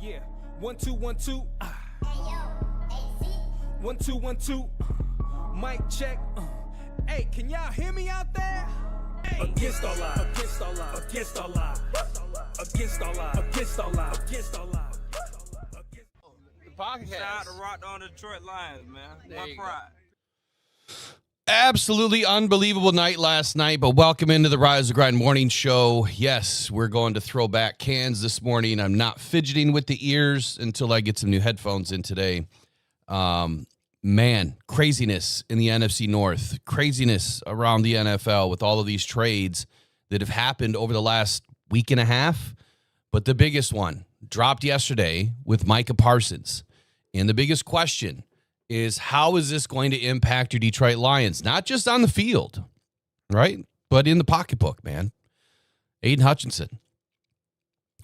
Yeah, 1 2 1 2. Hey yo, AC. 1 2 1 2. Mic check. Hey, can y'all hear me out there? Hey. Against all odds. Against all odds. Against all odds. Against all odds. Against all odds. Against all odds. The podcast. Shout out to Rockhound Detroit Lions, man. One pride. Absolutely unbelievable night last night, but welcome into the Rise of Grind morning show. Yes, we're going to throw back cans this morning. I'm not fidgeting with the ears until I get some new headphones in today. Man, craziness in the NFC North, craziness around the NFL with all of these trades that have happened over the last week and a half. But the biggest one dropped yesterday with Micah Parsons. And the biggest question is, how is this going to impact your Detroit Lions? Not just on the field, right? But in the pocketbook, man. Aiden Hutchinson.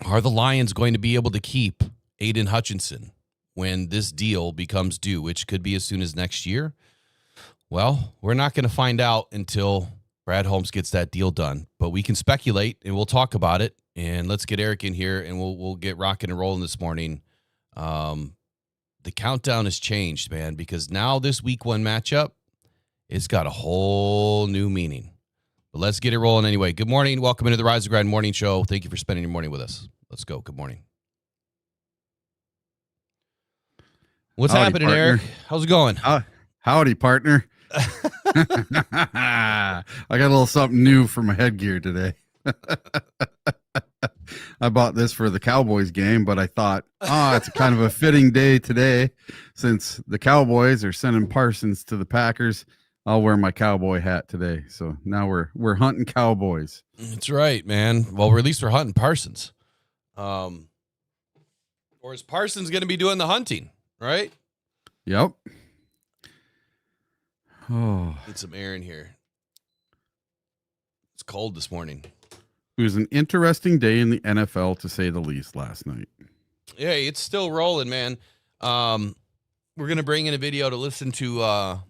Are the Lions going to be able to keep Aiden Hutchinson when this deal becomes due, which could be as soon as next year? Well, we're not going to find out until Brad Holmes gets that deal done. But we can speculate, and we'll talk about it. And let's get Eric in here, and we'll get rocking and rolling this morning. The countdown has changed, man, because now this week one matchup, it's got a whole new meaning. But let's get it rolling anyway. Good morning. Welcome into the Rise of Grind morning show. Thank you for spending your morning with us. Let's go. Good morning. What's happening, partner. Eric? How's it going? Howdy, partner. I got a little something new for my headgear today. I bought this for the Cowboys game, but I thought, it's kind of a fitting day today since the Cowboys are sending Parsons to the Packers. I'll wear my cowboy hat today. So now we're hunting Cowboys. That's right, man. Well, at least we're hunting Parsons. Or is Parsons going to be doing the hunting, right? Yep. Oh, Need some air in here. It's cold this morning. it was an interesting day in the NFL, to say the least, last night. Yeah, it's still rolling, man. We're going to bring in a video to listen to a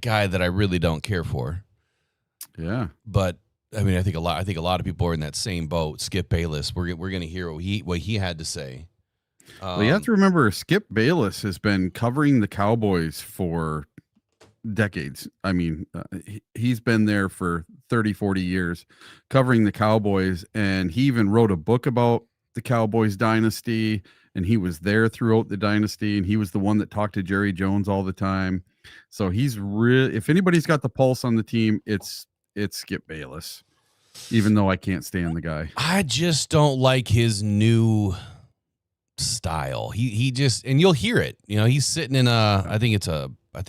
guy that I really don't care for. Yeah. But I mean, I think a lot of people are in that same boat. Skip Bayless. We're going to hear what he had to say. Well, you have to remember, Skip Bayless has been covering the Cowboys for decades. I mean, he's been there for 30, 40 years covering the Cowboys. And he even wrote a book about the Cowboys dynasty. And he was there throughout the dynasty. And he was the one that talked to Jerry Jones all the time. So he's really, if anybody's got the pulse on the team, it's Skip Bayless, even though I can't stand the guy. I just don't like his new style. He just, and you'll hear it. You know, he's sitting in I think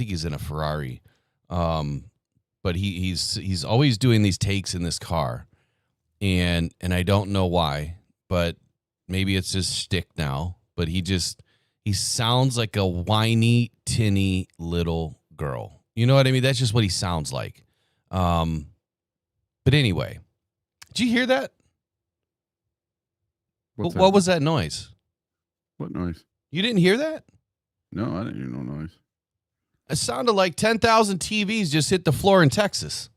he's in a Ferrari. But he's always doing these takes in this car. And I don't know why, but maybe it's his shtick now. But he sounds like a whiny, tinny little girl. You know what I mean? That's just what he sounds like. But anyway, did you hear that? What was that noise? What noise? You didn't hear that? No, I didn't hear no noise. It sounded like 10,000 TVs just hit the floor in Texas.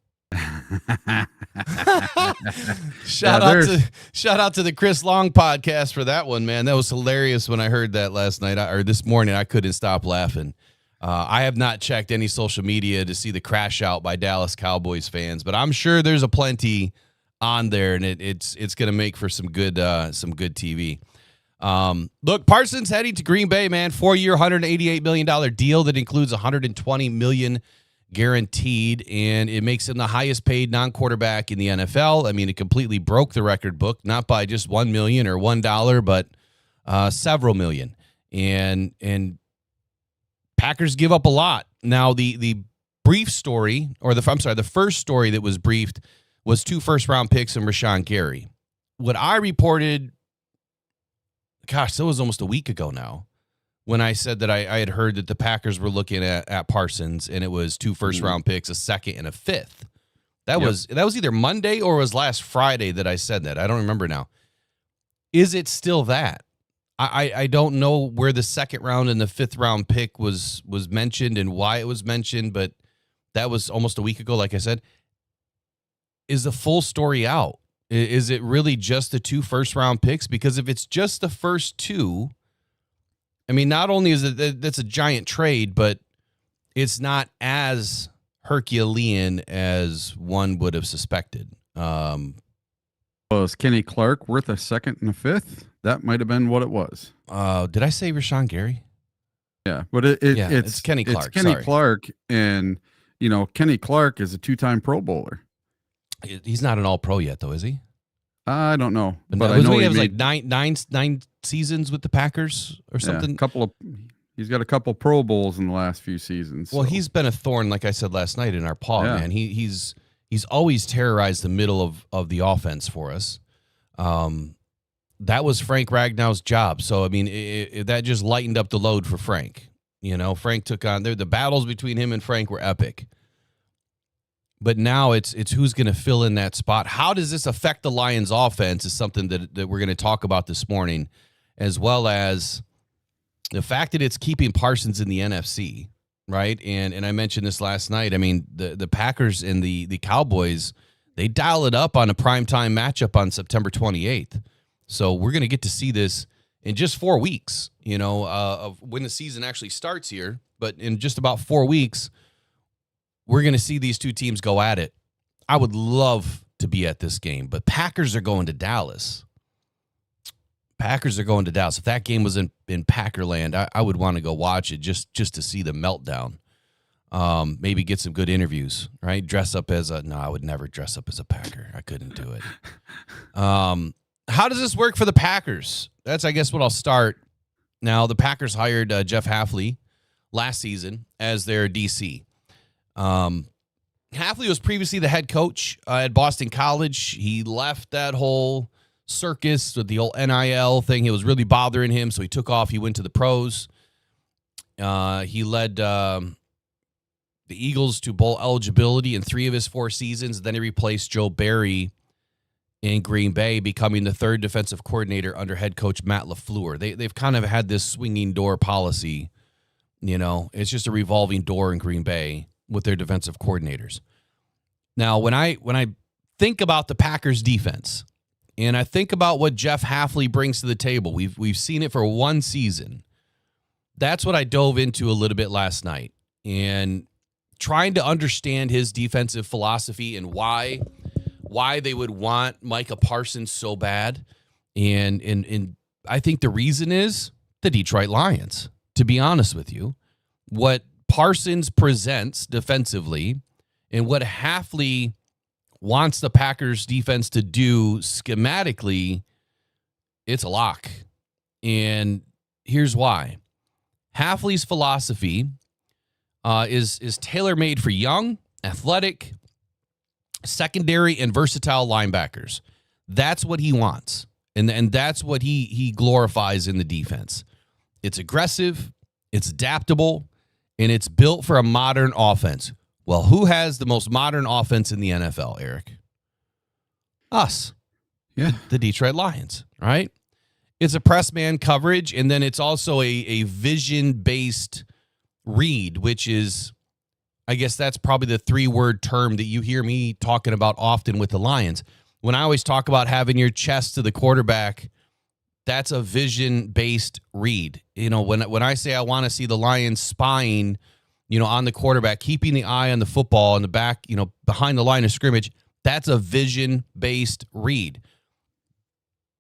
Shout out to the Chris Long podcast for that one, man. That was hilarious when I heard that last night or this morning. I couldn't stop laughing. I have not checked any social media to see the crash out by Dallas Cowboys fans, but I'm sure there's a plenty on there, and it's going to make for some good TV. Look, Parsons heading to Green Bay, man. 4-year, $188 million deal that includes $120 million guaranteed, and it makes him the highest paid non-quarterback in the NFL. I mean, it completely broke the record book, not by just $1 million or $1, but several million. And Packers give up a lot. Now, the brief story, or the first story that was briefed was 2 first-round picks and Rashawn Gary. What I reported, gosh, that was almost a week ago now, when I said that I had heard that the Packers were looking at Parsons, and it was 2 first-round picks, a second and a fifth. That was either Monday or it was last Friday that I said that. I don't remember now. Is it still that? I don't know where the second round and the fifth round pick was mentioned and why it was mentioned, but that was almost a week ago, like I said. Is the full story out? Is it really just the 2 first-round picks? Because if it's just the first 2, I mean, not only is it that's a giant trade, but it's not as Herculean as one would have suspected. Was Kenny Clark worth a 2nd and a 5th? That might have been what it was. Did I say Rashawn Gary? Yeah, but it's Kenny Clark. It's Kenny sorry. Clark, and Kenny Clark is a 2-time Pro Bowler. He's not an All-Pro yet, though, is he? I don't know, but I know he has like nine seasons with the Packers or something. He's got a couple Pro Bowls in the last few seasons. Well, he's been a thorn, like I said last night, in our paw, man. He's always terrorized the middle of the offense for us. That was Frank Ragnow's job. So, I mean, that just lightened up the load for Frank. Frank took on the battles between him and Frank were epic. But now it's who's going to fill in that spot. How does this affect the Lions offense is something that we're going to talk about this morning, as well as the fact that it's keeping Parsons in the NFC, right? And I mentioned this last night. I mean, the Packers and the Cowboys, they dial it up on a primetime matchup on September 28th. So we're going to get to see this in just 4 weeks, of when the season actually starts here. But in just about 4 weeks, we're going to see these 2 teams go at it. I would love to be at this game, but Packers are going to Dallas. If that game was in Packerland, I would want to go watch it just to see the meltdown. Maybe get some good interviews, right? Dress up as no, I would never dress up as a Packer. I couldn't do it. How does this work for the Packers? That's, I guess, what I'll start. Now, the Packers hired Jeff Hafley last season as their DC. Hafley was previously the head coach at Boston College. He left that whole circus with the old NIL thing. It was really bothering him, so he took off. He went to the pros. He led the Eagles to bowl eligibility in 3 of his 4 seasons. Then he replaced Joe Barry in Green Bay, becoming the 3rd defensive coordinator under head coach Matt LaFleur. They've kind of had this swinging door policy. It's just a revolving door in Green Bay with their defensive coordinators. Now, when I think about the Packers defense, and I think about what Jeff Hafley brings to the table, we've seen it for 1 season. That's what I dove into a little bit last night, and trying to understand his defensive philosophy and why they would want Micah Parsons so bad. And I think the reason is the Detroit Lions, to be honest with you. What Parsons presents defensively and what Hafley wants the Packers defense to do schematically, it's a lock. And here's why. Hafley's philosophy is tailor-made for young, athletic, secondary, and versatile linebackers. That's what he wants. And that's what he glorifies in the defense. It's aggressive, it's adaptable, and it's built for a modern offense. Well, who has the most modern offense in the NFL, Eric? Us. Yeah. The Detroit Lions, right? It's a press man coverage, and then it's also a vision-based read, which is, I guess that's probably the 3-word term that you hear me talking about often with the Lions. When I always talk about having your chest to the quarterback, that's a vision-based read. When I say I want to see the Lions spying, on the quarterback, keeping the eye on the football in the back, behind the line of scrimmage, that's a vision-based read.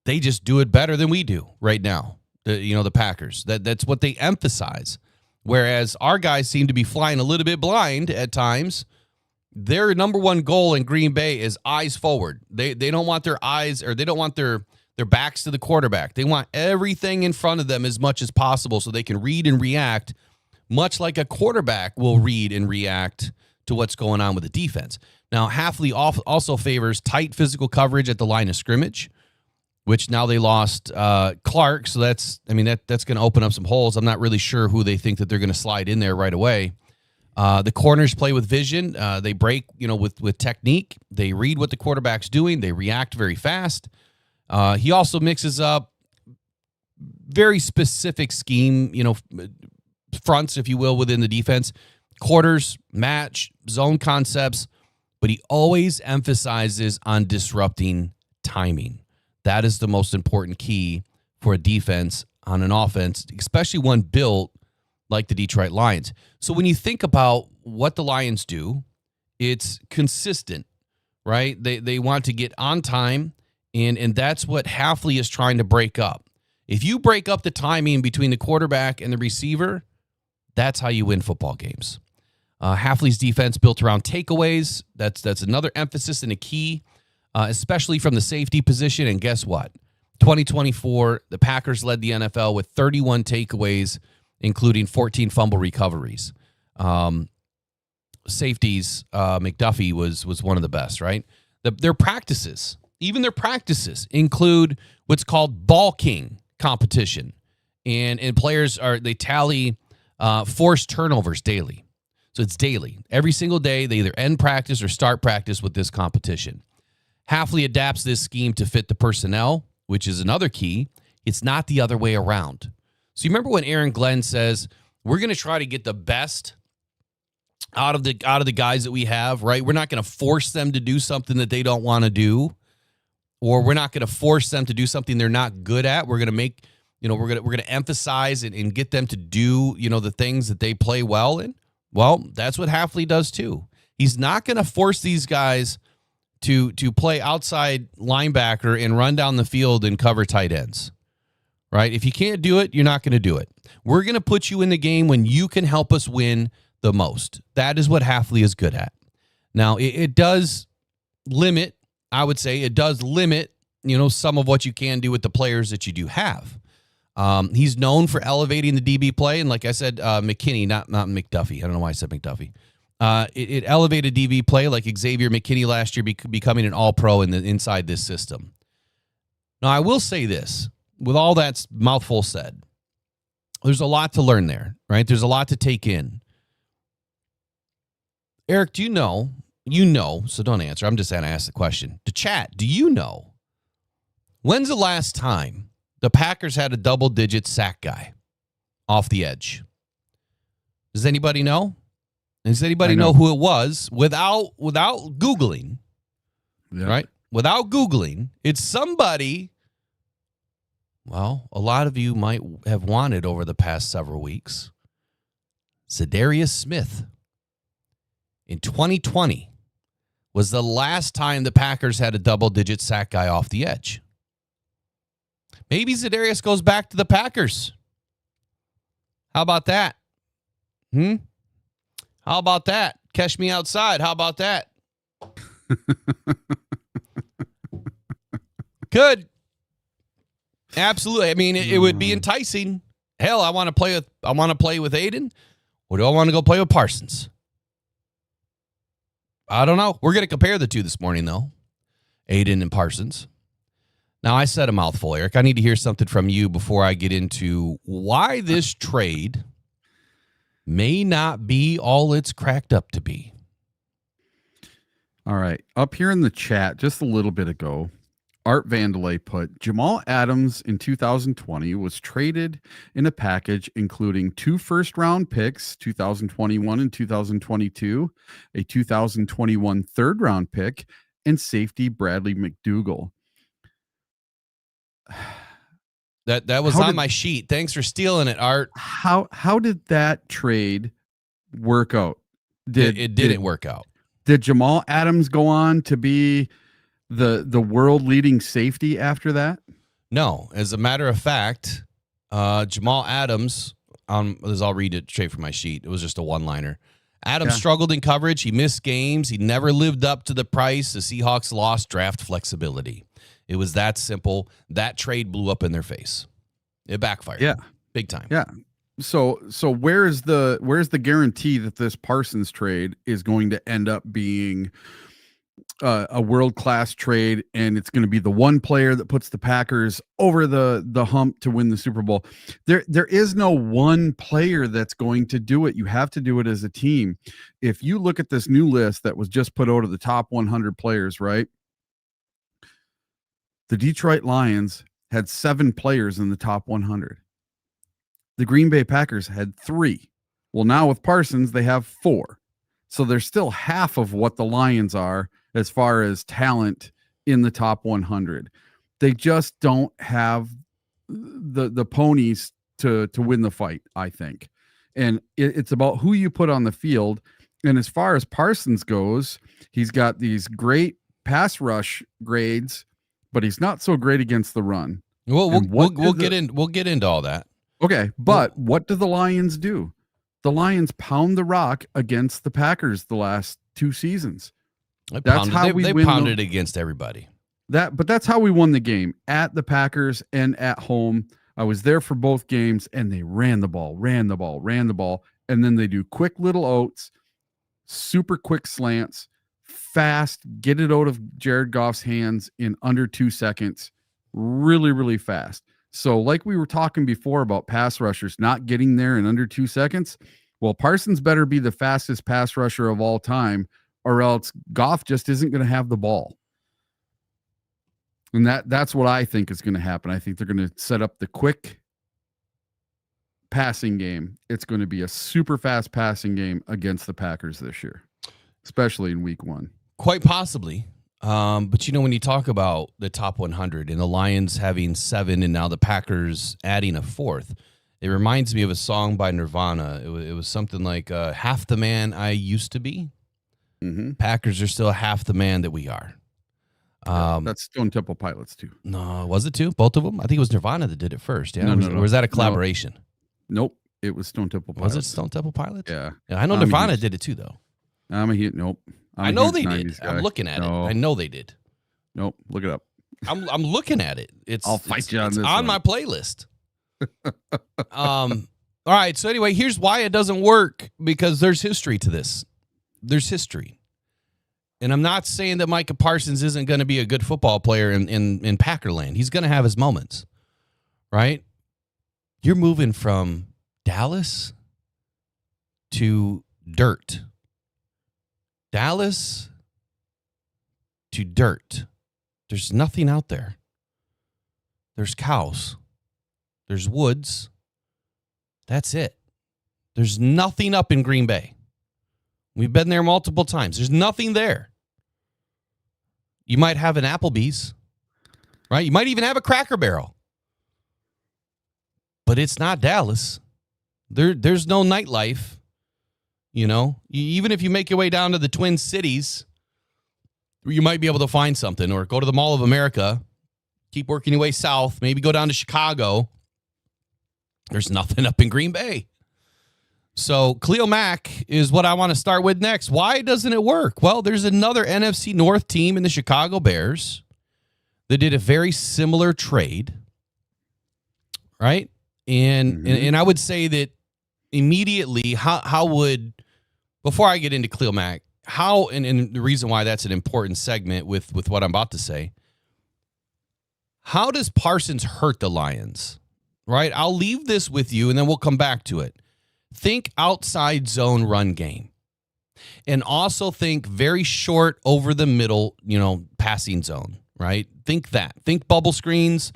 They just do it better than we do right now. The Packers. That's what they emphasize. Whereas our guys seem to be flying a little bit blind at times. Their number one goal in Green Bay is eyes forward. They don't want their eyes, or they don't want their backs to the quarterback. They want everything in front of them as much as possible so they can read and react, much like a quarterback will read and react to what's going on with the defense. Now, Hafley also favors tight physical coverage at the line of scrimmage, which now they lost Clark. So that's going to open up some holes. I'm not really sure who they think that they're going to slide in there right away. The corners play with vision. They break, with technique. They read what the quarterback's doing. They react very fast. He also mixes up very specific scheme, fronts, if you will, within the defense. Quarters, match, zone concepts, but he always emphasizes on disrupting timing. That is the most important key for a defense on an offense, especially one built like the Detroit Lions. So when you think about what the Lions do, it's consistent, right? They want to get on time, and that's what Hafley is trying to break up. If you break up the timing between the quarterback and the receiver, that's how you win football games. Hafley's defense built around takeaways. That's another emphasis and a key, especially from the safety position. And guess what? 2024, the Packers led the NFL with 31 takeaways, including 14 fumble recoveries. Safeties, McDuffie was one of the best, right? Their practices, even their practices, include what's called ball king competition. And players they tally forced turnovers daily. So it's daily. Every single day, they either end practice or start practice with this competition. Hafley adapts this scheme to fit the personnel, which is another key. It's not the other way around. So you remember when Aaron Glenn says, we're going to try to get the best out of the guys that we have, right? We're not going to force them to do something that they don't want to do, or we're not going to force them to do something they're not good at. We're going to make, we're going to emphasize and get them to do, the things that they play well in. Well, that's what Hafley does too. He's not going to force these guys to play outside linebacker and run down the field and cover tight ends, right? If you can't do it, you're not going to do it. We're going to put you in the game when you can help us win the most. That is what Hafley is good at. Now, it does limit, I would say, some of what you can do with the players that you do have. He's known for elevating the DB play, and like I said, McKinney, not McDuffie. I don't know why I said McDuffie. It elevated DB play, like Xavier McKinney last year becoming an all-pro inside this system. Now, I will say this, with all that mouthful said, there's a lot to learn there, right? There's a lot to take in. Eric, do you know, so don't answer. I'm just going to ask the question. To chat, do you know, when's the last time the Packers had a double-digit sack guy off the edge? Does anybody know? Does anybody know who it was without Googling? Yeah. Right? Without Googling, it's somebody, well, a lot of you might have wanted over the past several weeks. Za'Darius Smith in 2020 was the last time the Packers had a double-digit sack guy off the edge. Maybe Za'Darius goes back to the Packers. How about that? How about that? Catch me outside. How about that? Good. Absolutely. I mean, it would be enticing. Hell, I want to play with Aiden, or do I want to go play with Parsons? I don't know. We're going to compare the two this morning, though. Aiden and Parsons. Now, I said a mouthful, Eric. I need to hear something from you before I get into why this trade may not be all it's cracked up to be. All right. Up here in the chat just a little bit ago, Art Vandelay put, Jamal Adams in 2020 was traded in a package including 2 first-round picks, 2021 and 2022, a 2021 third-round pick, and safety Bradley McDougall. That was on my sheet. Thanks for stealing it, Art. How did that trade work out? It didn't work out. Did Jamal Adams go on to be the world leading safety after that? No. As a matter of fact, Jamal Adams, I'll read it straight from my sheet. It was just a one-liner. Adams struggled in coverage. He missed games. He never lived up to the price. The Seahawks lost draft flexibility. It was that simple. That trade blew up in their face. It backfired. Yeah. Big time. Yeah. So where's the guarantee that this Parsons trade is going to end up being a world-class trade, and it's going to be the one player that puts the Packers over the hump to win the Super Bowl? There is no one player that's going to do it. You have to do it as a team. If you look at this new list that was just put out of the top 100 players, right? The Detroit Lions had 7 players in the top 100. The Green Bay Packers had 3. Well, now with Parsons, they have 4. So they're still half of what the Lions are as far as talent in the top 100. They just don't have the ponies to win the fight, I think. And it's about who you put on the field. And as far as Parsons goes, he's got these great pass rush grades, but he's not so great against the run. We'll get into all that. Okay, but what do the Lions do? The Lions pound the rock against the Packers the last 2 seasons. They pounded against everybody. But that's how we won the game, at the Packers and at home. I was there for both games, and they ran the ball, and then they do quick little outs, super quick slants, fast, get it out of Jared Goff's hands in under 2 seconds, really, really fast. So like we were talking before about pass rushers not getting there in under 2 seconds, well, Parsons better be the fastest pass rusher of all time, or else Goff just isn't going to have the ball. And that's what I think is going to happen. I think they're going to set up the quick passing game. It's going to be a super fast passing game against the Packers this year, especially in week 1. Quite possibly. But when you talk about the top 100 and the Lions having 7 and now the Packers adding a 4th, it reminds me of a song by Nirvana. It was something like half the man I used to be. Mm-hmm. Packers are still half the man that we are. That's Stone Temple Pilots too. No, was it too? Both of them? I think it was Nirvana that did it first. Yeah, No. Or was that a collaboration? Nope, it was Stone Temple Pilots. Was it Stone Temple Pilots? Yeah. I know Nirvana did it too, though. Nope. I know they did. I'm looking at it. I know they did. Nope. Look it up. I'm looking at it. I'll fight you on this. It's on my playlist. All right. So anyway, here's why it doesn't work, because there's history to this. There's history. And I'm not saying that Micah Parsons isn't going to be a good football player in Packerland. He's going to have his moments, right? You're moving from Dallas to dirt. Dallas to dirt. There's nothing out there. There's cows. There's woods. That's it. There's nothing up in Green Bay. We've been there multiple times. There's nothing there. You might have an Applebee's, right? You might even have a Cracker Barrel. But it's not Dallas. There's no nightlife. Even if you make your way down to the Twin Cities, you might be able to find something, or go to the Mall of America, keep working your way south, maybe go down to Chicago. There's nothing up in Green Bay. So Khalil Mack is what I want to start with next. Why doesn't it work? Well, there's another NFC North team in the Chicago Bears that did a very similar trade, right? And I would say that immediately, how would, before I get into Khalil Mack, and the reason why that's an important segment with what I'm about to say, how does Parsons hurt the Lions, right? I'll leave this with you, and then we'll come back to it. Think outside zone run game. And also think very short over the middle, passing zone, right? Think that. Think bubble screens,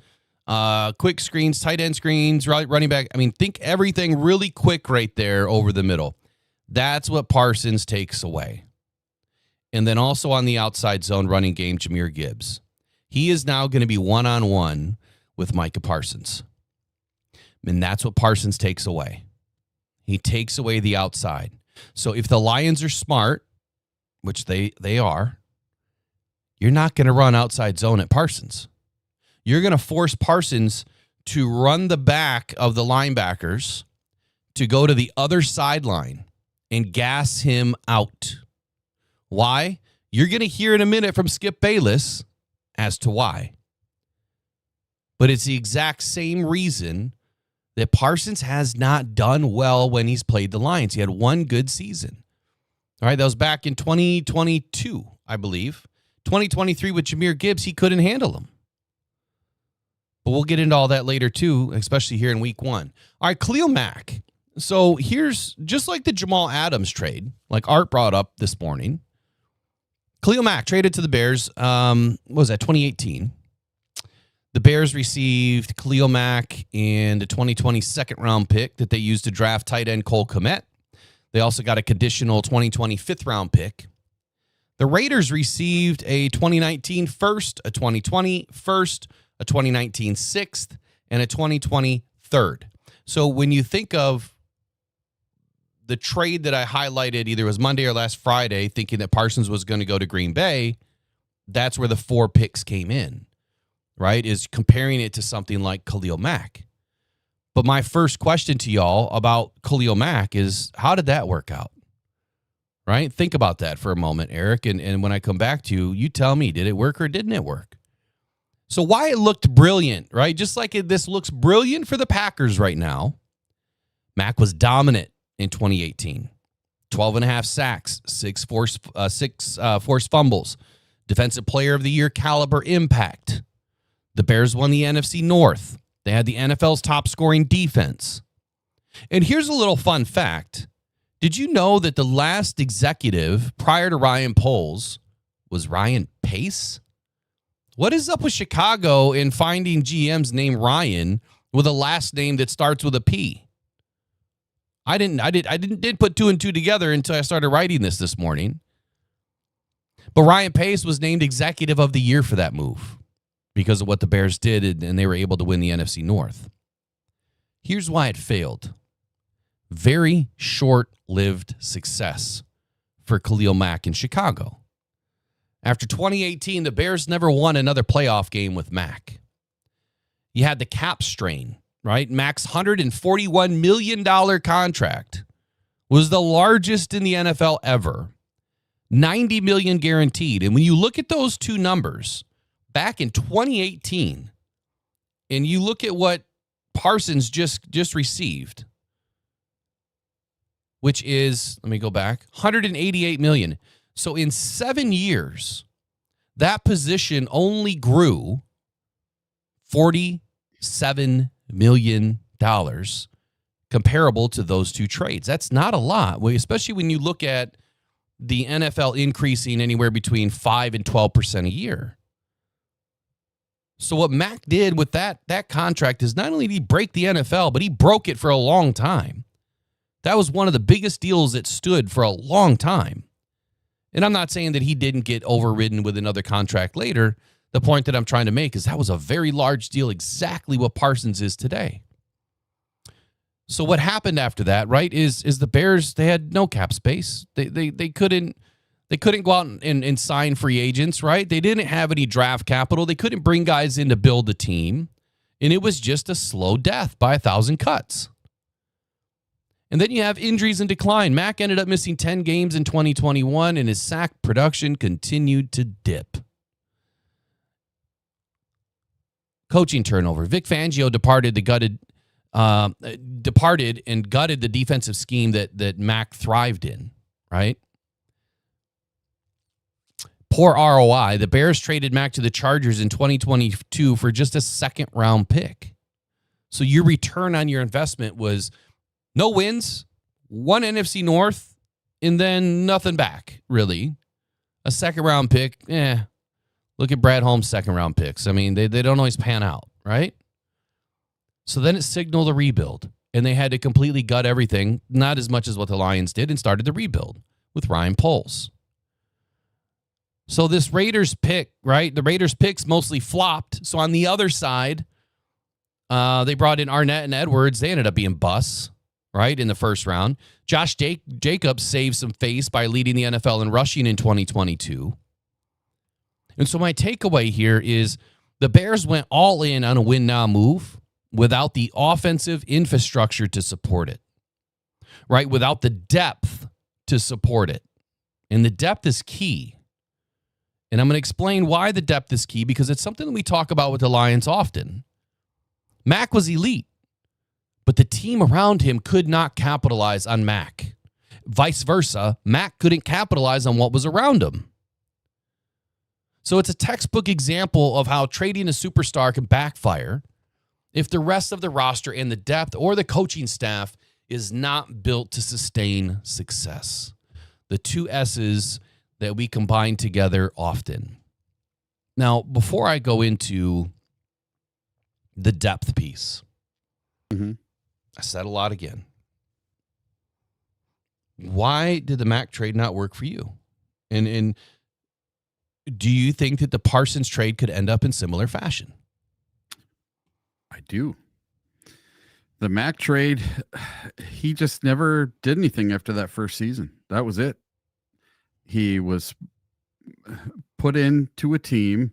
quick screens, tight end screens, running back. Think everything really quick right there over the middle. That's what Parsons takes away. And then also on the outside zone running game, Jahmyr Gibbs. He is now going to be one-on-one with Micah Parsons. And that's what Parsons takes away. He takes away the outside. So if the Lions are smart, which they are, you're not going to run outside zone at Parsons. You're going to force Parsons to run the back of the linebackers to go to the other sideline and gas him out. Why? You're going to hear in a minute from Skip Bayless as to why. But it's the exact same reason that Parsons has not done well when he's played the Lions. He had one good season. All right, that was back in 2022, I believe. 2023 with Jahmyr Gibbs, he couldn't handle him. But we'll get into all that later too, especially here in week 1. All right, Khalil Mack. So here's, just like the Jamal Adams trade, like Art brought up this morning, Khalil Mack traded to the Bears, what was that, 2018. The Bears received Khalil Mack and a 2020 second-round pick that they used to draft tight end Cole Kmet. They also got a conditional 2020 fifth-round pick. The Raiders received a 2019 first, a 2020 first, a 2019 sixth, and a 2020 third. So when you think of the trade that I highlighted, either it was Monday or last Friday, thinking that Parsons was going to go to Green Bay, that's where the 4 picks came in, right? Is comparing it to something like Khalil Mack. But my first question to y'all about Khalil Mack is, how did that work out? Right? Think about that for a moment, Eric. And when I come back to you, you tell me, did it work or didn't it work? So why it looked brilliant, right? Just like this looks brilliant for the Packers right now, Mack was dominant in 2018. 12.5 sacks, 6 forced fumbles, Defensive Player of the Year caliber impact. The Bears won the NFC North. They had the NFL's top scoring defense. And here's a little fun fact. Did you know that the last executive prior to Ryan Poles was Ryan Pace? What is up with Chicago in finding GMs named Ryan with a last name that starts with a P? I didn't put 2 and 2 together until I started writing this morning. But Ryan Pace was named Executive of the Year for that move because of what the Bears did, and they were able to win the NFC North. Here's why it failed. Very short-lived success for Khalil Mack in Chicago. After 2018, the Bears never won another playoff game with Mack. You had the cap strain, right? Mack's $141 million contract was the largest in the NFL ever. $90 million guaranteed. And when you look at those two numbers back in 2018, and you look at what Parsons just received, which is, let me go back, $188 million. So in 7 years, that position only grew $47 million comparable to those two trades. That's not a lot, especially when you look at the NFL increasing anywhere between 5 and 12% a year. So what Mack did with that contract is not only did he break the NFL, but he broke it for a long time. That was one of the biggest deals that stood for a long time. And I'm not saying that he didn't get overridden with another contract later. The point that I'm trying to make is that was a very large deal, exactly what Parsons is today. So what happened after that, right, is the Bears, they had no cap space. They couldn't go out and sign free agents, right? They didn't have any draft capital. They couldn't bring guys in to build the team. And it was just a slow death by 1,000 cuts. And then you have injuries and decline. Mack ended up missing 10 games in 2021, and his sack production continued to dip. Coaching turnover. Vic Fangio departed and gutted the defensive scheme that Mack thrived in, right? Poor ROI. The Bears traded Mack to the Chargers in 2022 for just a second-round pick. So your return on your investment was no wins, 1 NFC North, and then nothing back, really. A second-round pick, look at Brad Holmes' second-round picks. I mean, they don't always pan out, right? So then it signaled a rebuild, and they had to completely gut everything, not as much as what the Lions did, and started the rebuild with Ryan Poles. So this Raiders pick, right? The Raiders picks mostly flopped. So on the other side, they brought in Arnett and Edwards. They ended up being busts, right, in the first round. Josh Jacobs saved some face by leading the NFL in rushing in 2022. And so my takeaway here is the Bears went all in on a win-now move without the offensive infrastructure to support it, right? Without the depth to support it. And the depth is key. And I'm going to explain why the depth is key, because it's something that we talk about with the Lions often. Mack was elite, but the team around him could not capitalize on Mack. Vice versa, Mack couldn't capitalize on what was around him. So it's a textbook example of how trading a superstar can backfire if the rest of the roster and the depth or the coaching staff is not built to sustain success. The two S's that we combine together often. Now, before I go into the depth piece, I said a lot again. Why did the Mack trade not work for you? And do you think that the Parsons trade could end up in similar fashion? I do. The Mac trade, he just never did anything after that first season. That was it. He was put into a team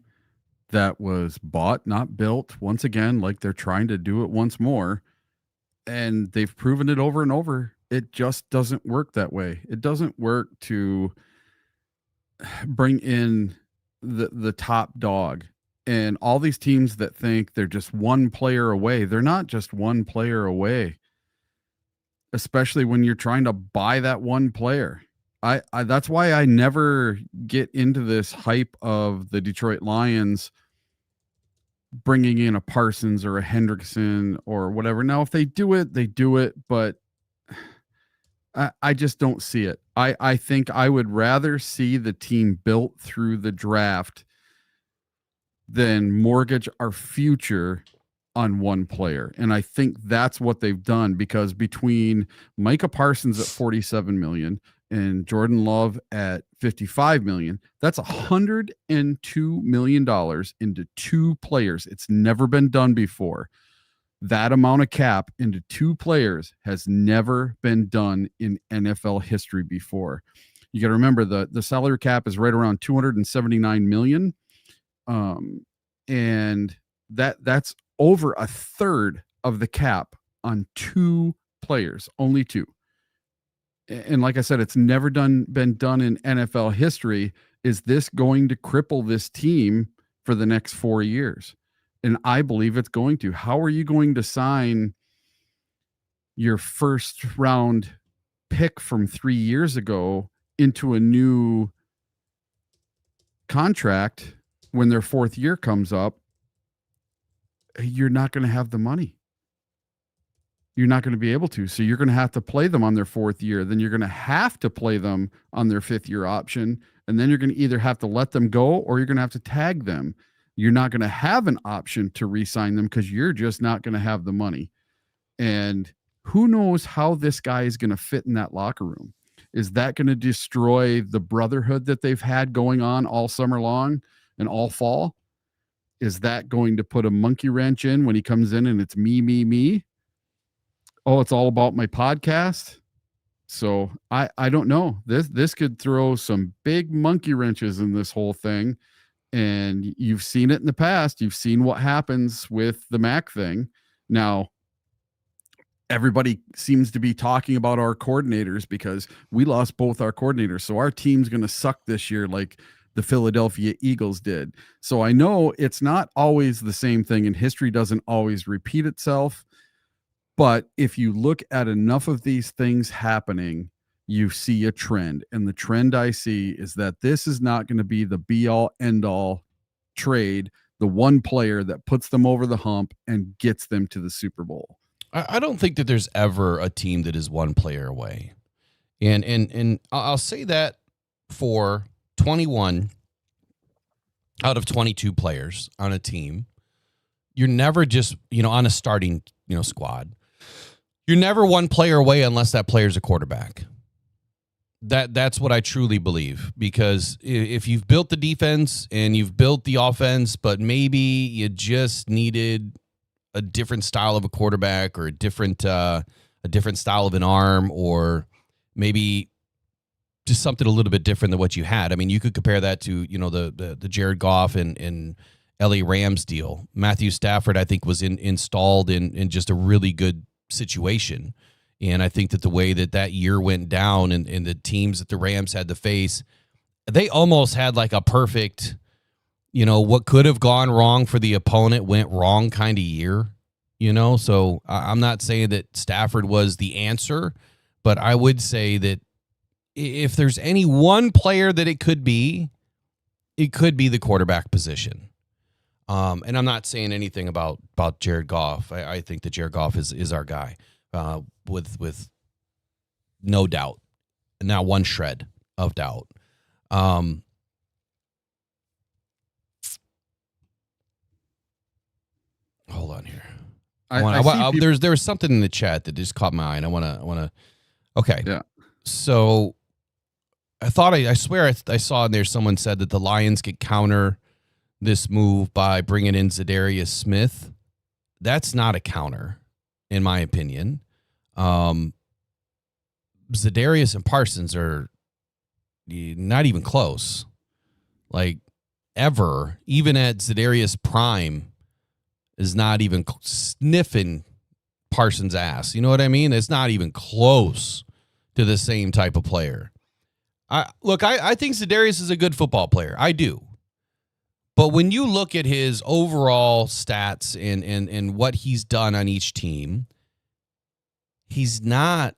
that was bought, not built, once again, like they're trying to do it once more. And they've proven it over and over. It just doesn't work that way. It doesn't work to bring in the top dog. And all these teams that think they're just one player away, they're not just one player away, especially when you're trying to buy that one player. I that's why I never get into this hype of the Detroit Lions bringing in a Parsons or a Hendrickson or whatever. Now, if they do it, they do it, but I just don't see it. I think I would rather see the team built through the draft than mortgage our future on one player. And I think that's what they've done, because between Micah Parsons at $47 million and Jordan Love at $55 million, that's $102 million into two players. It's never been done before. That amount of cap into two players has never been done in NFL history before. You got to remember the salary cap is right around $279 million. And that's over a third of the cap on two players, only two. And like I said, it's never been done in NFL history. Is this going to cripple this team for the next 4 years? And I believe it's going to. How are you going to sign your first round pick from 3 years ago into a new contract when their fourth year comes up? You're not going to have the money. You're not going to be able to. So you're going to have to play them on their fourth year. Then you're going to have to play them on their fifth year option. And then you're going to either have to let them go or you're going to have to tag them. You're not going to have an option to re-sign them because you're just not going to have the money. And who knows how this guy is going to fit in that locker room? Is that going to destroy the brotherhood that they've had going on all summer long and all fall? Is that going to put a monkey wrench in when he comes in and it's me, me, me? Oh, it's all about my podcast. So I don't know. This could throw some big monkey wrenches in this whole thing. And you've seen it in the past. You've seen what happens with the Mac thing. Now, everybody seems to be talking about our coordinators because we lost both our coordinators. So our team's going to suck this year like the Philadelphia Eagles did. So I know it's not always the same thing, and history doesn't always repeat itself. But if you look at enough of these things happening, you see a trend. And the trend I see is that this is not going to be the be-all, end-all trade, the one player that puts them over the hump and gets them to the Super Bowl. I don't think that there's ever a team that is one player away. And I'll say that for 21 out of 22 players on a team, you're never just, on a starting, squad. You're never one player away unless that player's a quarterback. That's what I truly believe, because if you've built the defense and you've built the offense, but maybe you just needed a different style of a quarterback or a different style of an arm, or maybe just something a little bit different than what you had. I mean, you could compare that to, the Jared Goff and LA Rams deal. Matthew Stafford, I think, was installed in just a really good situation. And I think that the way that year went down and the teams that the Rams had to face, they almost had like a perfect, what could have gone wrong for the opponent went wrong kind of year, So I'm not saying that Stafford was the answer, but I would say that if there's any one player that it could be the quarterback position. And I'm not saying anything about Jared Goff. I think that Jared Goff is our guy, with no doubt, not one shred of doubt. Hold on here. There was something in the chat that just caught my eye, and I want to. Okay. Yeah. So I swear I saw in there someone said that the Lions could counter this move by bringing in Zadarius Smith. That's not a counter, in my opinion. Zadarius and Parsons are not even close. Like, ever, even at Zadarius prime, is not even sniffing Parsons' ass. You know what I mean? It's not even close to the same type of player. I think Zadarius is a good football player. I do. But when you look at his overall stats and what he's done on each team, he's not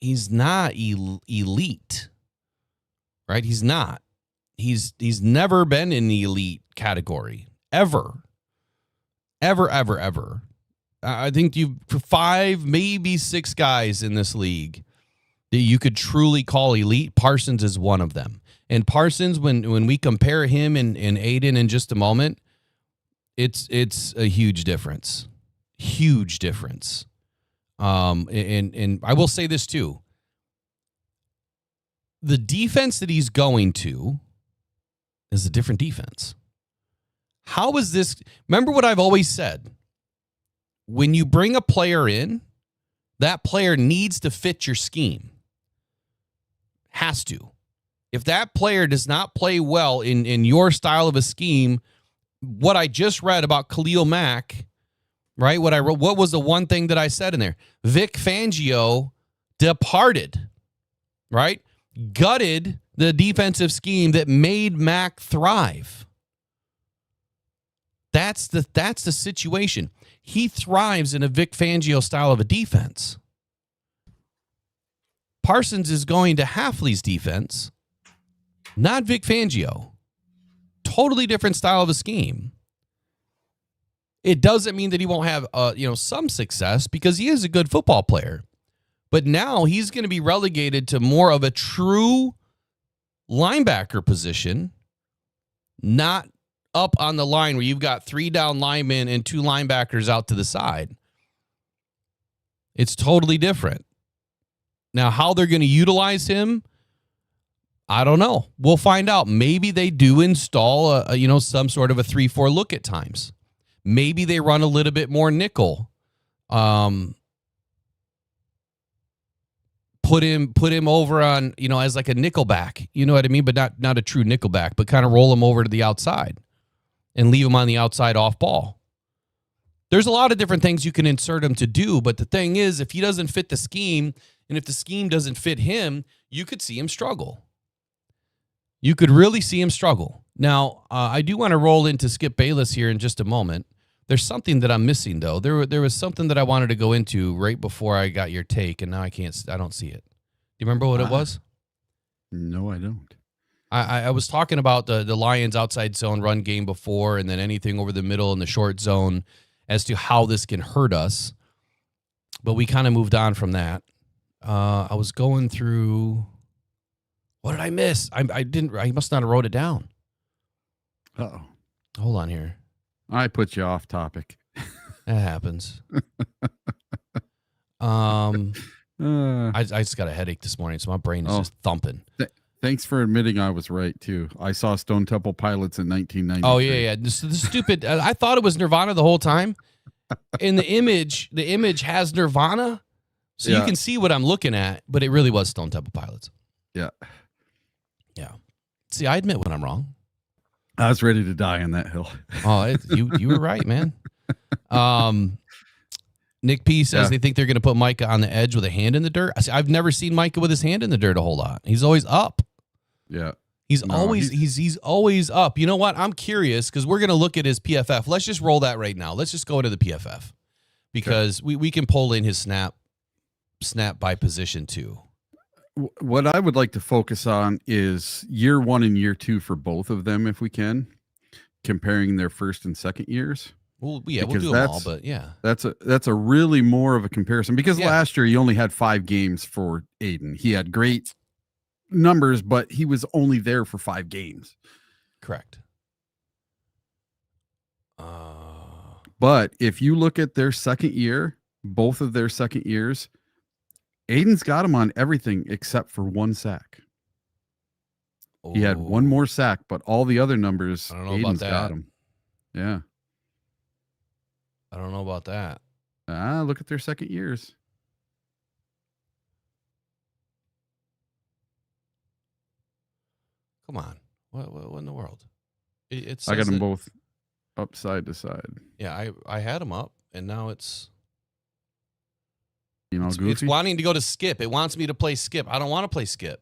elite. Right? He's not. He's never been in the elite category. Ever. I think you've 5, maybe 6 guys in this league that you could truly call elite. Parsons is one of them. And Parsons, when we compare him and Aiden in just a moment, it's a huge difference. Huge difference. And I will say this too. The defense that he's going to is a different defense. How is this? Remember what I've always said. When you bring a player in, that player needs to fit your scheme. Has to. If that player does not play well in your style of a scheme, what I just read about Khalil Mack, right? What was the one thing that I said in there? Vic Fangio departed, right? Gutted the defensive scheme that made Mack thrive. That's the situation. He thrives in a Vic Fangio style of a defense. Parsons is going to Hafley's defense, not Vic Fangio. Totally different style of a scheme. It doesn't mean that he won't have some success, because he is a good football player. But now he's going to be relegated to more of a true linebacker position, not up on the line where you've got 3 down linemen and 2 linebackers out to the side. It's totally different. Now, how they're going to utilize him, I don't know. We'll find out. Maybe they do install some sort of a 3-4 look at times. Maybe they run a little bit more nickel. Put him over on, as like a nickelback. You know what I mean? But not a true nickelback, but kind of roll him over to the outside and leave him on the outside off ball. There's a lot of different things you can insert him to do, but the thing is, if he doesn't fit the scheme, and if the scheme doesn't fit him, you could see him struggle. You could really see him struggle. Now, I do want to roll into Skip Bayless here in just a moment. There's something that I'm missing, though. There was something that I wanted to go into right before I got your take, and now I don't see it. Do you remember what it was? No, I don't. I was talking about the Lions outside zone run game before, and then anything over the middle and the short zone as to how this can hurt us. But we kind of moved on from that. I was going through. What did I miss? I must not have wrote it down. Uh-oh. Hold on here. I put you off topic. That happens. I just got a headache this morning, so my brain is just thumping. Thanks for admitting I was right, too. I saw Stone Temple Pilots in 1990. Oh, yeah. The stupid. I thought it was Nirvana the whole time. And the image has Nirvana. So you can see what I'm looking at, but it really was Stone Temple Pilots. Yeah. Yeah. See, I admit when I'm wrong. I was ready to die on that hill. Oh, you were right, man. Nick P says they think they're going to put Micah on the edge with a hand in the dirt. I've never seen Micah with his hand in the dirt a whole lot. He's always up. Yeah. He's always up. You know what? I'm curious because we're going to look at his PFF. Let's just roll that right now. Let's just go into the PFF because we can pull in his snap by position too. What I would like to focus on is year 1 and year 2 for both of them, if we can, comparing their first and second years. Well, yeah, we'll do them all, but yeah. That's a really more of a comparison because last year he only had 5 games for Aiden. He had great numbers, but he was only there for 5 games. Correct. But if you look at their second year, both of their second years, Aiden's got him on everything except for 1 sack. He had one more sack, but all the other numbers, I don't know Aiden's about got that. him. Yeah. I don't know about that. Look at their second years. Come on. What in the world? It I got says them that- both up side to side. Yeah, I had them up, and now it's You know, it's goofy. wanting to go to skip. It wants me to play skip. I don't want to play skip.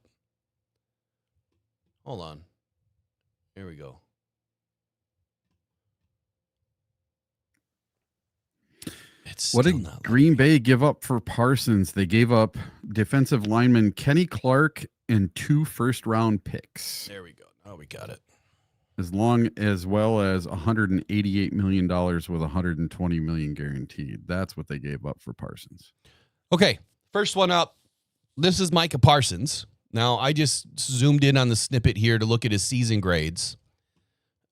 Hold on. Here we go. It's What still did not Green letting me- Bay give up for Parsons? They gave up defensive lineman Kenny Clark and 2 first-round picks, There we go. Now we got it. as well as $188 million with $120 million guaranteed. That's what they gave up for Parsons. Okay, first one up. This is Micah Parsons. Now, I just zoomed in on the snippet here to look at his season grades.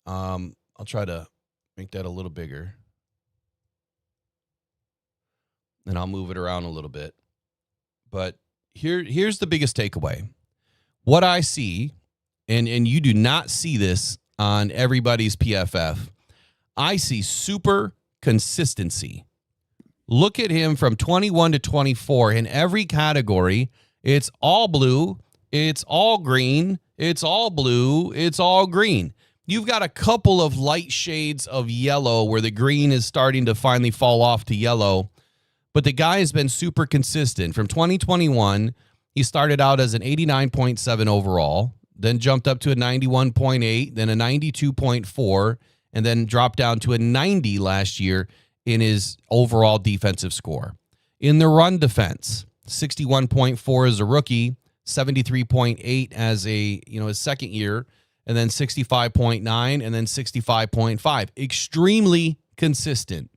I'll try to make that a little bigger. And I'll move it around a little bit. But here's the biggest takeaway. What I see, and you do not see this on everybody's PFF, I see super consistency. Look at him from 21 to 24 in every category. It's all blue. It's all green. It's all blue. It's all green. You've got a couple of light shades of yellow where the green is starting to finally fall off to yellow. But the guy has been super consistent. From 2021, he started out as an 89.7 overall, then jumped up to a 91.8, then a 92.4, and then dropped down to a 90 last year in his overall defensive score. In the run defense, 61.4 as a rookie, 73.8 as his second year, and then 65.9 and then 65.5. Extremely consistent.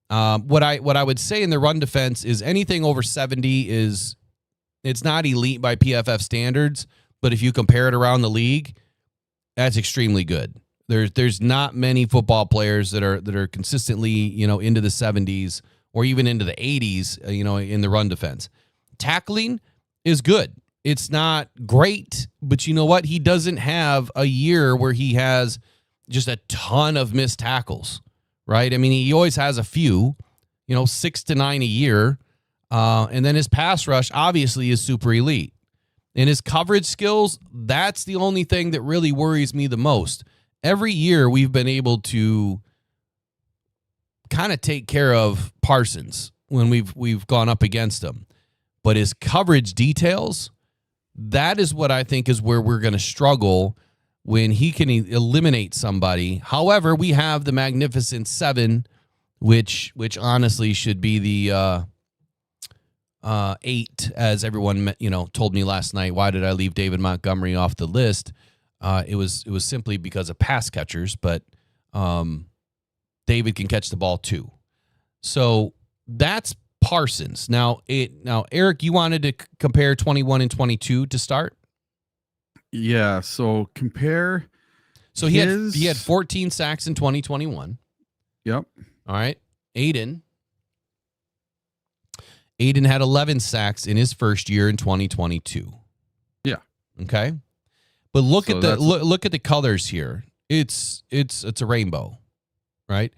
What I would say in the run defense is anything over 70 it's not elite by PFF standards, but if you compare it around the league, that's extremely good. There's not many football players that are consistently, into the 70s or even into the 80s, in the run defense. Tackling is good. It's not great, but you know what? He doesn't have a year where he has just a ton of missed tackles, right? I mean, he always has a few, 6 to 9 a year. And then his pass rush obviously is super elite. And his coverage skills, that's the only thing that really worries me the most. Every year we've been able to kind of take care of Parsons when we've gone up against him. But his coverage details, that is what I think is where we're going to struggle when he can eliminate somebody. However, we have the Magnificent Seven, which honestly should be the 8, as everyone told me last night. Why did I leave David Montgomery off the list? It was simply because of pass catchers, but David can catch the ball too. So that's Parsons. Now, Eric, you wanted to compare 21 and 22 to start? Yeah, so compare. So he had 14 sacks in 2021. Yep. All right. Aiden had 11 sacks in his first year in 2022. Yeah. Okay. But look So at the colors here. It's a rainbow, right?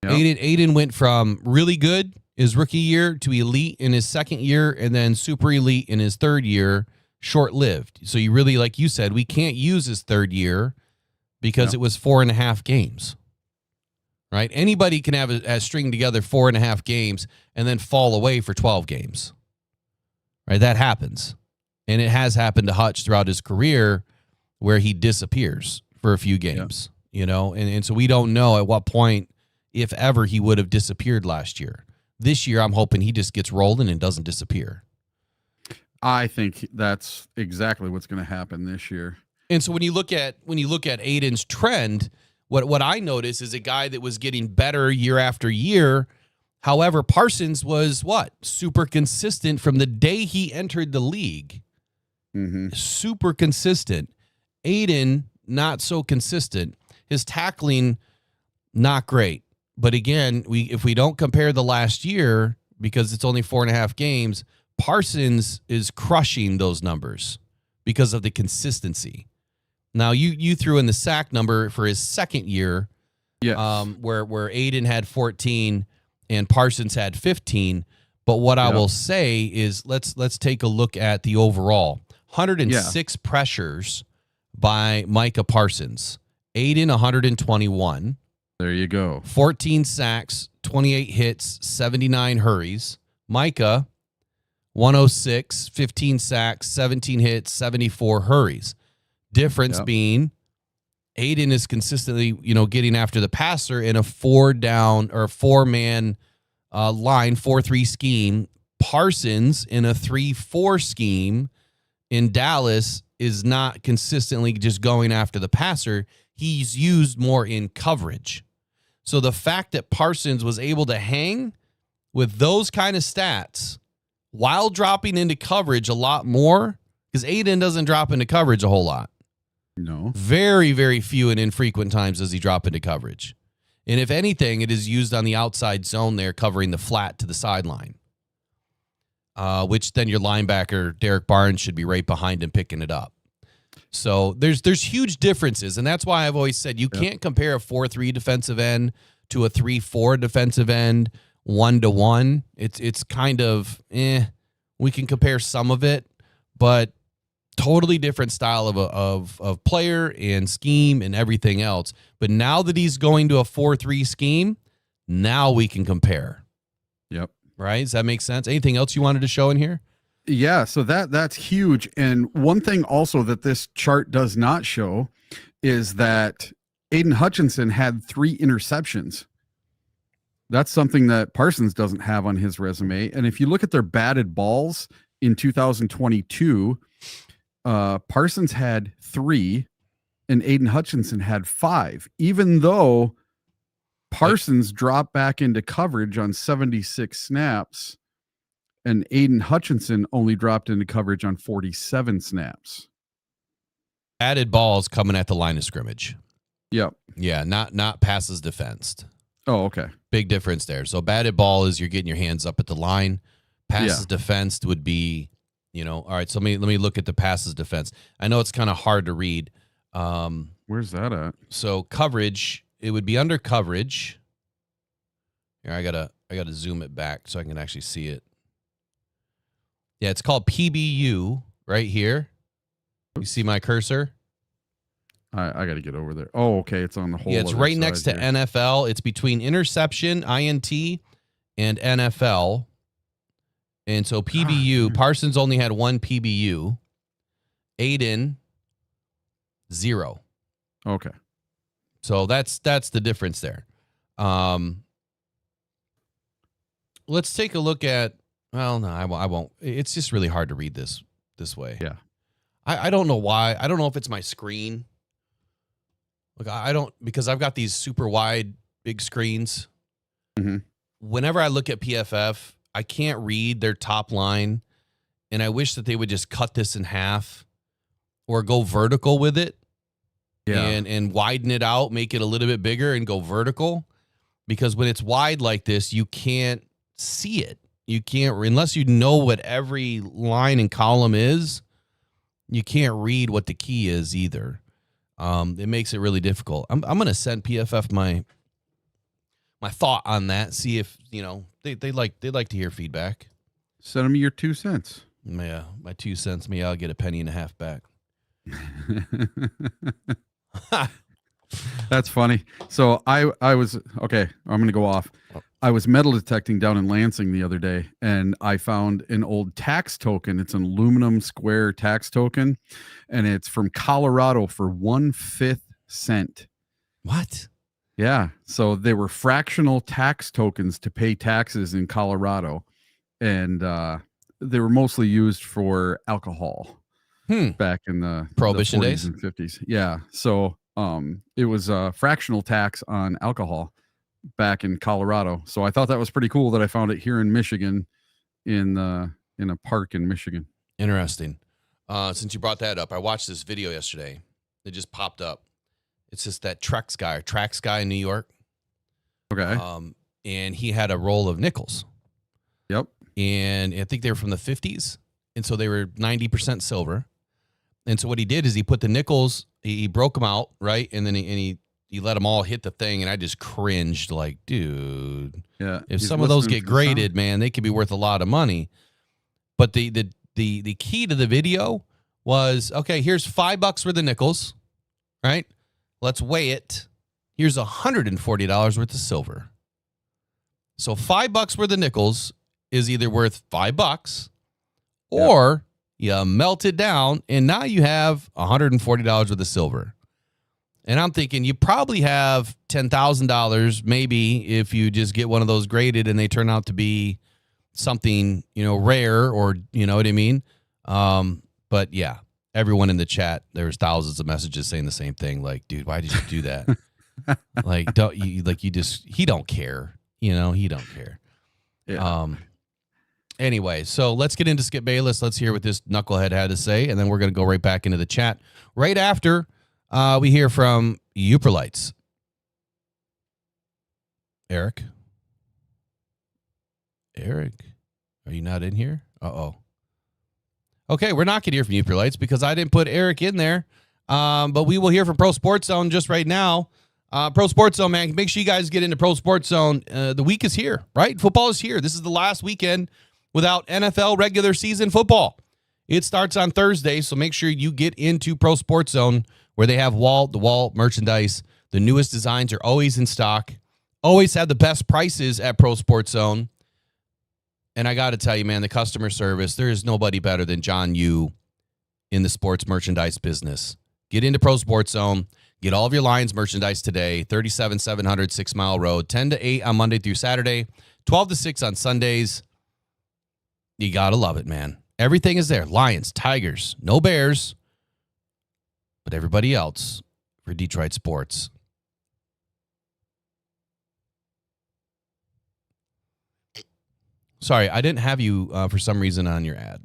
Yep. Aiden went from really good his rookie year to elite in his second year and then super elite in his third year, short-lived. So you really, like you said, we can't use his third year because it was 4.5 games, right? Anybody can have a string together 4.5 games and then fall away for 12 games, right? That happens. And it has happened to Hutch throughout his career where he disappears for a few games, and so we don't know at what point, if ever, he would have disappeared last year. This year, I'm hoping he just gets rolling and doesn't disappear. I think that's exactly what's going to happen this year. And so when you look at Aiden's trend, what I notice is a guy that was getting better year after year. However, Parsons was super consistent from the day he entered the league. Mm-hmm. Super consistent. Aiden, not so consistent. His tackling, not great. But again, if we don't compare the last year, because it's only 4.5 games, Parsons is crushing those numbers because of the consistency. Now you threw in the sack number for his second year, Yes. where Aiden had 14 and Parsons had 15. But what I will say is let's take a look at the overall 106 pressures by Micah Parsons, Aiden 121. There you go. 14 sacks, 28 hits, 79 hurries. Micah 106, 15 sacks, 17 hits, 74 hurries. Difference being Aiden is consistently, getting after the passer in a 4-down or 4-man line, 4-3 scheme. Parsons in a 3-4 scheme in Dallas is not consistently just going after the passer. He's used more in coverage. So the fact that Parsons was able to hang with those kind of stats while dropping into coverage a lot more, because Aiden doesn't drop into coverage a whole lot. No. Very, very few and infrequent times does he drop into coverage. And if anything, it is used on the outside zone there, covering the flat to the sideline, which then your linebacker, Derek Barnes, should be right behind him picking it up. So there's huge differences, and that's why I've always said you can't compare a 4-3 defensive end to a 3-4 defensive end 1-to-1. It's kind of we can compare some of it, but totally different style of player and scheme and everything else. But now that he's going to a 4-3 scheme, now we can compare. Yep. Right? Does that make sense? Anything else you wanted to show in here? Yeah, so that's huge. And one thing also that this chart does not show is that Aiden Hutchinson had 3 interceptions. That's something that Parsons doesn't have on his resume. And if you look at their batted balls in 2022, Parsons had 3 and Aiden Hutchinson had 5, even though Parsons dropped back into coverage on 76 snaps and Aiden Hutchinson only dropped into coverage on 47 snaps. Added balls coming at the line of scrimmage. Yep. Yeah, not passes defensed. Oh, okay. Big difference there. So batted ball is you're getting your hands up at the line. Passes defensed would be, all right, so let me look at the passes defense. I know it's kind of hard to read. Where's that at? So coverage, it would be under coverage. Here, I gotta zoom it back so I can actually see it. Yeah, it's called PBU right here. You see my cursor? I got to get over there. Oh, okay. It's on the whole. Yeah, it's right next to NFL. It's between interception, INT, and NFL. And so PBU, Parsons only had 1 PBU. Aiden, 0. Okay. So that's the difference there. Let's take a look at. Well, no, I won't. It's just really hard to read this way. Yeah. I don't know why. I don't know if it's my screen. Look, I don't, because I've got these super wide, big screens. Mm-hmm. Whenever I look at PFF, I can't read their top line, and I wish that they would just cut this in half or go vertical with it. Yeah. And widen it out, make it a little bit bigger and go vertical, because when it's wide like this, you can't see it. You can't, unless you know what every line and column is, you can't read what the key is either. It makes it really difficult. I'm going to send PFF my thought on that. See if, they like to hear feedback. Send them your 2 cents. Yeah, my 2 cents. Maybe I'll get a penny and a half back. That's funny. So I was, okay, I'm going to go off. I was metal detecting down in Lansing the other day, and I found an old tax token. It's an aluminum square tax token, and it's from Colorado for 1/5 cent. What? Yeah. So they were fractional tax tokens to pay taxes in Colorado, and they were mostly used for alcohol back in the Prohibition the 40s days and 50s. Yeah. So it was a fractional tax on alcohol back in Colorado. So I thought that was pretty cool that I found it here in Michigan in a park in Michigan. Interesting. Since you brought that up, I watched this video yesterday. It just popped up. It's just that Trex guy in New York. Okay. And he had a roll of nickels. Yep. And I think they were from the 50s. And so they were 90% silver. And so what he did is he put the nickels He broke them out, right? And then he let them all hit the thing, and I just cringed like, dude. Yeah. If some of those get graded, man, they could be worth a lot of money. But the key to the video was, okay, here's $5 worth of nickels, right? Let's weigh it. Here's $140 worth of silver. So $5 worth of nickels is either worth $5 or you melt it down, and now you have $140 worth of silver. And I'm thinking you probably have $10,000 maybe if you just get one of those graded and they turn out to be something, rare, or you know what I mean? But yeah, everyone in the chat, there's thousands of messages saying the same thing. Like, dude, why did you do that? He don't care. He don't care. Yeah. Anyway, so let's get into Skip Bayless. Let's hear what this knucklehead had to say, and then we're going to go right back into the chat right after we hear from YOOPERLITES. Eric, are you not in here? Uh-oh. Okay, we're not going to hear from YOOPERLITES because I didn't put Eric in there, but we will hear from Pro Sports Zone just right now. Pro Sports Zone, man, make sure you guys get into Pro Sports Zone. The week is here, right? Football is here. This is the last weekend without NFL regular season football. It starts on Thursday, so make sure you get into Pro Sports Zone where they have wall-to-wall merchandise. The newest designs are always in stock. Always have the best prices at Pro Sports Zone. And I got to tell you, man, the customer service, there is nobody better than John Yu in the sports merchandise business. Get into Pro Sports Zone. Get all of your Lions merchandise today. 37700 6 Mile Road. 10 to 8 on Monday through Saturday. 12 to 6 on Sundays. You got to love it, man. Everything is there. Lions, Tigers, no Bears, but everybody else for Detroit sports. Sorry, I didn't have you for some reason on your ad.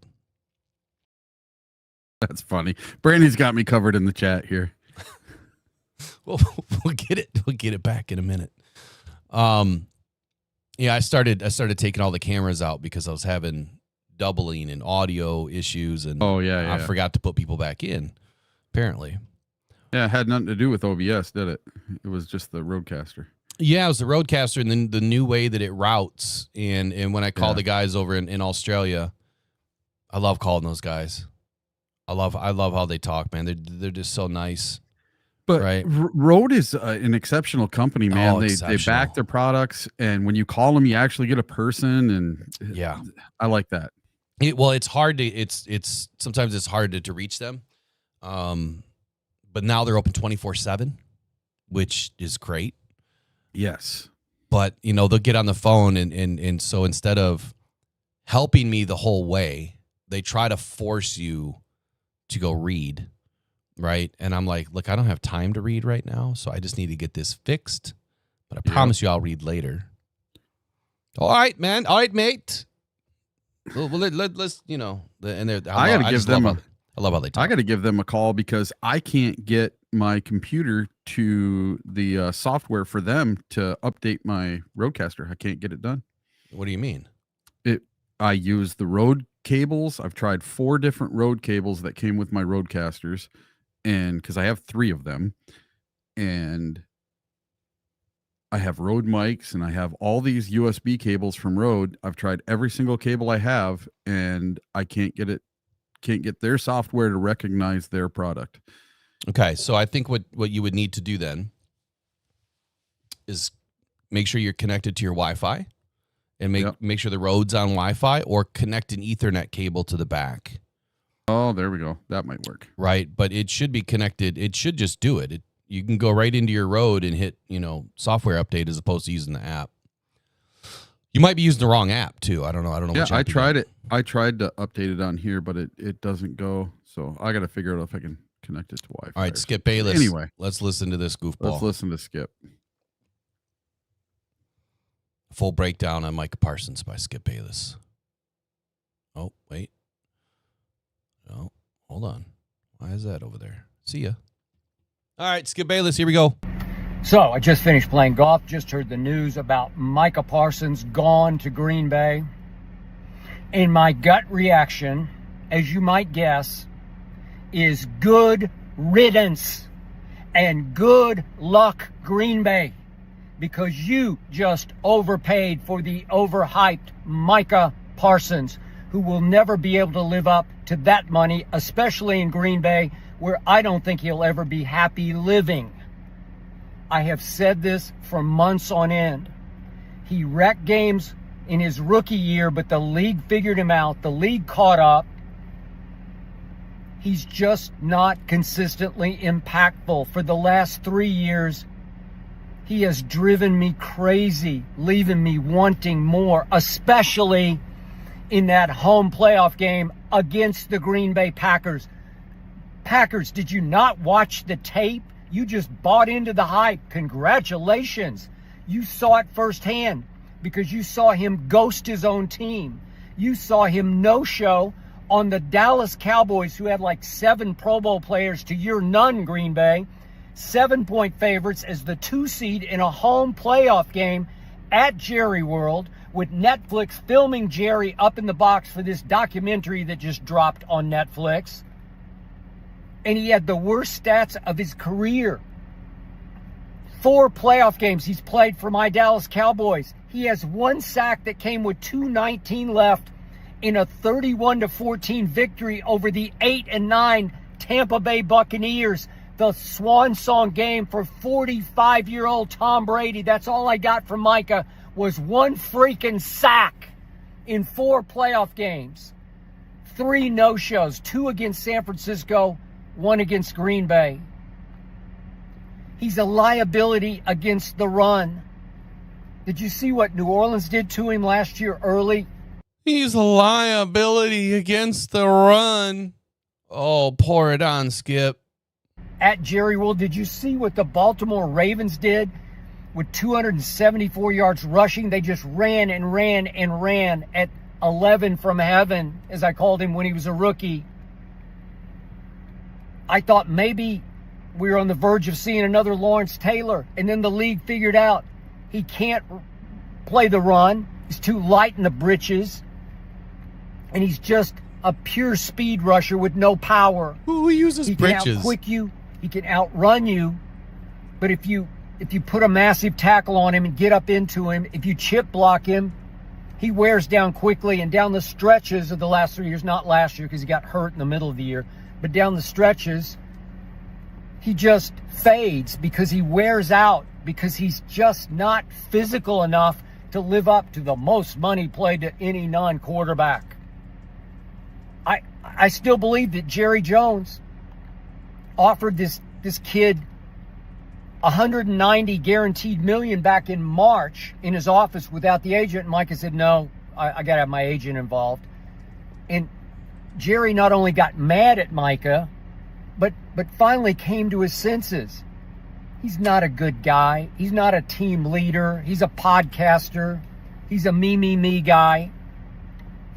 That's funny. Brandon's got me covered in the chat here. We'll get it. We'll get it back in a minute. Yeah, I started taking all the cameras out because I was having doubling and audio issues, and I forgot to put people back in. Apparently, yeah, it had nothing to do with OBS, did it? It was just the Roadcaster. Yeah, it was the Roadcaster, and then the new way that it routes. And when I call the guys over in Australia, I love calling those guys. I love how they talk, man. They're just so nice. But right. Rode is an exceptional company, man. They back their products, and when you call them, you actually get a person, and yeah, I like that. It's hard to it's sometimes it's hard to reach them, but now they're open 24/7, which is great. Yes, but they'll get on the phone, and so instead of helping me the whole way, they try to force you to go read. Right. And I'm like, look, I don't have time to read right now, so I just need to get this fixed. But I promise you I'll read later. All right, man. All right, mate. Well, let's, I love how they talk. I got to give them a call because I can't get my computer to the software for them to update my Roadcaster. I can't get it done. What do you mean? I use the Rode cables. I've tried 4 different Rode cables that came with my Roadcasters. And because I have 3 of them, and I have Rode mics, and I have all these USB cables from Rode. I've tried every single cable I have, and I can't get their software to recognize their product. Okay, so I think what you would need to do then is make sure you're connected to your Wi-Fi, and make sure the Rode's on Wi-Fi, or connect an Ethernet cable to the back. Oh, there we go. That might work. Right, but it should be connected. It should just do it. You can go right into your Rode and hit, software update as opposed to using the app. You might be using the wrong app too. I don't know. Yeah, I tried it. I tried to update it on here, but it doesn't go. So I got to figure out if I can connect it to Wi-Fi. All right, Skip Bayless. Anyway, let's listen to this goofball. Let's listen to Skip. Full breakdown on Micah Parsons by Skip Bayless. Oh, wait. Oh, hold on. Why is that over there? See ya. All right, Skip Bayless, here we go. So, I just finished playing golf. Just heard the news about Micah Parsons gone to Green Bay. And my gut reaction, as you might guess, is good riddance. And good luck, Green Bay, because you just overpaid for the overhyped Micah Parsons, who will never be able to live up to that money, especially in Green Bay, where I don't think he'll ever be happy living. I have said this for months on end. He wrecked games in his rookie year, but the league figured him out. The league caught up. He's just not consistently impactful. For the last 3 years, he has driven me crazy, leaving me wanting more, especially in that home playoff game against the Green Bay Packers. Packers, did you not watch the tape? You just bought into the hype. Congratulations. You saw it firsthand because you saw him ghost his own team. You saw him no-show on the Dallas Cowboys, who had like 7 Pro Bowl players to your none, Green Bay. 7-point favorites as the 2 seed in a home playoff game at Jerry World, with Netflix filming Jerry up in the box for this documentary that just dropped on Netflix. And he had the worst stats of his career. 4 playoff games he's played for my Dallas Cowboys. He has 1 sack that came with 2:19 left in a 31-14 victory over the 8-9 Tampa Bay Buccaneers. The swan song game for 45-year-old Tom Brady. That's all I got from Micah, was 1 freaking sack in 4 playoff games. 3 no-shows, 2 against San Francisco, 1 against Green Bay. He's a liability against the run. Did you see what New Orleans did to him last year early? He's a liability against the run. Oh, pour it on, Skip. At Jerry World, did you see what the Baltimore Ravens did with 274 yards rushing? They just ran and ran and ran at 11 from heaven, as I called him when he was a rookie. I thought maybe we were on the verge of seeing another Lawrence Taylor, and then the league figured out he can't play the run. He's too light in the britches, and he's just a pure speed rusher with no power. Who uses britches? He can outquick you. He can outrun you. But if you put a massive tackle on him and get up into him, if you chip block him, he wears down quickly. And down the stretches of the last 3 years, not last year because he got hurt in the middle of the year, but down the stretches, he just fades because he wears out, because he's just not physical enough to live up to the most money played to any non-quarterback. I still believe that Jerry Jones offered this kid 190 guaranteed million back in March in his office without the agent. And Micah said, no, I got to have my agent involved. And Jerry not only got mad at Micah, but finally came to his senses. He's not a good guy. He's not a team leader. He's a podcaster. He's a me guy.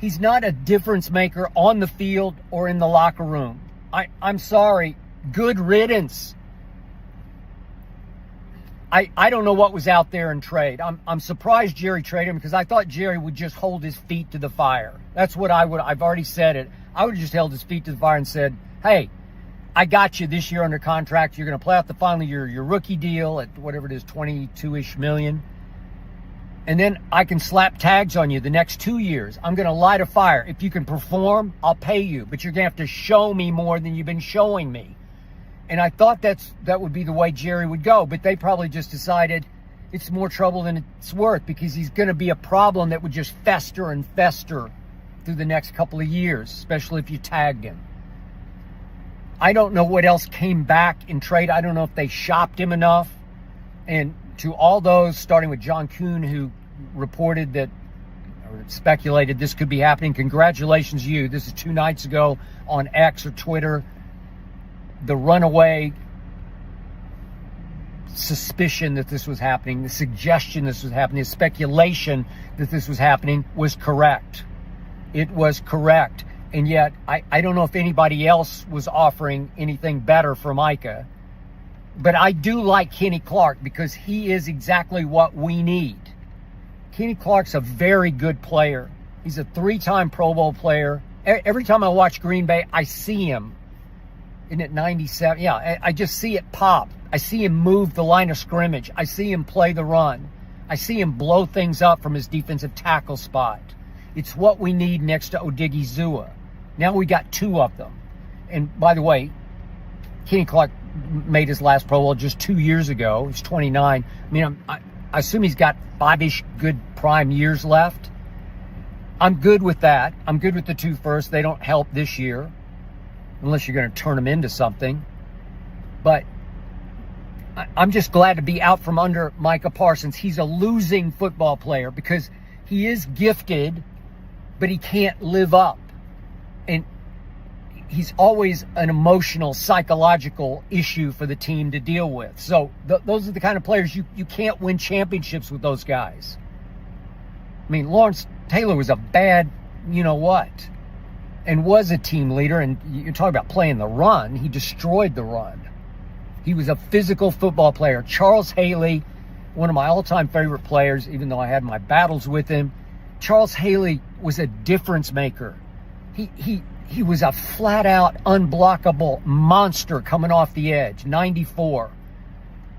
He's not a difference maker on the field or in the locker room. I'm sorry. Good riddance. I don't know what was out there in trade. I'm surprised Jerry traded him, because I thought Jerry would just hold his feet to the fire. That's what I've already said it. I would have just held his feet to the fire and said, hey, I got you this year under contract. You're going to play out the final year, your rookie deal at whatever it is, 22-ish million. And then I can slap tags on you the next 2 years. I'm going to light a fire. If you can perform, I'll pay you. But you're going to have to show me more than you've been showing me. And I thought that would be the way Jerry would go. But they probably just decided it's more trouble than it's worth, because he's going to be a problem that would just fester and fester through the next couple of years, especially if you tagged him. I don't know what else came back in trade. I don't know if they shopped him enough. And to all those, starting with John Kuhn, who reported that, or speculated this could be happening, congratulations you. This is 2 nights ago on X or Twitter. The runaway suspicion that this was happening, the suggestion this was happening, the speculation that this was happening was correct. It was correct. And yet, I don't know if anybody else was offering anything better for Micah. But I do like Kenny Clark, because he is exactly what we need. Kenny Clark's a very good player. He's a 3-time Pro Bowl player. Every time I watch Green Bay, I see him. Isn't it 97? Yeah, I just see it pop. I see him move the line of scrimmage. I see him play the run. I see him blow things up from his defensive tackle spot. It's what we need next to Odigizua. Now we got 2 of them. And by the way, Kenny Clark made his last Pro Bowl just 2 years ago. He's 29. I mean, I assume he's got 5-ish good prime years left. I'm good with that. I'm good with the 2 first. They don't help this year unless you're going to turn them into something. But I'm just glad to be out from under Micah Parsons. He's a losing football player because he is gifted, but he can't live up. And he's always an emotional, psychological issue for the team to deal with. So those are the kind of players you can't win championships with those guys. I mean, Lawrence Taylor was a bad you-know-what and was a team leader. And you're talking about playing the run. He destroyed the run. He was a physical football player. Charles Haley, one of my all-time favorite players, even though I had my battles with him. Charles Haley was a difference maker. He was a flat-out, unblockable monster coming off the edge. 94.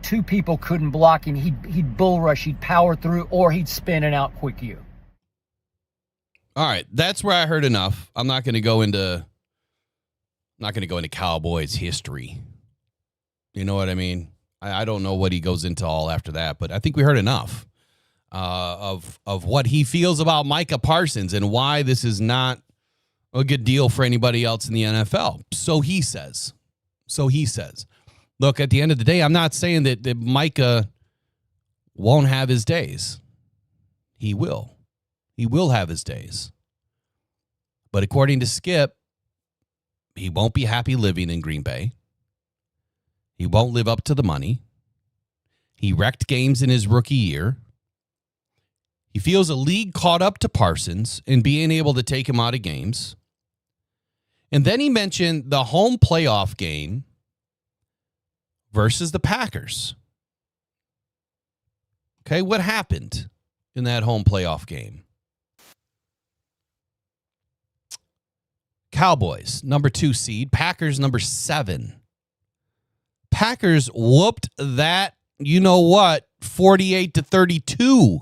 2 people couldn't block him. He'd bull rush, he'd power through, or he'd spin and out quick you. All right, that's where I heard enough. I'm not going to go into Cowboys history. You know what I mean? I don't know what he goes into all after that, but I think we heard enough of what he feels about Micah Parsons and why this is not a good deal for anybody else in the NFL. So he says. Look, at the end of the day, I'm not saying that Micah won't have his days. He will. He will have his days. But according to Skip, he won't be happy living in Green Bay. He won't live up to the money. He wrecked games in his rookie year. He feels a league caught up to Parsons in being able to take him out of games. And then he mentioned the home playoff game versus the Packers. Okay, what happened in that home playoff game? Cowboys, number 2 seed. Packers, number 7. Packers whooped that, 48-32.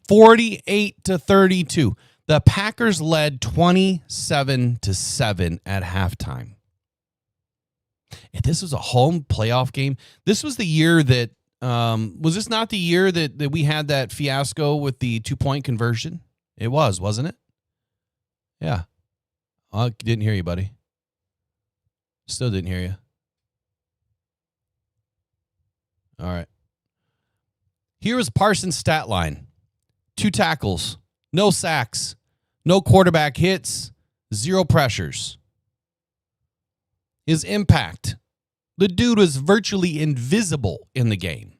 48-32. The Packers led 27-7 at halftime. And this was a home playoff game. This was the year that, was this not the year that we had that fiasco with the 2-point conversion? It was, wasn't it? Yeah. I didn't hear you, buddy. Still didn't hear you. All right. Here was Parsons' stat line. 2 tackles, no sacks, no quarterback hits, 0 pressures. His impact. The dude was virtually invisible in the game.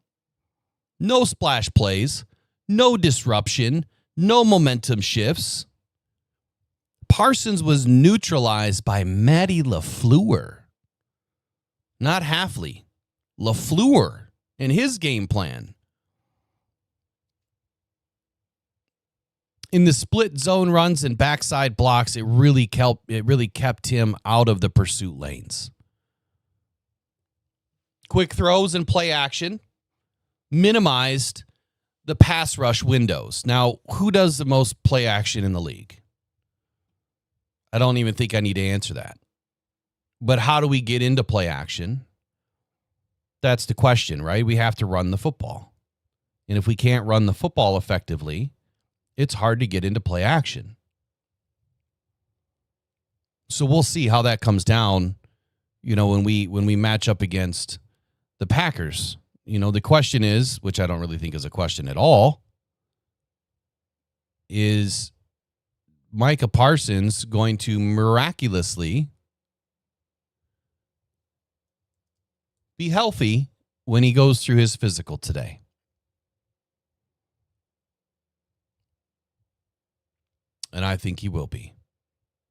No splash plays, no disruption, no momentum shifts. Parsons was neutralized by Matty LaFleur. Not Hafley. LaFleur and his game plan. In the split zone runs and backside blocks, it really kept him out of the pursuit lanes. Quick throws and play action minimized the pass rush windows. Now, who does the most play action in the league? I don't even think I need to answer that. But how do we get into play action? That's the question, right? We have to run the football. And if we can't run the football effectively, it's hard to get into play action. So we'll see how that comes down, when we match up against the Packers. The question is, which I don't really think is a question at all, is Micah Parsons going to miraculously be healthy when he goes through his physical today? And I think he will be.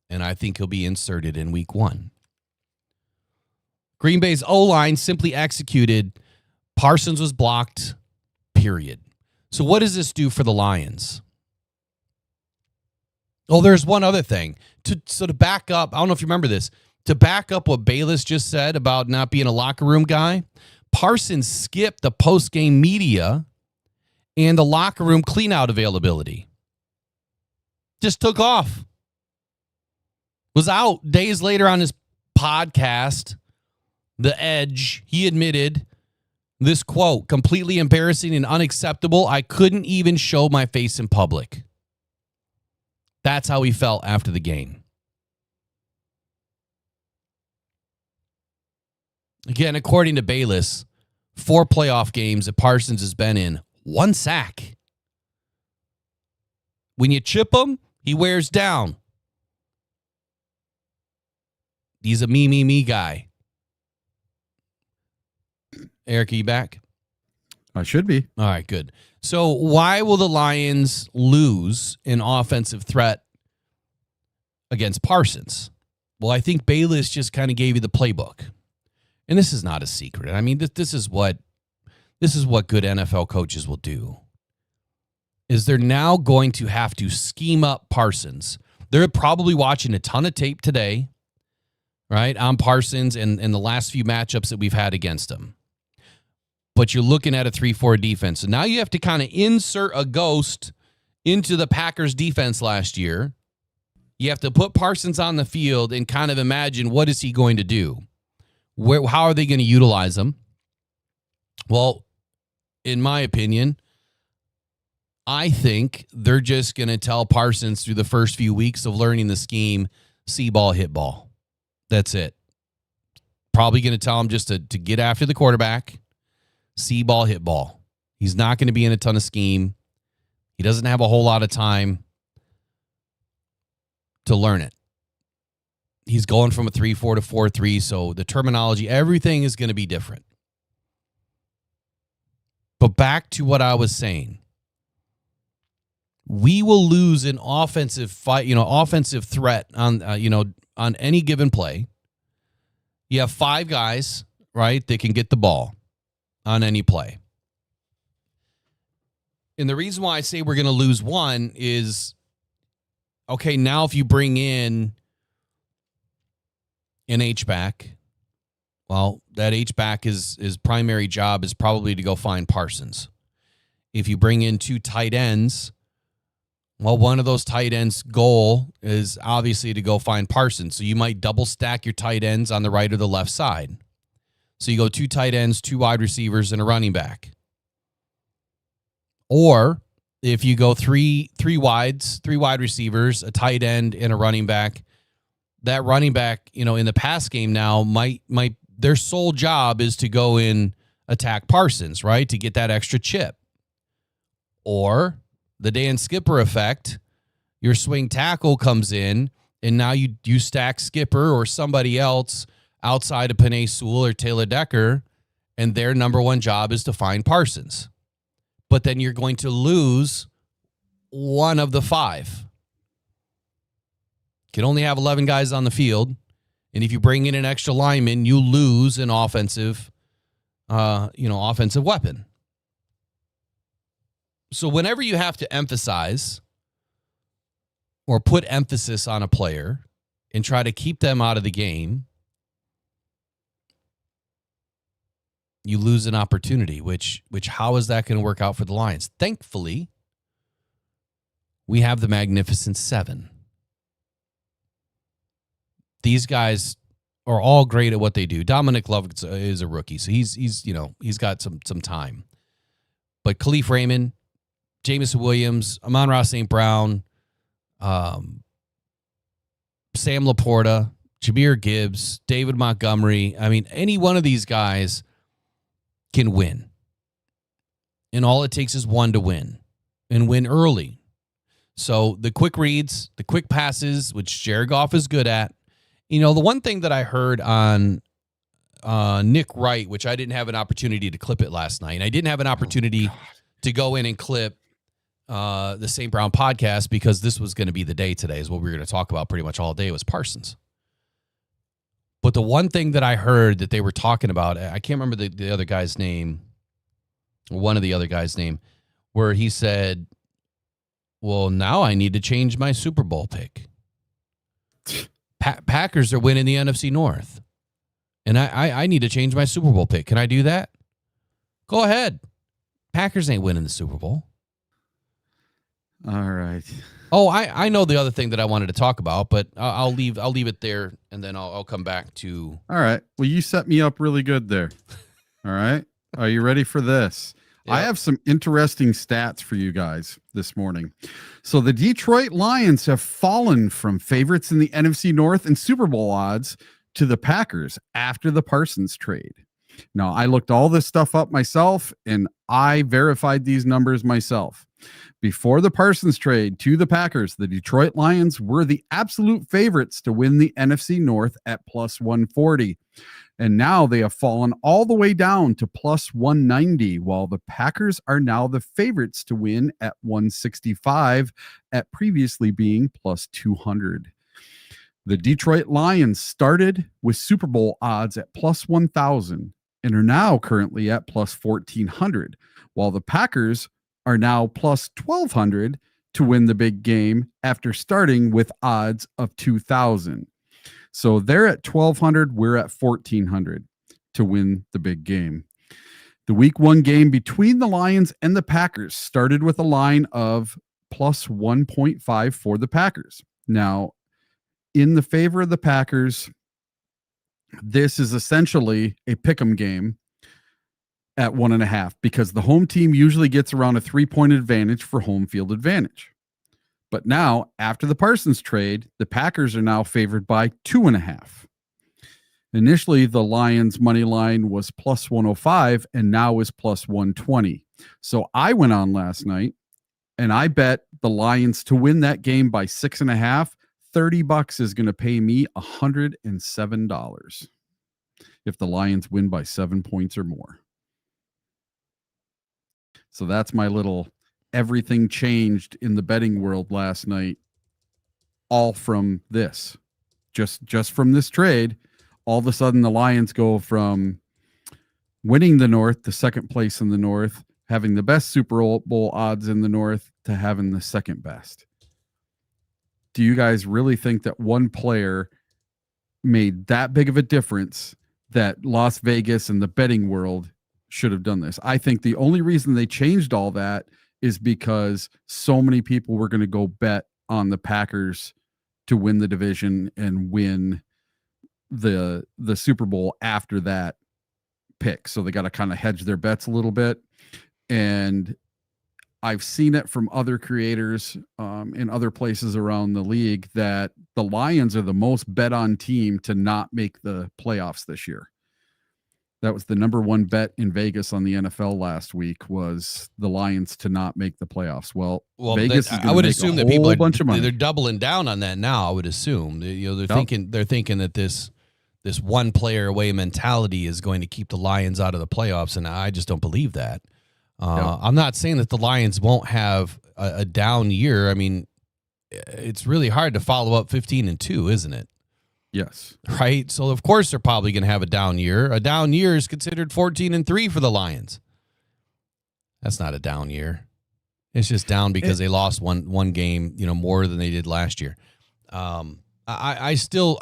And I think he'll be inserted in week 1. Green Bay's O-line simply executed. Parsons was blocked, period. So what does this do for the Lions? Oh, there's one other thing. To back up, I don't know if you remember this. to back up what Bayless just said about not being a locker room guy, Parsons skipped the post-game media and the locker room clean-out availability. Just took off. Was out days later on his podcast, The Edge. He admitted this quote, completely embarrassing and unacceptable. I couldn't even show my face in public. That's how he felt after the game. Again, according to Bayless, 4 playoff games that Parsons has been in, 1 sack. When you chip him, he wears down. He's a me guy. Eric, are you back? I should be. All right, good. So why will the Lions lose an offensive threat against Parsons? Well, I think Bayless just kind of gave you the playbook. And this is not a secret. I mean, this is what good NFL coaches will do. Is they're now going to have to scheme up Parsons. They're probably watching a ton of tape today, right, on Parsons and the last few matchups that we've had against him. But you're looking at a 3-4 defense. So now you have to kind of insert a ghost into the Packers defense last year. You have to put Parsons on the field and kind of imagine, what is he going to do? How are they going to utilize him? Well, in my opinion, I think they're just going to tell Parsons through the first few weeks of learning the scheme, see ball, hit ball. That's it. Probably going to tell him just to get after the quarterback, see ball, hit ball. He's not going to be in a ton of scheme. He doesn't have a whole lot of time to learn it. He's going from a 3-4 to 4-3, so the terminology, everything is going to be different. But back to what I was saying. We will lose an offensive fight, offensive threat on any given play. You have 5 guys, right, that can get the ball on any play. And the reason why I say we're going to lose one is, okay, now if you bring in an H-back, well, that H-back his primary job is probably to go find Parsons. If you bring in 2 tight ends, well, one of those tight ends' goal is obviously to go find Parsons. So you might double stack your tight ends on the right or the left side. So you go 2 tight ends, 2 wide receivers, and a running back. Or if you go three wide receivers, a tight end, and a running back, that running back, in the pass game now might their sole job is to go in attack Parsons, right? To get that extra chip. Or the Dan Skipper effect, your swing tackle comes in, and now you stack Skipper or somebody else outside of Penei Sewell or Taylor Decker, and their number one job is to find Parsons. But then you're going to lose one of the 5. You can only have 11 guys on the field, and if you bring in an extra lineman, you lose an offensive weapon. So whenever you have to emphasize or put emphasis on a player and try to keep them out of the game, you lose an opportunity, which how is that going to work out for the Lions? Thankfully, we have the Magnificent 7. These guys are all great at what they do. Dominic Love is a rookie, so he's got some time. But Khalif Raymond, Jameson Williams, Amon-Ra St. Brown, Sam Laporta, Jahmyr Gibbs, David Montgomery. I mean, any one of these guys can win. And all it takes is one to win, and win early. So the quick reads, the quick passes, which Jared Goff is good at. The one thing that I heard on Nick Wright, which I didn't have an opportunity to clip it last night, and I didn't have an opportunity to go in and clip the St. Brown podcast, because this was going to be the day today, is what we were going to talk about pretty much all day, was Parsons. But the one thing that I heard that they were talking about, I can't remember the other guy's name, one of the other guy's name, where he said, well, now I need to change my Super Bowl pick. Packers are winning the NFC North. And I need to change my Super Bowl pick. Can I do that? Go ahead. Packers ain't winning the Super Bowl. All right. Oh, I know the other thing that I wanted to talk about, but I'll leave it there, and then I'll come back to. All right. Well, you set me up really good there. All right. Are you ready for this? Yep. I have some interesting stats for you guys this morning. So the Detroit Lions have fallen from favorites in the NFC North and Super Bowl odds to the Packers after the Parsons trade. Now, I looked all this stuff up myself, and I verified these numbers myself. Before the Parsons trade to the Packers, the Detroit Lions were the absolute favorites to win the NFC North at plus 140. And now they have fallen all the way down to plus 190, while the Packers are now the favorites to win at 165, at previously being plus 200. The Detroit Lions started with Super Bowl odds at plus 1,000 and are now currently at plus 1,400, while the Packers are now plus 1,200 to win the big game after starting with odds of 2,000. So they're at 1,200, we're at 1,400 to win the big game. The week 1 game between the Lions and the Packers started with a line of plus 1.5 for the Packers. Now, in the favor of the Packers, this is essentially a pick'em game at 1.5, because the home team usually gets around a 3-point advantage for home field advantage. But now, after the Parsons trade, the Packers are now favored by 2.5. Initially, the Lions money line was plus 105 and now is plus 120. So I went on last night and I bet the Lions to win that game by 6.5. $30 is going to pay me $107 if the Lions win by 7 points or more. So that's my little everything changed in the betting world last night, all from this. Just from this trade, all of a sudden the Lions go from winning the North to second place in the North, having the best Super Bowl odds in the North, to having the second best. Do you guys really think that one player made that big of a difference that Las Vegas and the betting world should have done this? I think the only reason they changed all that is because so many people were going to go bet on the Packers to win the division and win the Super Bowl after that pick. So they got to kind of hedge their bets a little bit. And I've seen it from other creators in other places around the league that the Lions are the most bet on team to not make the playoffs this year. That was the number one bet in Vegas on the NFL last week, was the Lions to not make the playoffs. Well, Vegas is I would make assume a that people whole bunch of money. they're doubling down on that now. I would assume they're thinking that this one player away mentality is going to keep the Lions out of the playoffs, and I just don't believe that. I'm not saying that the Lions won't have a down year. I mean, it's really hard to follow up 15-2, isn't it? Yes. Right. So of course they're probably going to have a down year. A down year is considered 14-3 for the Lions. That's not a down year. It's just down because they lost one game, more than they did last year. I still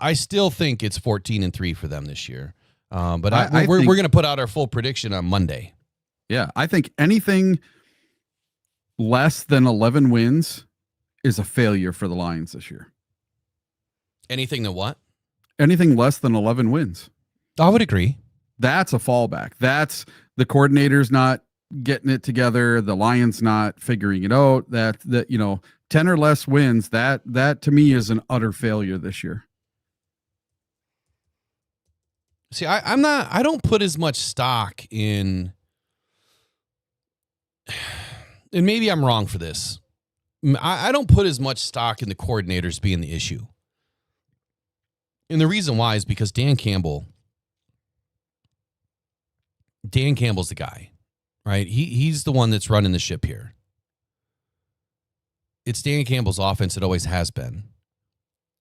think it's 14-3 for them this year. But we're going to put out our full prediction on Monday. Yeah, I think anything less than 11 wins is a failure for the Lions this year. Anything that what? Anything less than 11 wins. I would agree. That's a fallback. That's the coordinator's not getting it together. The Lions not figuring it out. That 10 or less wins, that to me is an utter failure this year. See, I don't put as much stock in, and maybe I'm wrong for this. I don't put as much stock in the coordinators being the issue. And the reason why is because Dan Campbell's the guy, right? He's the one that's running the ship here. It's Dan Campbell's offense. It always has been.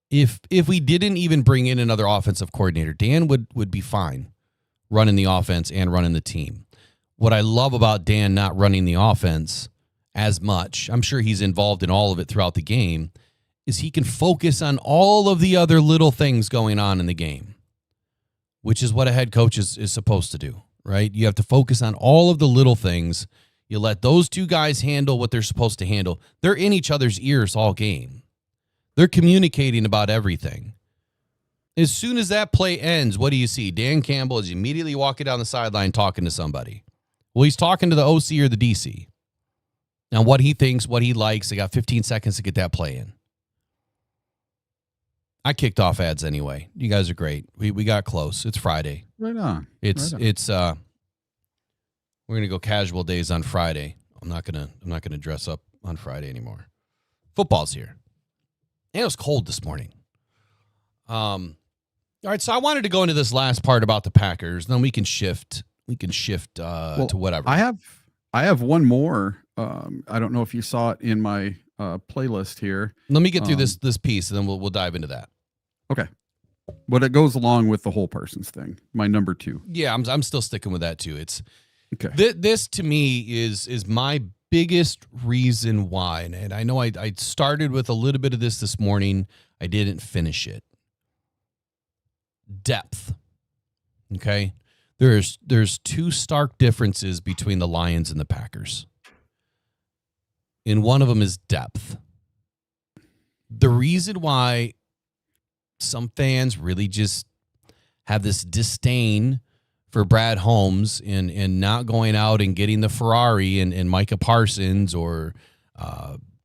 If we didn't even bring in another offensive coordinator, Dan would be fine running the offense and running the team. What I love about Dan not running the offense as much, I'm sure he's involved in all of it throughout the game, is he can focus on all of the other little things going on in the game, which is what a head coach is supposed to do, right? You have to focus on all of the little things. You let those two guys handle what they're supposed to handle. They're in each other's ears all game. They're communicating about everything. As soon as that play ends, what do you see? Dan Campbell is immediately walking down the sideline talking to somebody. Well, he's talking to the OC or the DC. Now, what he thinks, what he likes, they got 15 seconds to get that play in. I kicked off ads anyway. You guys are great. We got close. It's Friday. Right on. It's we're gonna go casual days on Friday. I'm not gonna dress up on Friday anymore. Football's here. And it was cold this morning. All right, so I wanted to go into this last part about the Packers, then we can shift to whatever. I have one more. I don't know if you saw it in my playlist here. Let me get through this piece, and then we'll dive into that. Okay. But it goes along with the whole Parsons thing. My number 2. Yeah, I'm still sticking with that too. It's okay. This to me is my biggest reason why, and I know I started with a little bit of this morning. I didn't finish it. Depth. Okay. There's two stark differences between the Lions and the Packers. And one of them is depth. The reason why some fans really just have this disdain for Brad Holmes and not going out and getting the Ferrari and Micah Parsons or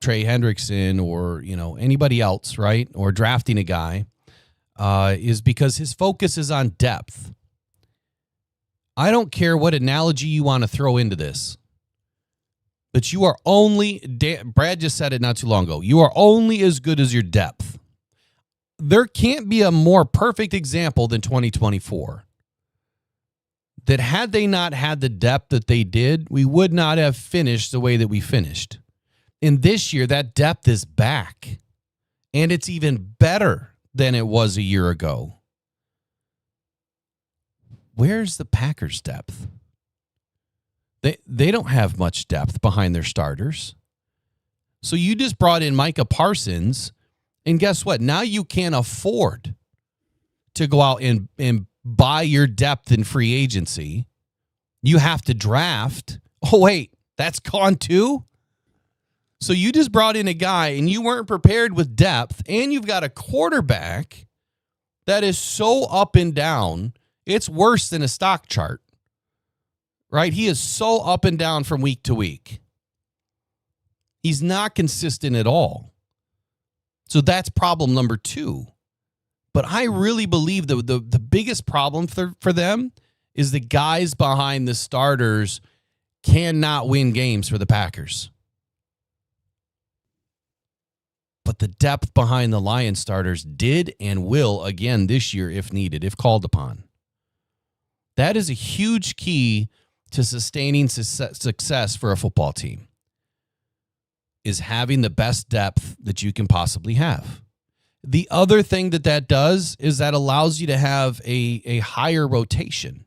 Trey Hendrickson or anybody else, right? Or drafting a guy is because his focus is on depth. I don't care what analogy you want to throw into this, but you are only, Brad just said it not too long ago, you are only as good as your depth. There can't be a more perfect example than 2024. That had they not had the depth that they did, we would not have finished the way that we finished. And this year, that depth is back. And it's even better than it was a year ago. Where's the Packers' depth? They don't have much depth behind their starters. So you just brought in Micah Parsons, and guess what? Now you can't afford to go out and buy your depth in free agency. You have to draft. Oh, wait, that's gone too? So you just brought in a guy, and you weren't prepared with depth, and you've got a quarterback that is so up and down, it's worse than a stock chart, right? He is so up and down from week to week. He's not consistent at all. So that's problem number 2. But I really believe the biggest problem for them is the guys behind the starters cannot win games for the Packers. But the depth behind the Lions starters did and will again this year if needed, if called upon. That is a huge key to sustaining success for a football team, is having the best depth that you can possibly have. The other thing that does is that allows you to have a higher rotation.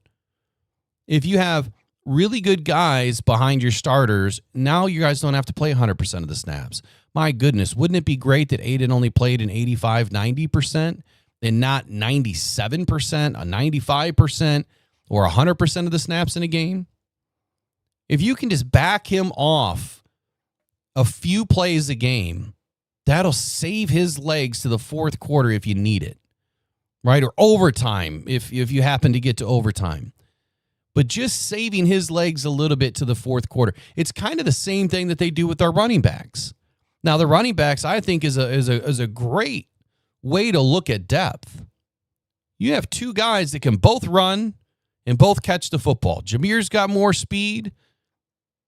If you have really good guys behind your starters, now you guys don't have to play 100% of the snaps. My goodness, wouldn't it be great that Aiden only played an 85, 90% and not 97%, a 95%, or 100% of the snaps in a game? If you can just back him off a few plays a game, that'll save his legs to the fourth quarter if you need it, right? Or overtime if you happen to get to overtime. But just saving his legs a little bit to the fourth quarter. It's kind of the same thing that they do with our running backs. Now, the running backs, I think, is a great way to look at depth. You have two guys that can both run and both catch the football. Jameer's got more speed.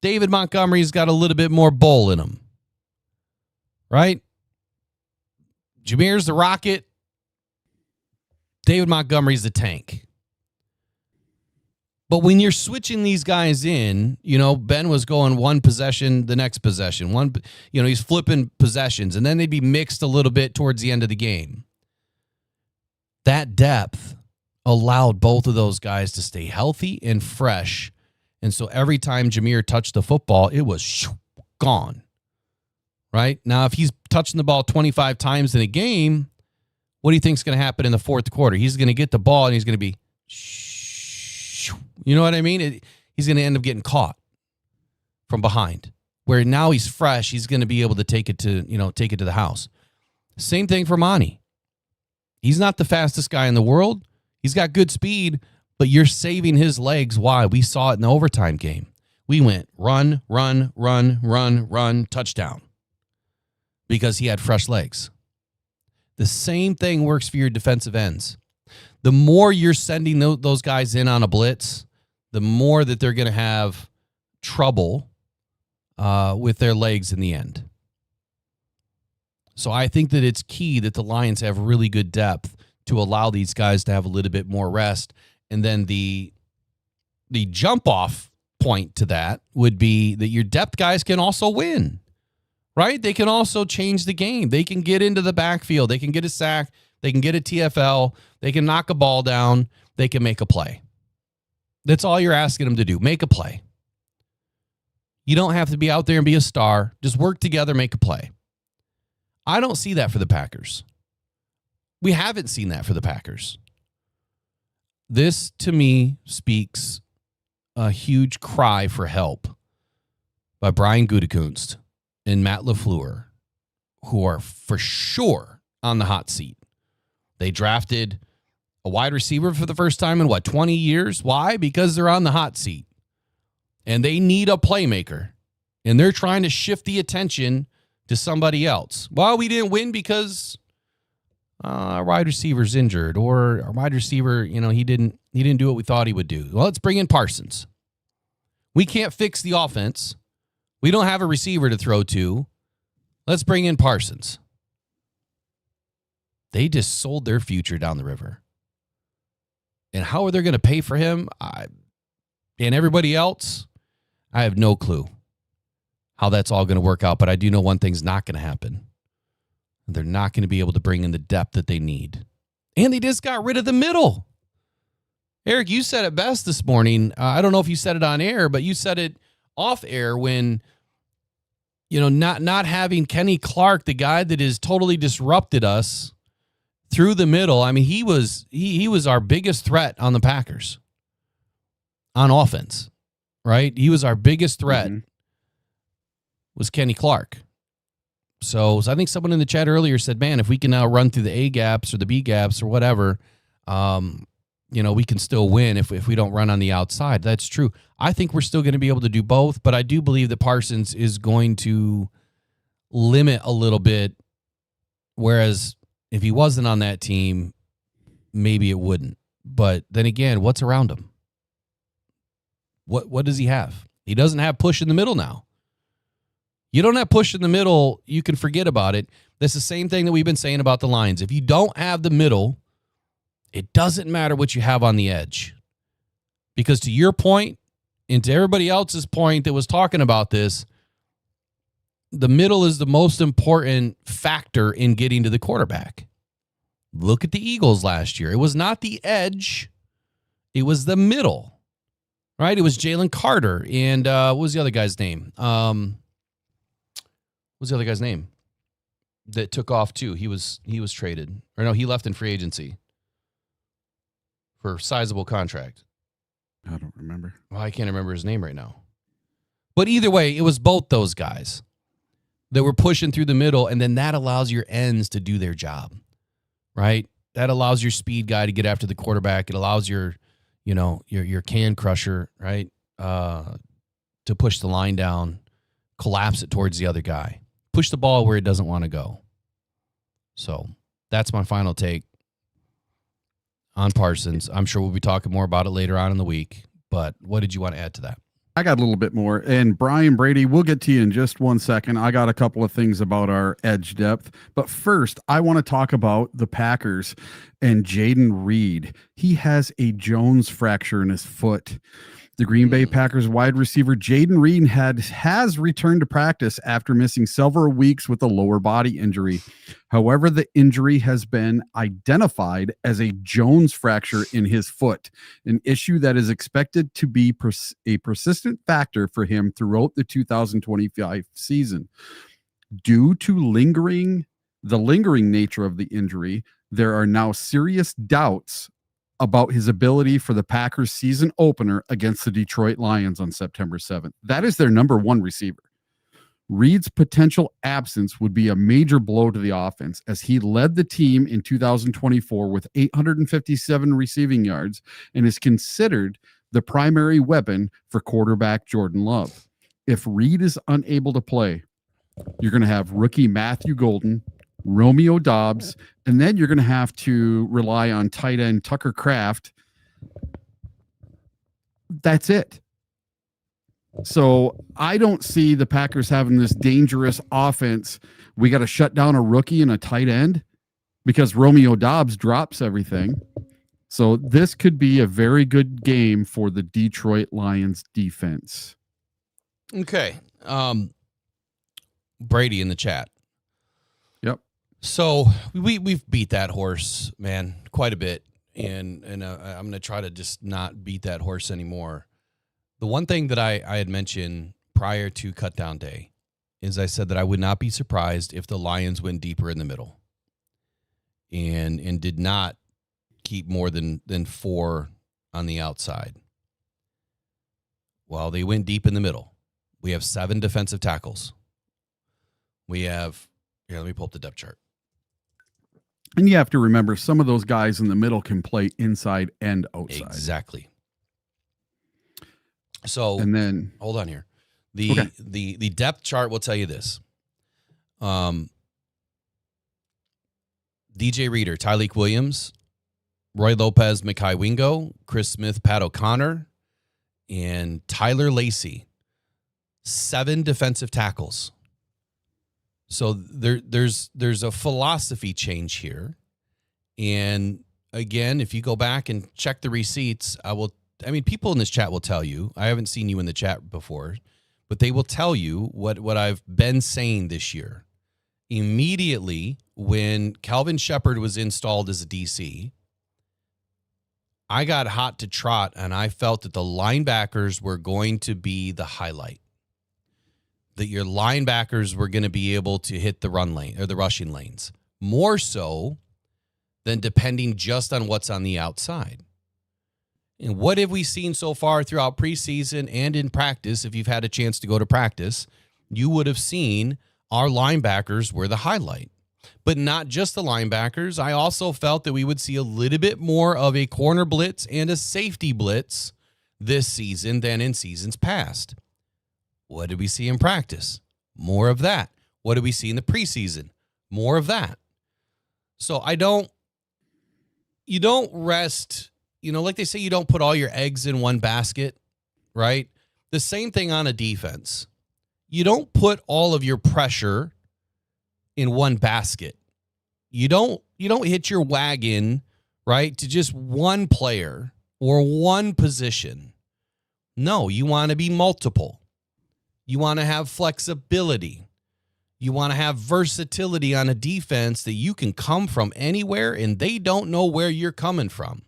David Montgomery's got a little bit more bowl in him. Right? Jameer's the rocket. David Montgomery's the tank. But when you're switching these guys in, Ben was going one possession, the next possession. He's flipping possessions, and then they'd be mixed a little bit towards the end of the game. That depth allowed both of those guys to stay healthy and fresh. And so every time Jameer touched the football, it was gone. Right? Now, if he's touching the ball 25 times in a game, what do you think is going to happen in the fourth quarter? He's going to get the ball and he's going to be, you know what I mean? He's going to end up getting caught from behind. Where now he's fresh, he's going to be able to take it to the house. Same thing for Monty. He's not the fastest guy in the world. He's got good speed, but you're saving his legs. Why? We saw it in the overtime game. We went run, touchdown because he had fresh legs. The same thing works for your defensive ends. The more you're sending those guys in on a blitz, the more that they're going to have trouble with their legs in the end. So I think that it's key that the Lions have really good depth to allow these guys to have a little bit more rest. And then the jump off point to that would be that your depth guys can also win, right? They can also change the game. They can get into the backfield. They can get a sack. They can get a TFL. They can knock a ball down. They can make a play. That's all you're asking them to do. Make a play. You don't have to be out there and be a star. Just work together, make a play. I don't see that for the Packers. We haven't seen that for the Packers. This, to me, speaks a huge cry for help by Brian Gutekunst and Matt LaFleur, who are for sure on the hot seat. They drafted a wide receiver for the first time in, 20 years? Why? Because they're on the hot seat. And they need a playmaker. And they're trying to shift the attention to somebody else. Well, we didn't win because our wide receiver's injured, or our wide receiver, he didn't do what we thought he would do. Well, let's bring in Parsons. We can't fix the offense. We don't have a receiver to throw to. Let's bring in Parsons. They just sold their future down the river. And how are they going to pay for him? And everybody else? I have no clue how that's all going to work out, but I do know one thing's not going to happen. They're not going to be able to bring in the depth that they need. And they just got rid of the middle. Eric, you said it best this morning. I don't know if you said it on air, but you said it off air when, not having Kenny Clark, the guy that has totally disrupted us through the middle. I mean, he was our biggest threat on the Packers on offense, right? He was our biggest threat was Kenny Clark. So I think someone in the chat earlier said, man, if we can now run through the A gaps or the B gaps or whatever, we can still win if we don't run on the outside. That's true. I think we're still going to be able to do both, but I do believe that Parsons is going to limit a little bit, whereas if he wasn't on that team, maybe it wouldn't. But then again, what's around him? What does he have? He doesn't have push in the middle now. You don't have push in the middle, you can forget about it. That's the same thing that we've been saying about the Lions. If you don't have the middle, it doesn't matter what you have on the edge. Because to your point, and to everybody else's point that was talking about this, the middle is the most important factor in getting to the quarterback. Look at the Eagles last year. It was not the edge. It was the middle, right? It was Jalen Carter. And what was the other guy's name? What's the other guy's name that took off too? He was traded. Or no, he left in free agency for a sizable contract. I don't remember. Well, I can't remember his name right now. But either way, it was both those guys that were pushing through the middle, and then that allows your ends to do their job, right? That allows your speed guy to get after the quarterback. It allows your can crusher, right, to push the line down, collapse it towards the other guy. Push the ball where it doesn't want to go. So that's my final take on Parsons. I'm sure we'll be talking more about it later on in the week, but what did you want to add to that? I got a little bit more. And Brian Brady, we'll get to you in just 1 second. I got a couple of things about our edge depth. But first, I want to talk about the Packers and Jayden Reed. He has a Jones fracture in his foot. The Green Bay Packers wide receiver Jayden Reed has returned to practice after missing several weeks with a lower body injury. However, the injury has been identified as a Jones fracture in his foot, an issue that is expected to be a persistent factor for him throughout the 2025 season. Due to the lingering nature of the injury, there are now serious doubts about his ability for the Packers season opener against the Detroit Lions on September 7th. That is their number one receiver. Reed's potential absence would be a major blow to the offense, as he led the team in 2024 with 857 receiving yards and is considered the primary weapon for quarterback Jordan Love. If Reed is unable to play, you're going to have rookie Matthew Golden, Romeo Doubs, and then you're going to have to rely on tight end Tucker Kraft. That's it. So I don't see the Packers having this dangerous offense. We got to shut down a rookie and a tight end because Romeo Doubs drops everything. So this could be a very good game for the Detroit Lions defense. Okay. Brady in the chat. Yep. So we've beat that horse, man, quite a bit. And I'm going to try to just not beat that horse anymore. The one thing that I had mentioned prior to cut down day is I said that I would not be surprised if the Lions went deeper in the middle and did not keep more than 4 on the outside. Well, they went deep in the middle. We have 7 defensive tackles. We have, here, let me pull up the depth chart. And you have to remember, some of those guys in the middle can play inside and outside. Exactly. So, and then hold on here. The depth chart will tell you this. DJ Reader, Tyleek Williams, Roy Lopez, Mekhi Wingo, Chris Smith, Pat O'Connor, and Tyler Lacey. 7 defensive tackles. So there's a philosophy change here. And again, if you go back and check the receipts, people in this chat will tell you, I haven't seen you in the chat before, but they will tell you what I've been saying this year. Immediately when Calvin Shepard was installed as a DC, I got hot to trot and I felt that the linebackers were going to be the highlight. That your linebackers were going to be able to hit the run lane or the rushing lanes more so than depending just on what's on the outside. And what have we seen so far throughout preseason and in practice? If you've had a chance to go to practice, you would have seen our linebackers were the highlight. But not just the linebackers. I also felt that we would see a little bit more of a corner blitz and a safety blitz this season than in seasons past. What did we see in practice? More of that. What did we see in the preseason? More of that. So you don't rest, like they say, you don't put all your eggs in one basket, right? The same thing on a defense. You don't put all of your pressure in one basket. You don't hit your wagon, right, to just one player or one position. No, you want to be multiple. You want to have flexibility. You want to have versatility on a defense that you can come from anywhere and they don't know where you're coming from.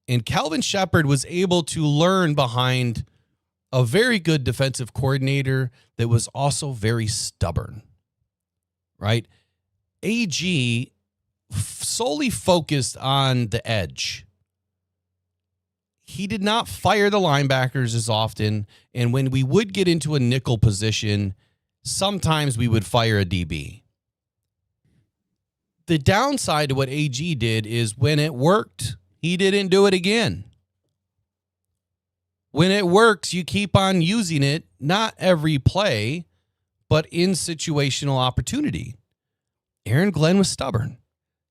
And Calvin Shepard was able to learn behind a very good defensive coordinator that was also very stubborn, right? AG solely focused on the edge. He did not fire the linebackers as often, and when we would get into a nickel position, sometimes we would fire a DB. The downside to what AG did is when it worked, he didn't do it again. When it works, you keep on using it, not every play, but in situational opportunity. Aaron Glenn was stubborn.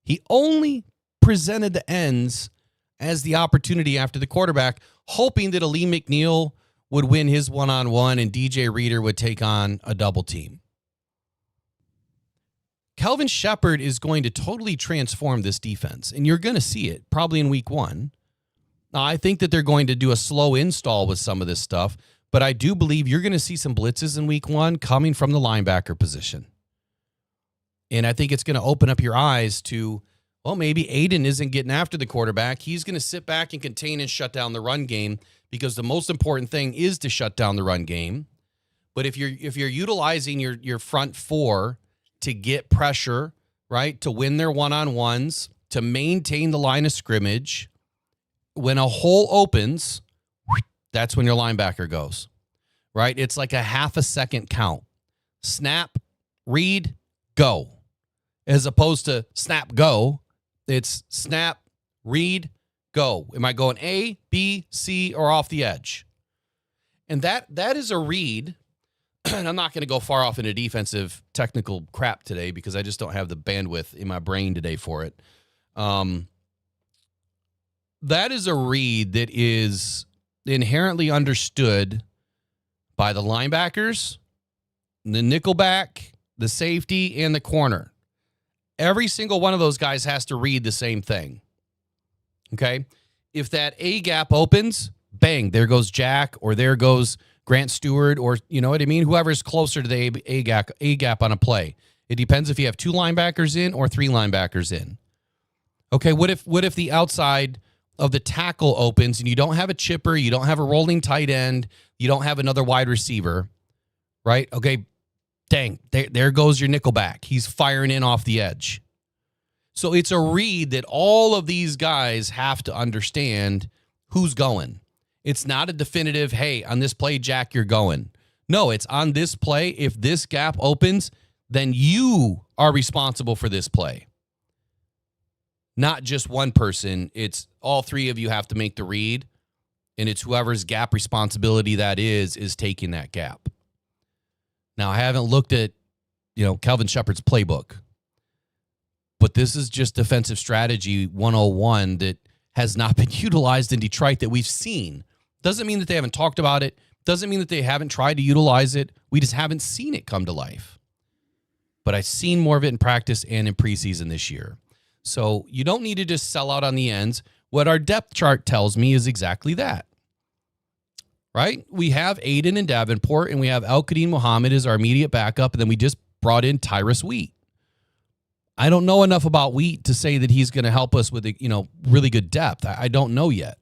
He only presented the ends as the opportunity after the quarterback, hoping that Ali McNeil would win his one-on-one and DJ Reader would take on a double team. Calvin Shepard is going to totally transform this defense, and you're going to see it probably in week 1. Now, I think that they're going to do a slow install with some of this stuff, but I do believe you're going to see some blitzes in week 1 coming from the linebacker position. And I think it's going to open up your eyes to, well, maybe Aiden isn't getting after the quarterback. He's going to sit back and contain and shut down the run game because the most important thing is to shut down the run game. But if you're utilizing your front four to get pressure, right, to win their one-on-ones, to maintain the line of scrimmage, when a hole opens, that's when your linebacker goes, right? It's like a half a second count. Snap, read, go. As opposed to snap, go. It's snap, read, go. Am I going A, B, C, or off the edge? And that is a read. And I'm not going to go far off into defensive technical crap today because I just don't have the bandwidth in my brain today for it. That is a read that is inherently understood by the linebackers, the nickelback, the safety, and the corner. Every single one of those guys has to read the same thing. Okay? If that A gap opens, bang, there goes Jack, or there goes Grant Stewart, or you know what I mean? Whoever's closer to the A gap on a play. It depends if you have 2 linebackers in or 3 linebackers in. Okay, what if the outside of the tackle opens and you don't have a chipper, you don't have a rolling tight end, you don't have another wide receiver, right? Okay, dang, there goes your nickelback. He's firing in off the edge. So it's a read that all of these guys have to understand who's going. It's not a definitive, hey, on this play, Jack, you're going. No, it's on this play. If this gap opens, then you are responsible for this play. Not just one person. It's all 3 of you have to make the read, and it's whoever's gap responsibility that is taking that gap. Now, I haven't looked at, Kelvin Shepard's playbook, but this is just defensive strategy 101 that has not been utilized in Detroit that we've seen. Doesn't mean that they haven't talked about it. Doesn't mean that they haven't tried to utilize it. We just haven't seen it come to life. But I've seen more of it in practice and in preseason this year. So you don't need to just sell out on the ends. What our depth chart tells me is exactly that. Right? We have Aiden and Davenport, and we have Al-Qadim Muhammad as our immediate backup, and then we just brought in Tyrese Wheat. I don't know enough about Wheat to say that he's going to help us with, really good depth. I don't know yet.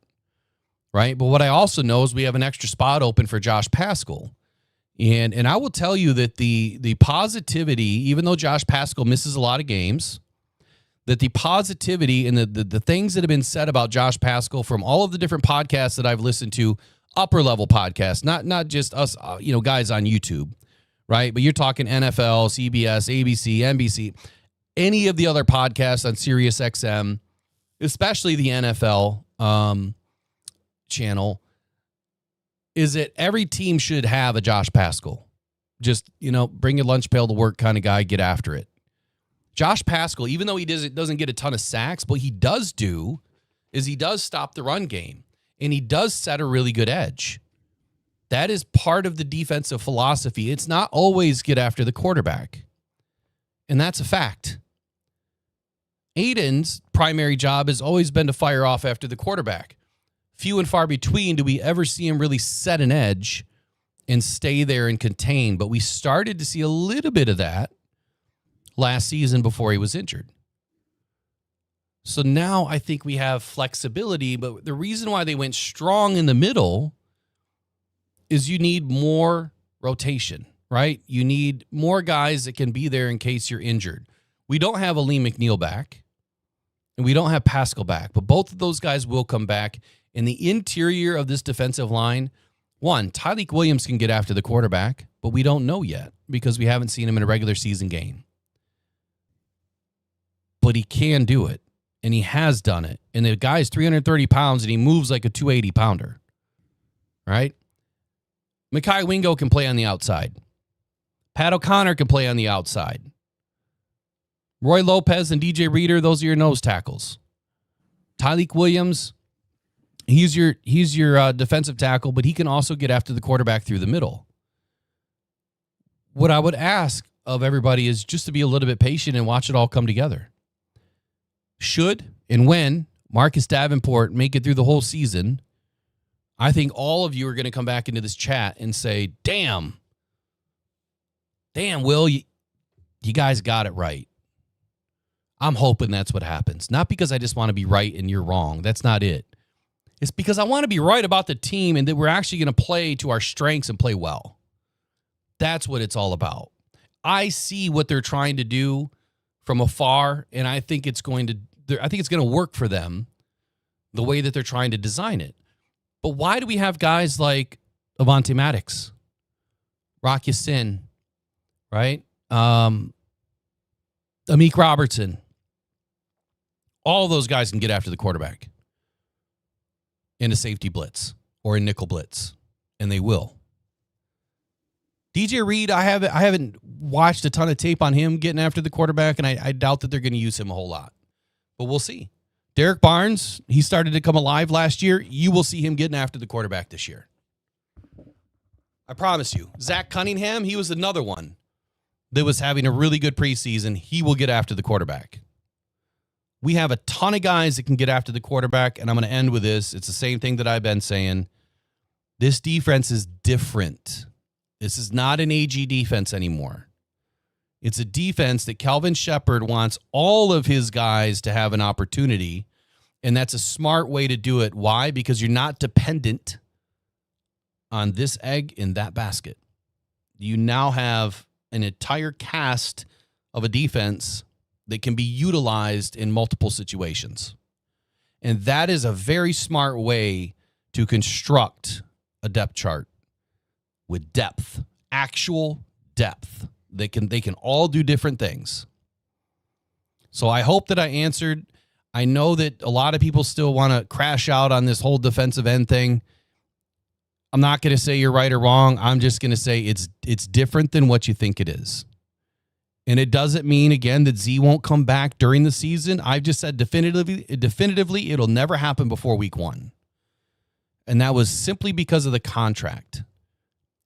Right? But what I also know is we have an extra spot open for Josh Paschal. And I will tell you that the positivity, even though Josh Paschal misses a lot of games, that the positivity and the things that have been said about Josh Paschal from all of the different podcasts that I've listened to, upper level podcasts, not just us, guys on YouTube, right? But you're talking NFL, CBS, ABC, NBC, any of the other podcasts on Sirius XM, especially the NFL channel, is that every team should have a Josh Paschal. Just, bring your lunch pail to work kind of guy, get after it. Josh Paschal, even though he doesn't get a ton of sacks, what he does do is he does stop the run game, and he does set a really good edge. That is part of the defensive philosophy. It's not always get after the quarterback, and that's a fact. Aiden's primary job has always been to fire off after the quarterback. Few and far between do we ever see him really set an edge and stay there and contain, but we started to see a little bit of that last season before he was injured. So now I think we have flexibility, but the reason why they went strong in the middle is you need more rotation, right? You need more guys that can be there in case you're injured. We don't have Aleem McNeil back, and we don't have Paschal back, but both of those guys will come back. In the interior of this defensive line, one, Tyleik Williams can get after the quarterback, but we don't know yet because we haven't seen him in a regular season game. But he can do it, and he has done it. And the guy's 330 pounds, and he moves like a 280-pounder, right? Mekhi Wingo can play on the outside. Pat O'Connor can play on the outside. Roy Lopez and DJ Reader, those are your nose tackles. Tyleik Williams, he's your defensive tackle, but he can also get after the quarterback through the middle. What I would ask of everybody is just to be a little bit patient and watch it all come together. Should and when Marcus Davenport make it through the whole season, I think all of you are going to come back into this chat and say, damn, Will, you guys got it right. I'm hoping that's what happens. Not because I just want to be right and you're wrong. That's not it. It's because I want to be right about the team and that we're actually going to play to our strengths and play well. That's what it's all about. I see what they're trying to do from afar, and I think it's going to work for them the way that they're trying to design it. But why do we have guys like Avante Maddox, Rock Ya-Sin, right? Amik Robertson. All those guys can get after the quarterback in a safety blitz or a nickel blitz, and they will. DJ Reed, I haven't watched a ton of tape on him getting after the quarterback, and I doubt that they're going to use him a whole lot. But we'll see. Derek Barnes, he started to come alive last year. You will see him getting after the quarterback this year. I promise you. Zach Cunningham, he was another one that was having a really good preseason. He will get after the quarterback. We have a ton of guys that can get after the quarterback, and I'm going to end with this. It's the same thing that I've been saying. This defense is different. This is not an AG defense anymore. It's a defense that Calvin Shepard wants all of his guys to have an opportunity, and that's a smart way to do it. Why? Because you're not dependent on this egg in that basket. You now have an entire cast of a defense that can be utilized in multiple situations. And that is a very smart way to construct a depth chart with depth, actual depth. They can all do different things. So I hope that I answered. I know that a lot of people still want to crash out on this whole defensive end thing. I'm not going to say you're right or wrong. I'm just going to say it's different than what you think it is. And it doesn't mean, again, that Z won't come back during the season. I've just said definitively it'll never happen before week 1. And that was simply because of the contract.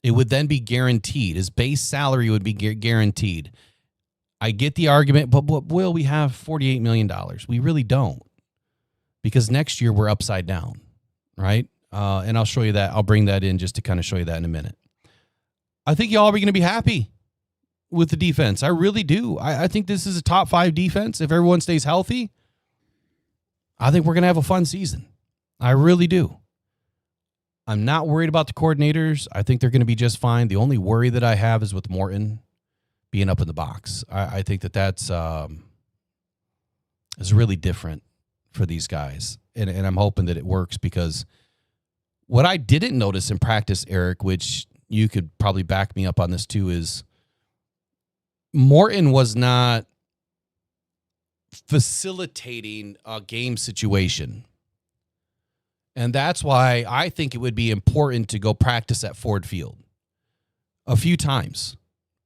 It would then be guaranteed. His base salary would be guaranteed. I get the argument, but will we have $48 million? We really don't. Because next year we're upside down, right? And I'll show you that. I'll bring that in just to kind of show you that in a minute. I think y'all are going to be happy with the defense. I really do. I think this is a top 5 defense. If everyone stays healthy, I think we're going to have a fun season. I really do. I'm not worried about the coordinators. I think they're going to be just fine. The only worry that I have is with Morton being up in the box. I think that's is really different for these guys. And I'm hoping that it works, because what I didn't notice in practice, Eric, which you could probably back me up on this too, is Morton was not facilitating a game situation. And that's why I think it would be important to go practice at Ford Field a few times.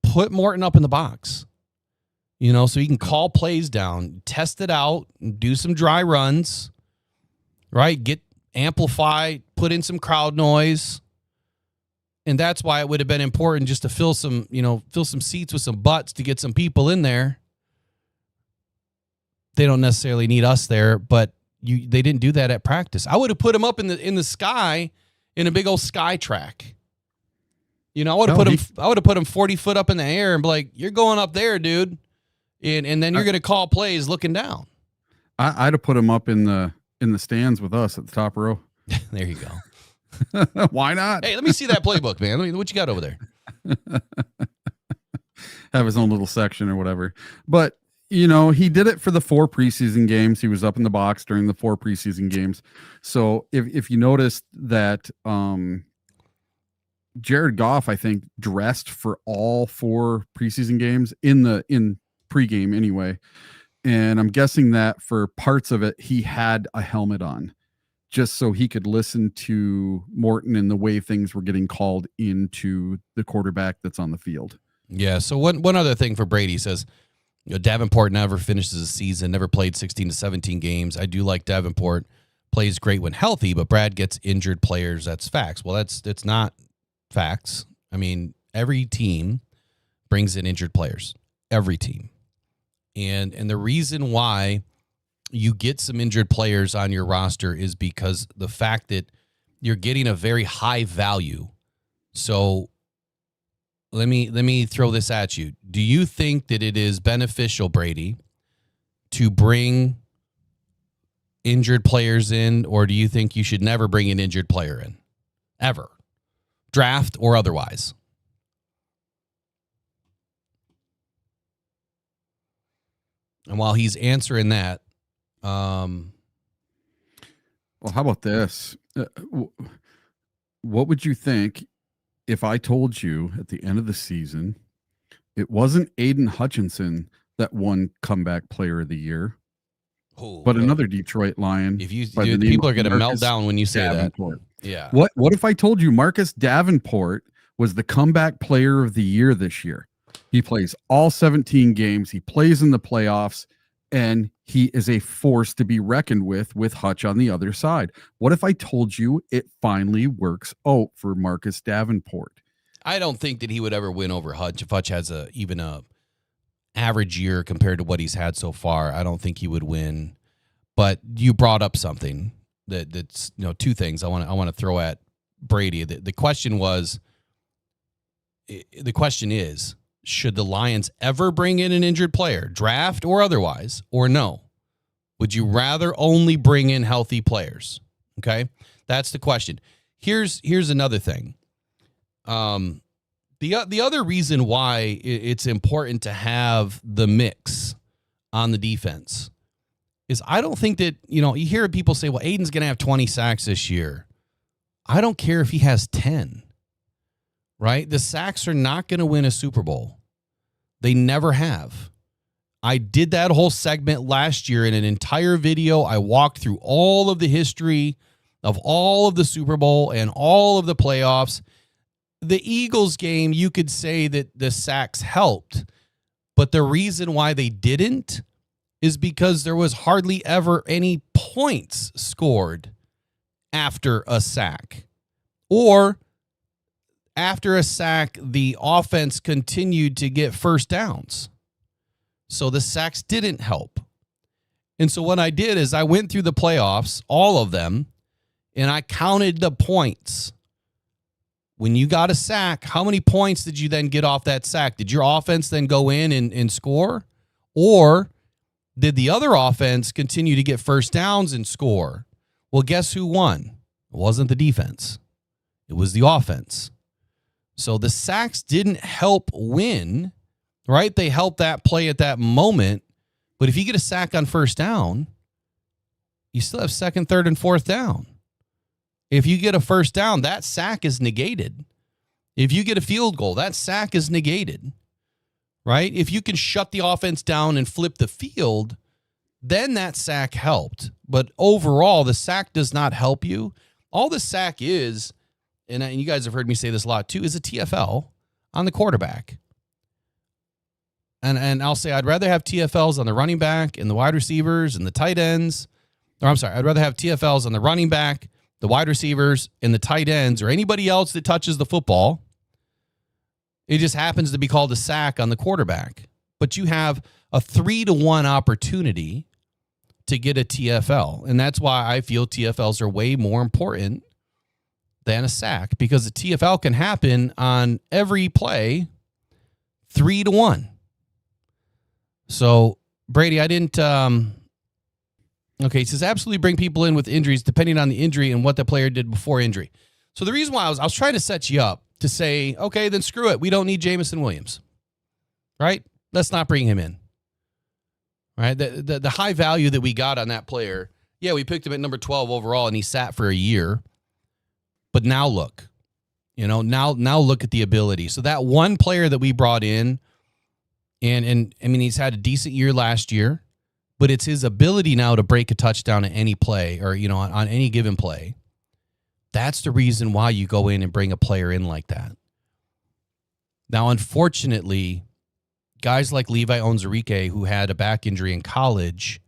Put Morton up in the box, so he can call plays down, test it out, do some dry runs, right? Amplify, put in some crowd noise. And that's why it would have been important just to fill some seats with some butts to get some people in there. They don't necessarily need us there, but they didn't do that at practice. I would have put him up in the sky in a big old sky track. I would have put him 40 foot up in the air and be like, "You're going up there, dude," and then you're going to call plays looking down. I'd have put him up in the stands with us at the top row. There you go. Why not? Hey, let me see that playbook, man. What you got over there? Have his own little section or whatever. But he did it for the 4 preseason games. He was up in the box during the 4 preseason games. So if you noticed that Jared Goff, I think, dressed for all 4 preseason games in pregame anyway. And I'm guessing that for parts of it, he had a helmet on just so he could listen to Morton and the way things were getting called into the quarterback that's on the field. Yeah. So one other thing for Brady says, Davenport never finishes a season, never played 16 to 17 games. I do like Davenport, plays great when healthy, but Brad gets injured players. That's facts. Well, that's not facts. I mean, every team brings in injured players. Every team. And the reason why you get some injured players on your roster is because the fact that you're getting a very high value. So let me throw this at you. Do you think that it is beneficial, Brady, to bring injured players in, or do you think you should never bring an injured player in? Ever. Draft or otherwise? And while he's answering that, well, how about this? What would you think if I told you at the end of the season, it wasn't Aiden Hutchinson that won Comeback Player of the Year, but another Detroit Lion? If you, dude, people are going to melt down when you say Davenport. that. Yeah. What if I told you Marcus Davenport was the Comeback Player of the Year this year? He plays all 17 games. He plays in the playoffs, and he is a force to be reckoned with Hutch on the other side. What if I told you it finally works out for Marcus Davenport? I don't think that he would ever win over Hutch if Hutch has even a average year compared to what he's had so far. I don't think he would win. But you brought up something that's two things I want to throw at Brady. The question is, should the Lions ever bring in an injured player, draft or otherwise, or no? Would you rather only bring in healthy players? Okay, that's the question. Here's another thing. The other reason why it's important to have the mix on the defense is I don't think that, you hear people say, well, Aiden's going to have 20 sacks this year. I don't care if he has 10, right? The sacks are not going to win a Super Bowl. They never have. I did that whole segment last year in an entire video. I walked through all of the history of all of the Super Bowl and all of the playoffs. The Eagles game, you could say that the sacks helped, but the reason why they didn't is because there was hardly ever any points scored after a sack. Or after a sack, the offense continued to get first downs. So the sacks didn't help. And so what I did is I went through the playoffs, all of them, and I counted the points. When you got a sack, how many points did you then get off that sack? Did your offense then go in and score? Or did the other offense continue to get first downs and score? Well, guess who won? It wasn't the defense. It was the offense. So the sacks didn't help win, right? They helped that play at that moment. But if you get a sack on first down, you still have second, third, and fourth down. If you get a first down, that sack is negated. If you get a field goal, that sack is negated, right? If you can shut the offense down and flip the field, then that sack helped. But overall, the sack does not help you. All the sack is, and you guys have heard me say this a lot too, is a TFL on the quarterback. And I'll say I'd rather have TFLs on the running back and the wide receivers and the tight ends. Or I'm sorry, I'd rather have TFLs on the running back, the wide receivers, and the tight ends, or anybody else that touches the football. It just happens to be called a sack on the quarterback. But you have a 3-to-1 opportunity to get a TFL. And that's why I feel TFLs are way more important than a sack, because a TFL can happen on every play 3-to-1. So, Brady, I didn't... Okay, he says, absolutely bring people in with injuries depending on the injury and what the player did before injury. So the reason why I was trying to set you up to say, okay, then screw it. We don't need Jameson Williams, right? Let's not bring him in, right? The high value that we got on that player, yeah, we picked him at number 12 overall and he sat for a year. But now look, now look at the ability. So that one player that we brought in, and I mean, he's had a decent year last year. But it's his ability now to break a touchdown at any play or, on any given play. That's the reason why you go in and bring a player in like that. Now, unfortunately, guys like Levi Onwuzurike, who had a back injury in college,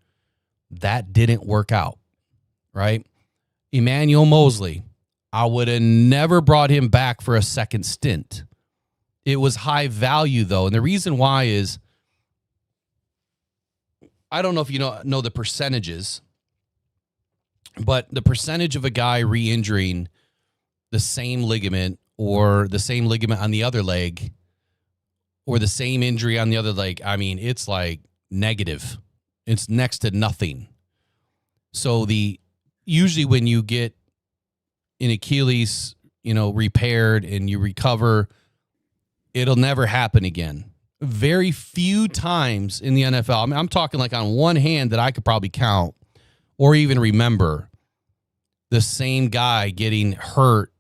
that didn't work out, right? Emmanuel Mosley, I would have never brought him back for a second stint. It was high value, though. And the reason why is, I don't know if you know the percentages, but the percentage of a guy re-injuring the same ligament or the same ligament on the other leg or the same injury on the other leg, I mean, it's like negative. It's next to nothing. So usually when you get an Achilles, repaired and you recover, it'll never happen again. very few times in the NFL. I mean, I'm talking like on one hand that I could probably count or even remember the same guy getting hurt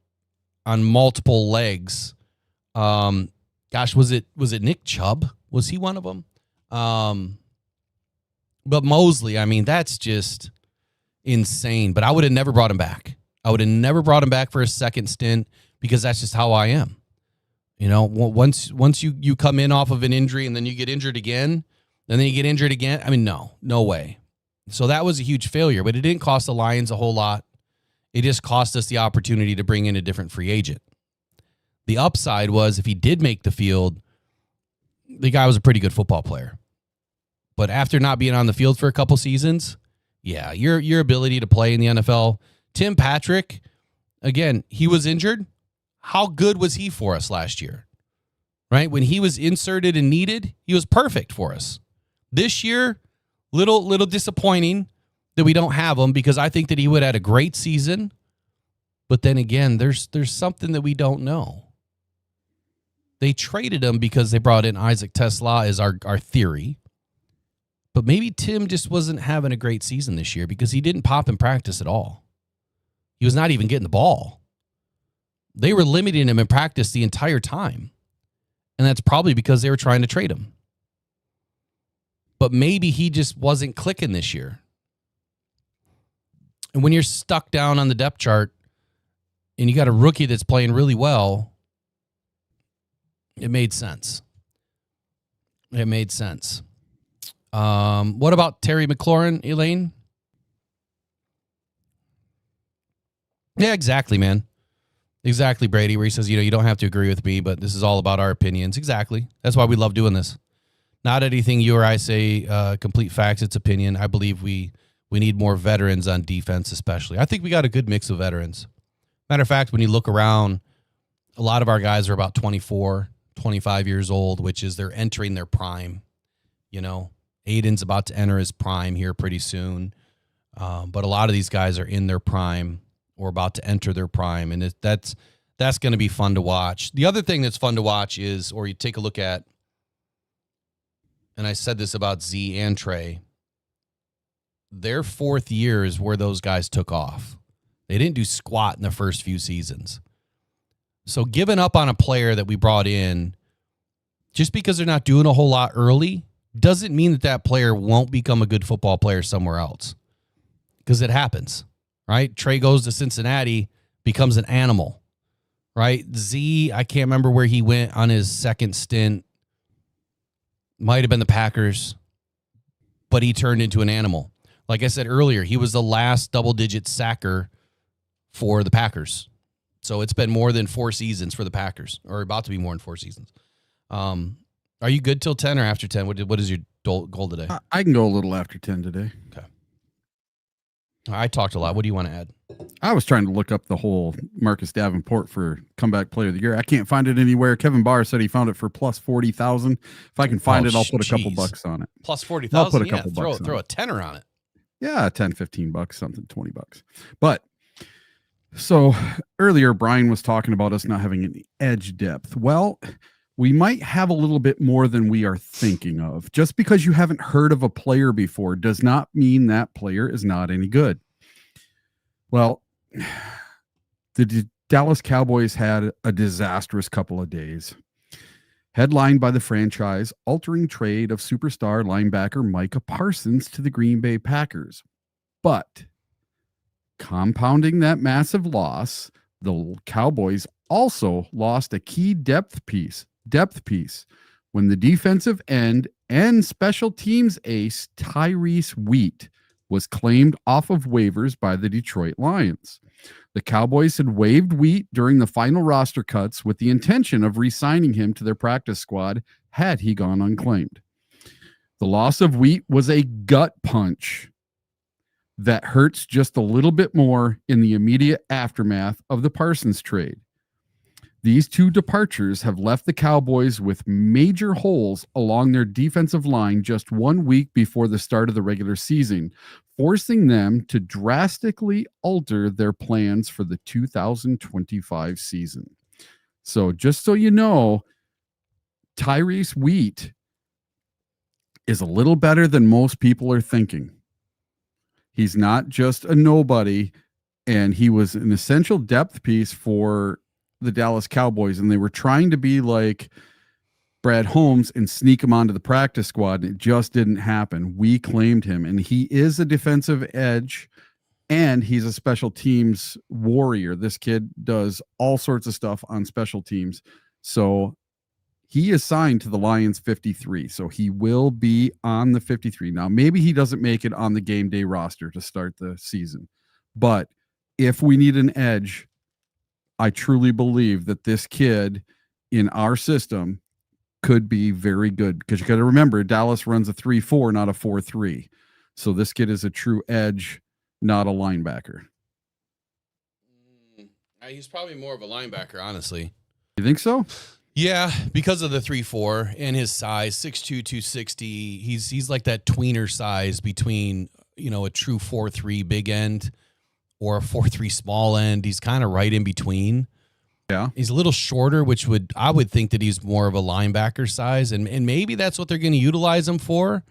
on multiple legs. Gosh, was it Nick Chubb? Was he one of them? But Mosley, I mean, that's just insane. But I would have never brought him back. I would have never brought him back for a second stint because that's just how I am. You know, once you come in off of an injury and then you get injured again, and then you get injured again. I mean, no way. So that was a huge failure, but it didn't cost the Lions a whole lot. It just cost us the opportunity to bring in a different free agent. The upside was if he did make the field, the guy was a pretty good football player. But after not being on the field for a couple seasons, yeah, your ability to play in the NFL. Tim Patrick, again, he was injured. How good was he for us last year? Right? When he was inserted and needed, he was perfect for us. This year, little disappointing that we don't have him because I think that he would have had a great season. But then again, there's something that we don't know. They traded him because they brought in Isaac Tesla as our theory. But maybe Tim just wasn't having a great season this year because he didn't pop in practice at all. He was not even getting the ball. They were limiting him in practice the entire time. And that's probably because they were trying to trade him. But maybe he just wasn't clicking this year. And when you're stuck down on the depth chart and you got a rookie that's playing really well, it made sense. It made sense. What about Terry McLaurin, Elaine? Yeah, exactly, man. Exactly, Brady, where he says, you don't have to agree with me, but this is all about our opinions. Exactly. That's why we love doing this. Not anything you or I say, complete facts, it's opinion. I believe we need more veterans on defense, especially. I think we got a good mix of veterans. Matter of fact, when you look around, a lot of our guys are about 24, 25 years old, which is they're entering their prime. You know, Aiden's about to enter his prime here pretty soon. But a lot of these guys are in their prime or about to enter their prime. And that's going to be fun to watch. The other thing that's fun to watch is, or you take a look at, and I said this about Z and Trey, their fourth year is where those guys took off. They didn't do squat in the first few seasons. So giving up on a player that we brought in, just because they're not doing a whole lot early, doesn't mean that player won't become a good football player somewhere else. Because it happens, right? Trey goes to Cincinnati, becomes an animal, right? Z, I can't remember where he went on his second stint. Might have been the Packers, but he turned into an animal. Like I said earlier, he was the last double-digit sacker for the Packers. So it's been more than 4 seasons for the Packers, or about to be more than 4 seasons. Are you good till 10 or after 10? What is your goal today? I can go a little after 10 today. Okay. I talked a lot. What do you want to add? I was trying to look up the whole Marcus Davenport for comeback player of the year. I can't find it anywhere. Kevin Barr said he found it for plus 40,000. If I can find it, I'll put a couple bucks on it. Plus 40,000. I'll put a couple bucks. Throw a tenner on it. Yeah, 10, 15 bucks, something, 20 bucks. But so earlier, Brian was talking about us not having any edge depth. Well, we might have a little bit more than we are thinking of. Just because you haven't heard of a player before does not mean that player is not any good. Well, the Dallas Cowboys had a disastrous couple of days. Headlined by the franchise-altering trade of superstar linebacker Micah Parsons to the Green Bay Packers. But compounding that massive loss, the Cowboys also lost a key depth piece when the defensive end and special teams ace Tyrese Wheat was claimed off of waivers by the Detroit Lions. The Cowboys had waived Wheat during the final roster cuts with the intention of re-signing him to their practice squad had he gone unclaimed. The loss of Wheat was a gut punch that hurts just a little bit more in the immediate aftermath of the Parsons trade. These 2 departures have left the Cowboys with major holes along their defensive line just 1 week before the start of the regular season, forcing them to drastically alter their plans for the 2025 season. So just so you know, Tyrese Wheat is a little better than most people are thinking. He's not just a nobody, and he was an essential depth piece for the Dallas Cowboys, and they were trying to be like Brad Holmes and sneak him onto the practice squad, and it just didn't happen. We claimed him, and he is a defensive edge, and he's a special teams warrior. This kid does all sorts of stuff on special teams. So he is signed to the Lions 53. So he will be on the 53. Now, maybe he doesn't make it on the game day roster to start the season. But if we need an edge, I truly believe that this kid in our system could be very good, because you got to remember Dallas runs a 3-4, not a 4-3. So this kid is a true edge, not a linebacker. He's probably more of a linebacker, honestly. You think so? Yeah, because of the 3-4 and his size, 6'2", 260. He's like that tweener size between, a true 4-3 big end or a 4-3 small end. He's kind of right in between. Yeah. He's a little shorter, which I would think that he's more of a linebacker size, and maybe that's what they're going to utilize him for.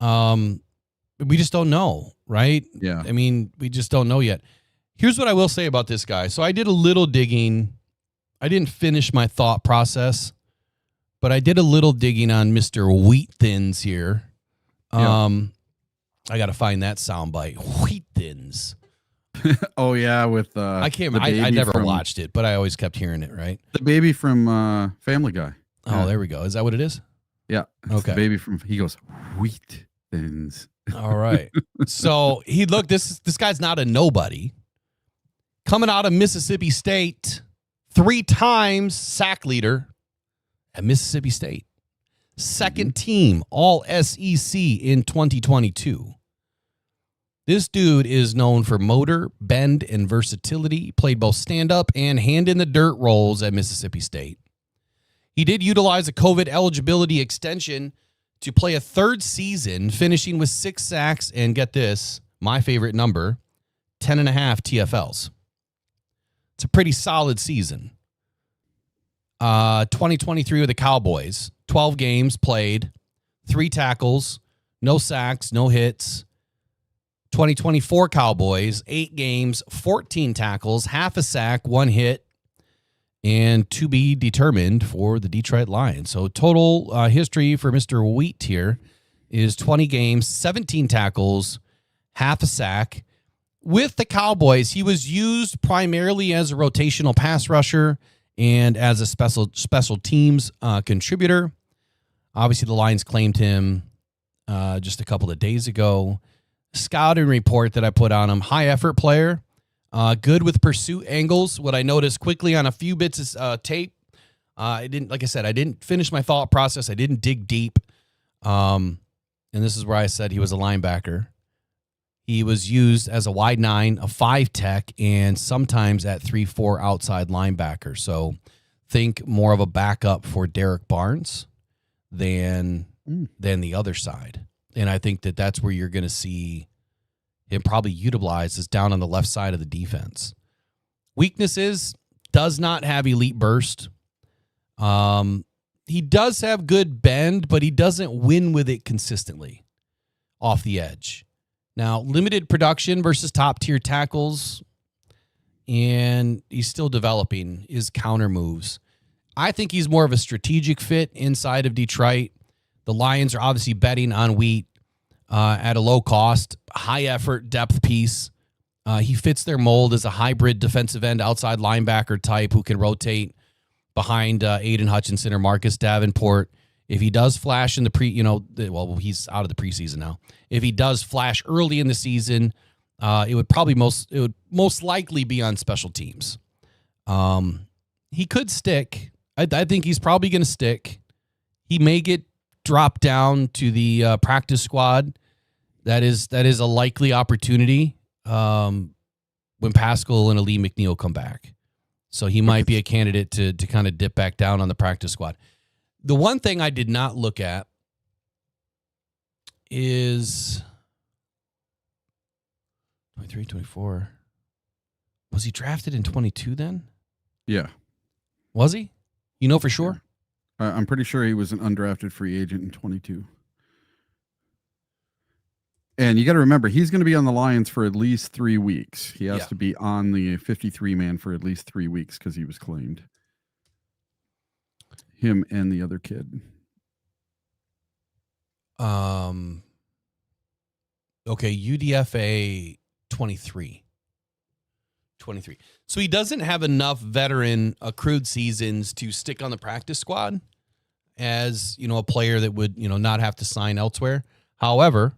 We just don't know, right? Yeah. I mean, we just don't know yet. Here's what I will say about this guy. So I did a little digging. I didn't finish my thought process, but I did a little digging on Mr. Wheat Thins here. Yeah. I got to find that soundbite. Wheat Thins. Oh yeah, with I can't. I never watched it, but I always kept hearing it. Right, the baby from Family Guy. Oh, there we go. Is that what it is? Yeah. Okay. The baby from, he goes, Wheat Thins. All right. So this guy's not a nobody. Coming out of Mississippi State, 3 times sack leader at Mississippi State. Second team All SEC in 2022. This dude is known for motor, bend, and versatility. He played both stand-up and hand-in-the-dirt roles at Mississippi State. He did utilize a COVID eligibility extension to play a 3rd season, finishing with 6 sacks and, get this, my favorite number, 10.5 TFLs. It's a pretty solid season. 2023 with the Cowboys, 12 games played, 3 tackles, no sacks, no hits. 2024 Cowboys, 8 games, 14 tackles, half a sack, 1 hit, and to be determined for the Detroit Lions. So total history for Mr. Wheat here is 20 games, 17 tackles, half a sack. With the Cowboys, he was used primarily as a rotational pass rusher and as a special teams contributor. Obviously, the Lions claimed him just a couple of days ago. Scouting report that I put on him: high effort player, good with pursuit angles. What I noticed quickly on a few bits of tape, I didn't finish my thought process. I didn't dig deep. And this is where I said he was a linebacker. He was used as a wide 9, a 5 tech, and sometimes at 3-4 outside linebacker. So think more of a backup for Derek Barnes than the other side. And I think that that's where you're going to see him probably utilized, is down on the left side of the defense. Weaknesses: does not have elite burst. He does have good bend, but he doesn't win with it consistently off the edge. Now, limited production versus top-tier tackles, and he's still developing his counter moves. I think he's more of a strategic fit inside of Detroit. The Lions are obviously betting on Wheat at a low cost, high effort depth piece. He fits their mold as a hybrid defensive end outside linebacker type who can rotate behind Aiden Hutchinson or Marcus Davenport. If he does flash in the he's out of the preseason now. If he does flash early in the season, it would most likely be on special teams. He could stick. I think he's probably going to stick. He may get dropped down to the practice squad. That is a likely opportunity when Pascal and Ali McNeil come back. So he might be a candidate to kind of dip back down on the practice squad. The one thing I did not look at is 23, 24. Was he drafted in 22 then? Yeah. Was he? You know for sure? I'm pretty sure he was an undrafted free agent in 22. And you got to remember, he's going to be on the Lions for at least 3 weeks. He has to be on the 53-man for at least 3 weeks because he was claimed. Him and the other kid. Okay, UDFA 23. So he doesn't have enough veteran accrued seasons to stick on the practice squad as, a player that would, not have to sign elsewhere. However,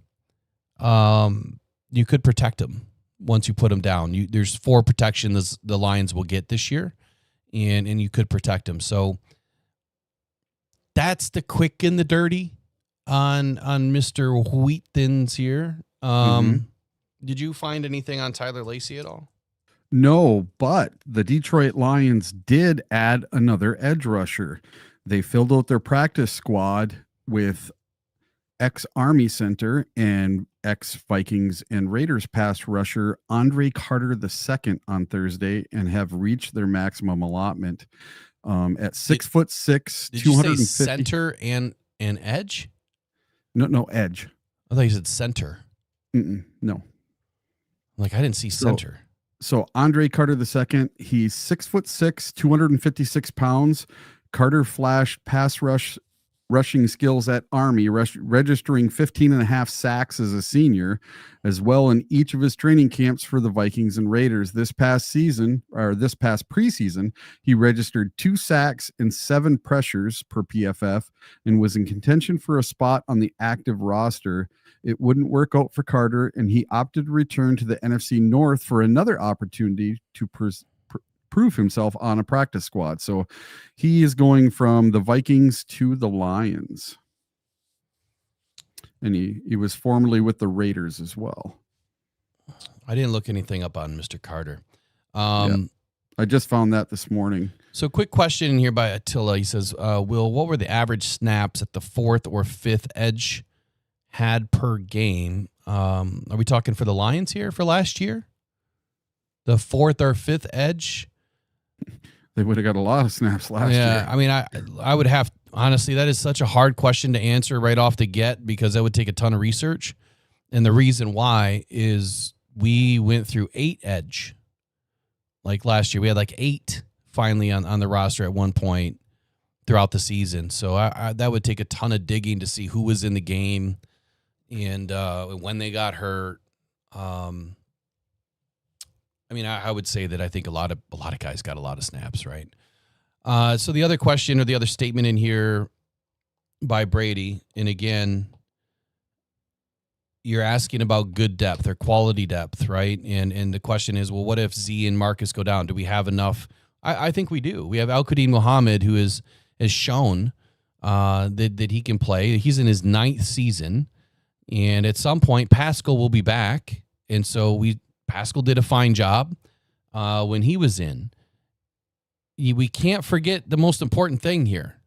you could protect him once you put him down. There's 4 protections the Lions will get this year, and you could protect him. So that's the quick and the dirty on Mr. Wheatthins here. Did you find anything on Tyler Lacey at all? No, but the Detroit Lions did add another edge rusher. They filled out their practice squad with ex-Army center and ex-Vikings and Raiders pass rusher Andre Carter II on Thursday and have reached their maximum allotment at 6'6", Did you 250. say center and edge? No, edge. I thought you said center. No. I didn't see center. So Andre Carter II, he's 6'6", 256 pounds. Carter flashed pass rushing skills at Army, registering 15.5 sacks as a senior, as well in each of his training camps for the Vikings and Raiders. This past preseason, he registered 2 sacks and 7 pressures per PFF and was in contention for a spot on the active roster. It wouldn't work out for Carter, and he opted to return to the NFC North for another opportunity to prove himself on a practice squad. So he is going from the Vikings to the Lions. And he was formerly with the Raiders as well. I didn't look anything up on Mr. Carter. I just found that this morning. So quick question in here by Attila. He says, Will, what were the average snaps at the 4th or 5th edge had per game? Are we talking for the Lions here for last year? The 4th or 5th edge? They would have got a lot of snaps last year. Yeah, I mean, I would have, honestly, that is such a hard question to answer right off the get because that would take a ton of research. And the reason why is we went through 8 edge. Like last year, we had 8 finally on the roster at one point throughout the season. So that would take a ton of digging to see who was in the game and when they got hurt. I would say that I think a lot of guys got a lot of snaps, right? So the other question or the other statement in here by Brady, and again, you're asking about good depth or quality depth, right? And the question is, well, what if Z and Marcus go down? Do we have enough? I think we do. We have Al-Qadim Muhammad, who has shown that he can play. He's in his 9th season, and at some point, Pascal will be back, and so Pascal did a fine job when he was in. We can't forget the most important thing here.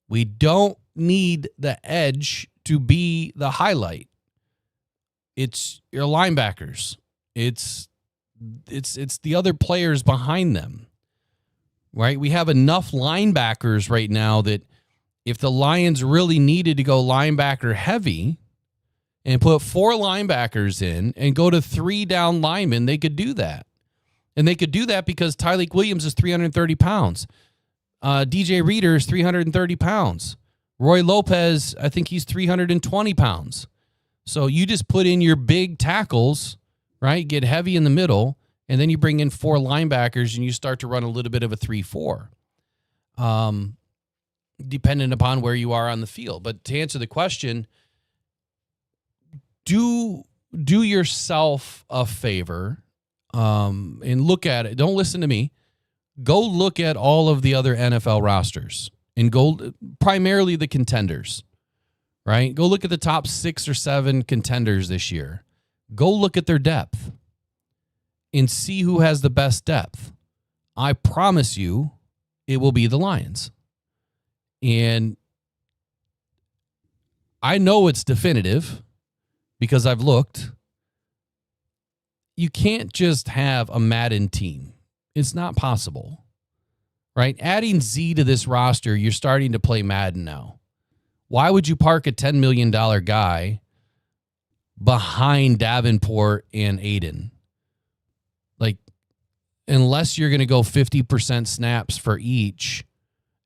We don't need the edge to be the highlight. It's your linebackers. It's the other players behind them, right? We have enough linebackers right now that if the Lions really needed to go linebacker heavy and put 4 linebackers in and go to 3 down linemen, they could do that. And they could do that because Tyleik Williams is 330 pounds. DJ Reader is 330 pounds. Roy Lopez, I think he's 320 pounds. So you just put in your big tackles, right? Get heavy in the middle, and then you bring in 4 linebackers and you start to run a little bit of a 3-4. Depending upon where you are on the field. But to answer the question, do yourself a favor and look at it. Don't listen to me. Go look at all of the other NFL rosters and go primarily the contenders, right? Go look at the top 6 or 7 contenders this year. Go look at their depth and see who has the best depth. I promise you it will be the Lions. And I know it's definitive because I've looked. You can't just have a Madden team. It's not possible. right? Adding Z to this roster, you're starting to play Madden now. Why would you park a $10 million guy behind Davenport and Aiden? Like, unless you're going to go 50% snaps for each,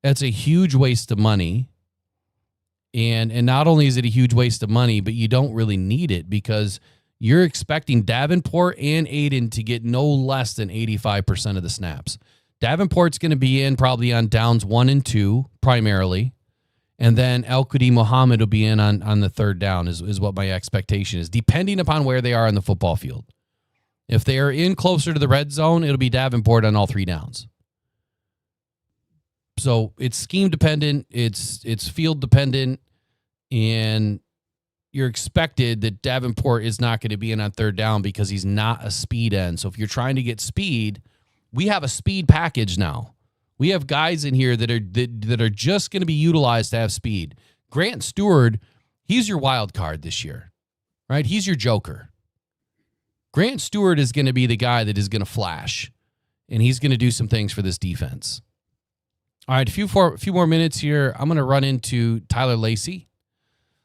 that's a huge waste of money. And not only is it a huge waste of money, but you don't really need it because you're expecting Davenport and Aiden to get no less than 85% of the snaps. Davenport's going to be in probably on downs 1 and 2 primarily. And then El-Qudim Muhammad will be in on the third down is what my expectation is, depending upon where they are on the football field. If they are in closer to the red zone, it'll be Davenport on all 3 downs. So it's scheme dependent, it's field dependent, and you're expected that Davenport is not going to be in on third down because he's not a speed end. So if you're trying to get speed, we have a speed package now. We have guys in here that are just going to be utilized to have speed. Grant Stewart, he's your wild card this year, right? He's your joker. Grant Stewart is going to be the guy that is going to flash, and he's going to do some things for this defense. All right, a few more minutes here. I'm going to run into Tyler Lacey.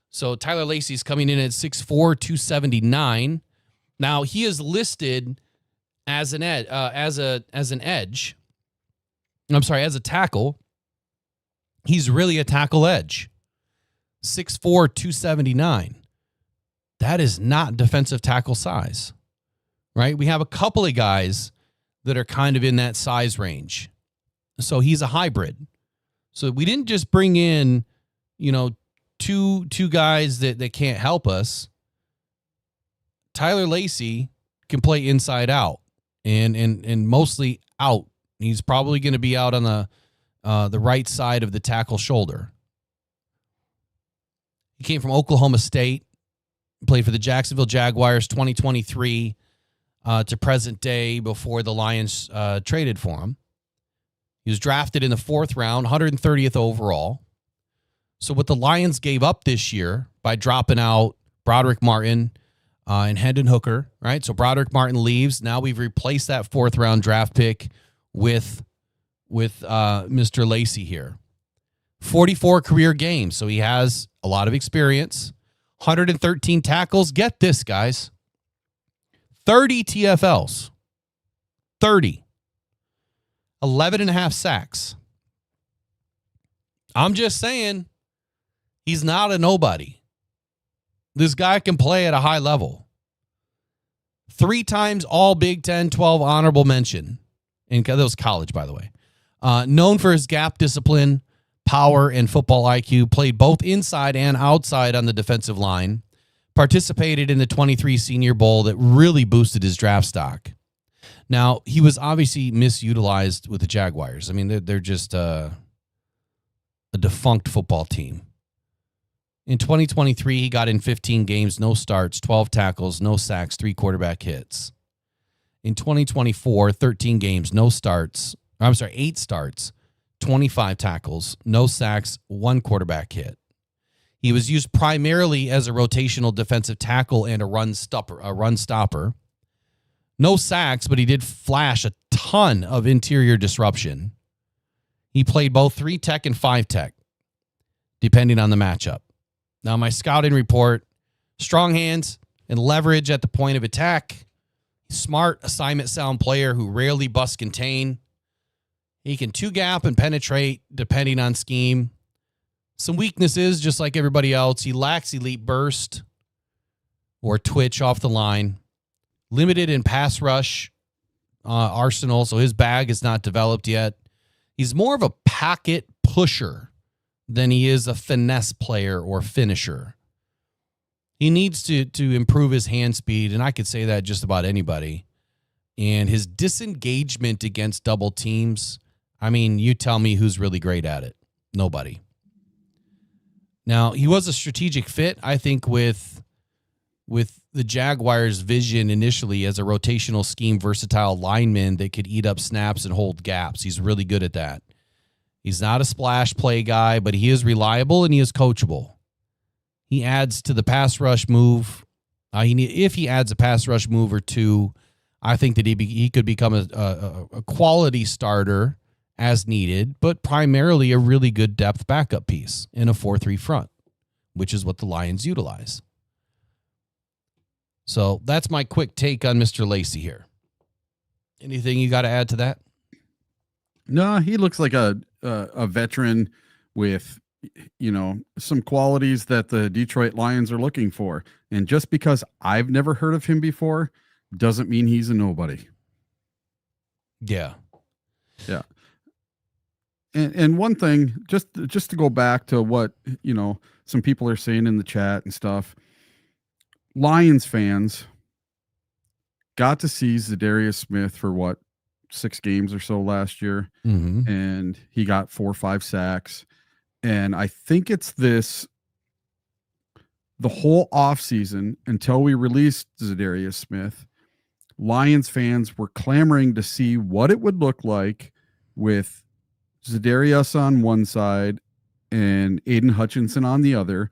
So Tyler Lacey's coming in at 6'4", 279. Now he is listed as an edge. I'm sorry, as a tackle. He's really a tackle edge. 6'4", 279. That is not defensive tackle size, right? We have a couple of guys that are kind of in that size range. So he's a hybrid. So we didn't just bring in, two guys that can't help us. Tyler Lacey can play inside out and mostly out. He's probably going to be out on the right side of the tackle shoulder. He came from Oklahoma State, played for the Jacksonville Jaguars 2023 to present day before the Lions traded for him. He was drafted in the 4th round, 130th overall. So what the Lions gave up this year by dropping out Broderick Martin and Hendon Hooker, right? So Broderick Martin leaves. Now we've replaced that 4th round draft pick with Mr. Lacey here. 44 career games, so he has a lot of experience. 113 tackles. Get this, guys. 30 TFLs. 30. 11.5 sacks. I'm just saying, he's not a nobody. This guy can play at a high level. 3 times all Big Ten 12 honorable mention. And that was college, by the way. Known for his gap discipline, power, and football IQ. Played both inside and outside on the defensive line. Participated in the 23 Senior Bowl that really boosted his draft stock. Now, he was obviously misutilized with the Jaguars. I mean, they're just a defunct football team. In 2023, he got in 15 games, no starts, 12 tackles, no sacks, 3 quarterback hits. In 2024, 13 games, no starts. 8 starts, 25 tackles, no sacks, 1 quarterback hit. He was used primarily as a rotational defensive tackle and a run stopper. No sacks, but he did flash a ton of interior disruption. He played both 3-tech and 5-tech, depending on the matchup. Now, my scouting report, strong hands and leverage at the point of attack. Smart, assignment sound player who rarely busts contain. He can 2-gap and penetrate depending on scheme. Some weaknesses, just like everybody else. He lacks elite burst or twitch off the line. Limited in pass rush arsenal, so his bag is not developed yet. He's more of a pocket pusher than he is a finesse player or finisher. He needs to improve his hand speed, and I could say that just about anybody. And his disengagement against double teams, I mean, you tell me who's really great at it. Nobody. Now, he was a strategic fit, I think, with the Jaguars' vision initially as a rotational scheme, versatile lineman that could eat up snaps and hold gaps. He's really good at that. He's not a splash play guy, but he is reliable and he is coachable. He adds to the pass rush move. If he adds a pass rush move or two, I think that he could become a quality starter as needed, but primarily a really good depth backup piece in a 4-3 front, which is what the Lions utilize. So that's my quick take on Mr. Lacy here. Anything you got to add to that? No, he looks like a veteran with, some qualities that the Detroit Lions are looking for. And just because I've never heard of him before doesn't mean he's a nobody. Yeah. Yeah. And one thing, just to go back to what, some people are saying in the chat and stuff, Lions fans got to see Zadarius Smith for 6 games or so last year. Mm-hmm. And he got 4 or 5 sacks. And I think it's the whole offseason until we released Zadarius Smith, Lions fans were clamoring to see what it would look like with Zadarius on one side and Aiden Hutchinson on the other.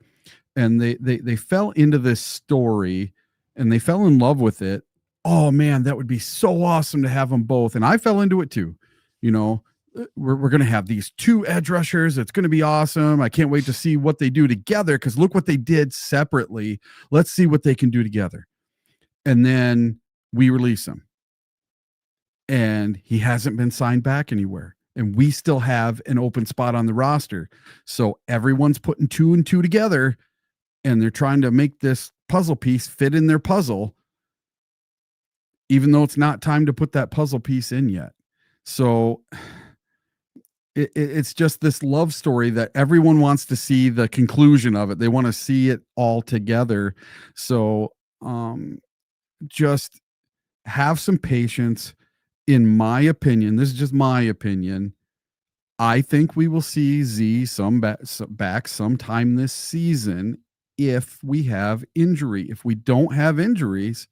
And they fell into this story and they fell in love with it. Oh man, that would be so awesome to have them both. And I fell into it too. We're going to have these 2 edge rushers. It's going to be awesome. I can't wait to see what they do together, because look what they did separately. Let's see what they can do together. And then we release him. And he hasn't been signed back anywhere. And we still have an open spot on the roster. So everyone's putting 2 and 2 together, and they're trying to make this puzzle piece fit in their puzzle, even though it's not time to put that puzzle piece in yet. So it's just this love story that everyone wants to see the conclusion of it. They want to see it all together. So just have some patience. In my opinion, this is just my opinion, I think we will see Z back sometime this season if we have injury. If we don't have injuries,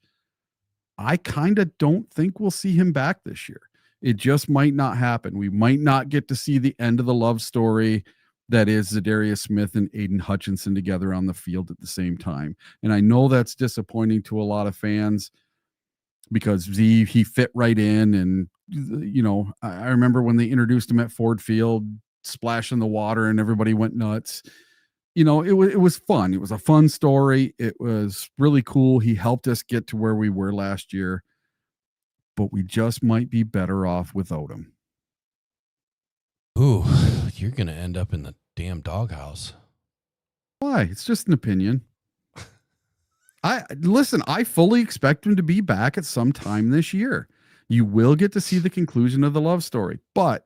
I kind of don't think we'll see him back this year. It just might not happen. We might not get to see the end of the love story that is Zadarius Smith and Aiden Hutchinson together on the field at the same time. And I know that's disappointing to a lot of fans, because he fit right in. And, I remember when they introduced him at Ford Field, splashing the water and everybody went nuts. It was fun. It was a fun story. It was really cool. He helped us get to where we were last year, but we just might be better off without him. Ooh, you're going to end up in the damn doghouse. Why? It's just an opinion. I fully expect him to be back at some time this year. You will get to see the conclusion of the love story, but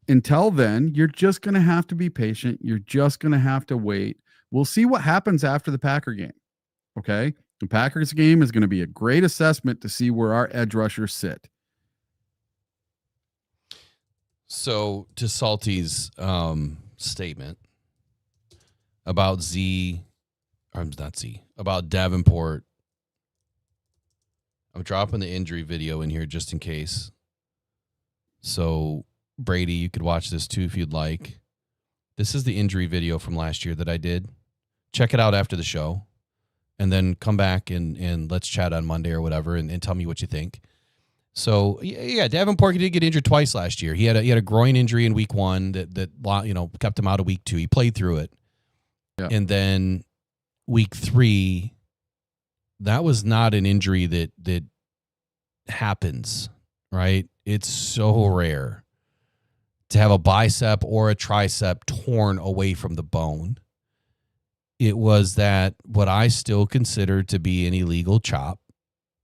until then, you're just going to have to be patient. You're just going to have to wait. We'll see what happens after the Packer game. Okay. The Packers game is going to be a great assessment to see where our edge rushers sit. So to Salty's statement about about Davenport, I'm dropping the injury video in here just in case. So Brady, you could watch this too if you'd like. This is the injury video from last year that I did. Check it out after the show, and then come back and let's chat on Monday or whatever, and tell me what you think. So yeah, Davenport did get injured twice last year. He had a groin injury in week 1 that kept him out of week 2. He played through it, and then week 3, that was not an injury that happens, right? It's so rare to have a bicep or a tricep torn away from the bone. It was that what I still consider to be an illegal chop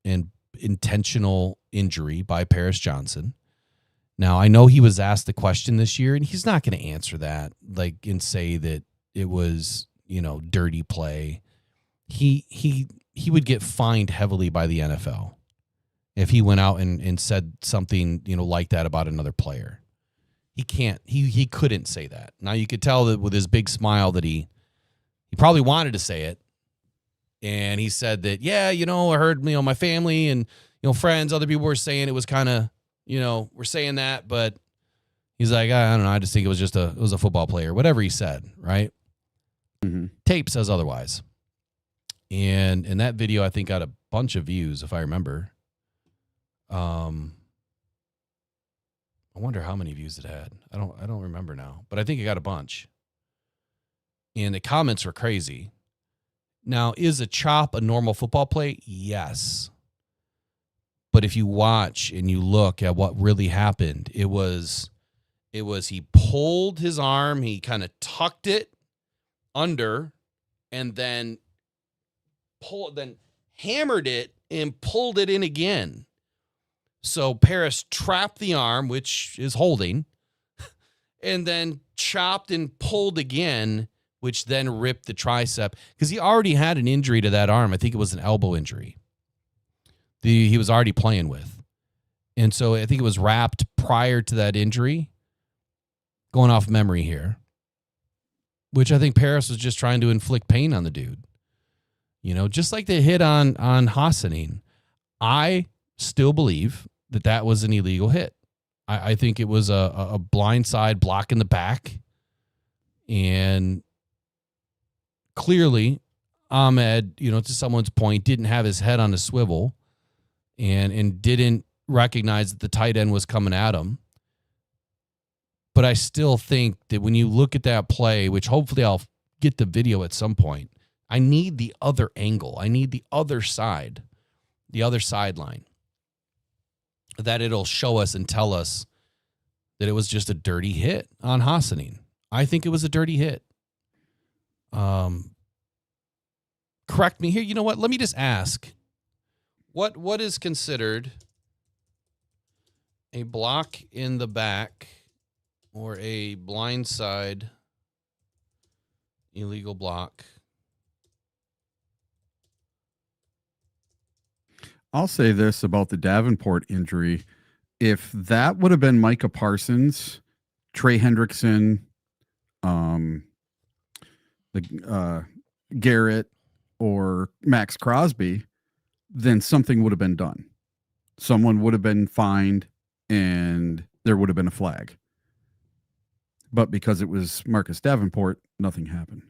and intentional injury by Paris Johnson. Now, I know he was asked the question this year, and he's not going to answer that and say that it was, dirty play. He would get fined heavily by the NFL if he went out and said something, like that about another player. He couldn't say that. Now, you could tell that with his big smile that he probably wanted to say it. And he said that, I heard, my family and, friends, other people were saying it was kind of, we're saying that, but he's like, I don't know. I just think it was a football player, whatever he said. Right. Mm-hmm. Tape says otherwise. And that video, I think, got a bunch of views, if I remember. Hold I wonder how many views it had. I don't remember now, but I think it got a bunch. And the comments were crazy. Now, is a chop a normal football play? Yes. But if you watch and you look at what really happened, it was he pulled his arm, he kind of tucked it under, and then hammered it and pulled it in again. So Paris trapped the arm, which is holding, and then chopped and pulled again, which then ripped the tricep, because he already had an injury to that arm. I think it was an elbow injury. He was already playing with. And so I think it was wrapped prior to that injury, going off memory here, which I think Paris was just trying to inflict pain on the dude. You know, just like the hit on Hutchinson. I still believe that was an illegal hit. I think it was a blindside block in the back. And clearly, Ahmed, you know, to someone's point, didn't have his head on a swivel and didn't recognize that the tight end was coming at him. But I still think that when you look at that play, which hopefully I'll get the video at some point, I need the other angle. I need the other side, the other sideline, that it'll show us and tell us that it was just a dirty hit on Hutchinson. I think it was a dirty hit. Correct me here. You know what? Let me just ask. What is considered a block in the back or a blindside illegal block? I'll say this about the Davenport injury. If that would have been Micah Parsons, Trey Hendrickson, Garrett, or Max Crosby, then something would have been done. Someone would have been fined and there would have been a flag. But because it was Marcus Davenport, nothing happened.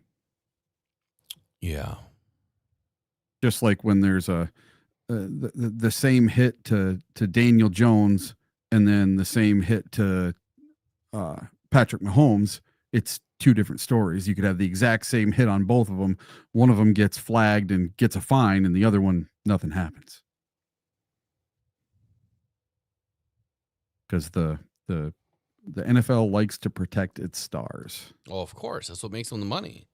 Yeah. Just like when there's the same hit to Daniel Jones and then the same hit to Patrick Mahomes, it's two different stories. You could have the exact same hit on both of them. One of them gets flagged and gets a fine, and the other one, nothing happens. Because the NFL likes to protect its stars. Oh, of course. That's what makes them the money.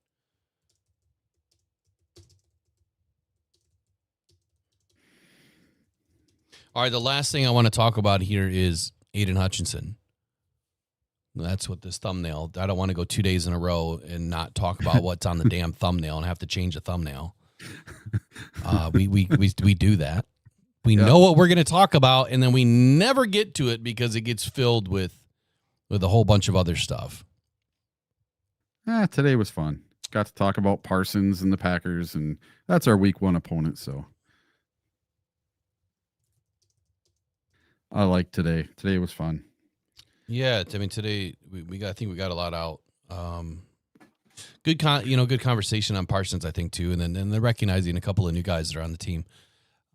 All right, the last thing I want to talk about here is Aiden Hutchinson. That's what this thumbnail. I don't want to go 2 days in a row and not talk about what's on the damn thumbnail and have to change the thumbnail. We do that. We know what we're going to talk about, and then we never get to it because it gets filled with a whole bunch of other stuff. Today was fun. Got to talk about Parsons and the Packers, and that's our week 1 opponent. So I like today. Today was fun. Yeah, I mean today we got. I think we got a lot out. Good conversation on Parsons, I think too, and then they're recognizing a couple of new guys that are on the team.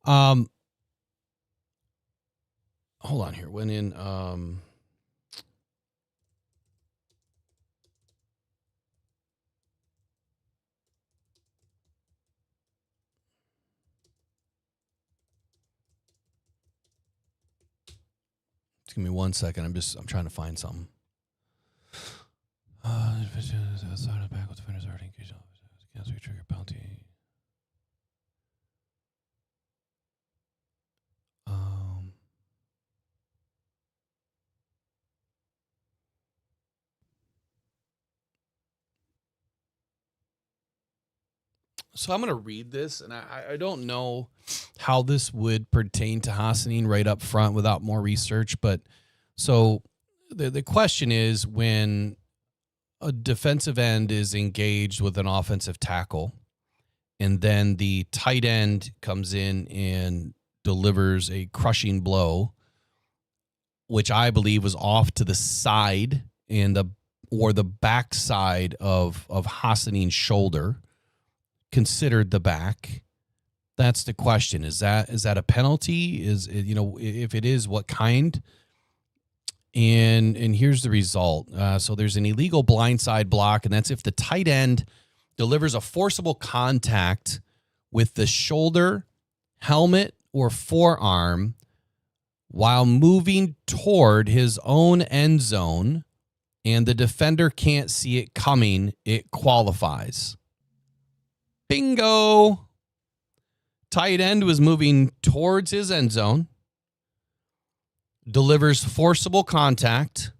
Hold on here. Went in. Give me 1 second. I'm trying to find something. Outside of back with defenders already engaged. Cancel your trigger bounty. So I'm going to read this, and I don't know how this would pertain to Hutchinson right up front without more research. But so the question is, when a defensive end is engaged with an offensive tackle, and then the tight end comes in and delivers a crushing blow, which I believe was off to the side and the backside of Hutchinson's shoulder, considered the back. That's the question. Is that a penalty? If it is, what kind? And here's the result. So there's an illegal blindside block, and that's if the tight end delivers a forcible contact with the shoulder, helmet, or forearm while moving toward his own end zone, and the defender can't see it coming, it qualifies. Bingo! Tight end was moving towards his end zone, delivers forcible contact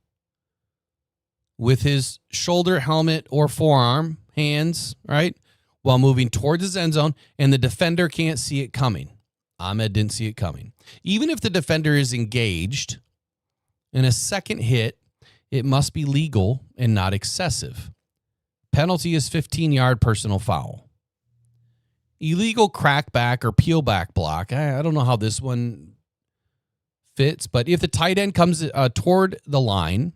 with his shoulder, helmet, or forearm, hands, right, while moving towards his end zone, and the defender can't see it coming. Ahmed didn't see it coming. Even if the defender is engaged in a second hit, it must be legal and not excessive. Penalty is 15-yard personal foul. Illegal crackback or peelback block. I don't know how this one fits, but if the tight end comes toward the line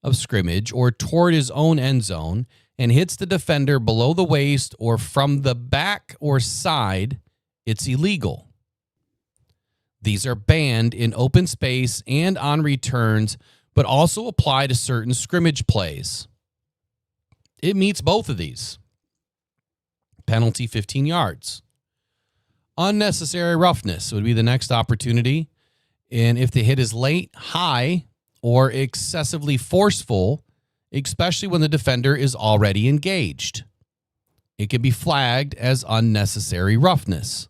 of scrimmage or toward his own end zone and hits the defender below the waist or from the back or side, it's illegal. These are banned in open space and on returns, but also apply to certain scrimmage plays. It meets both of these. Penalty 15 yards. Unnecessary roughness would be the next opportunity. And if the hit is late, high, or excessively forceful, especially when the defender is already engaged, it can be flagged as unnecessary roughness.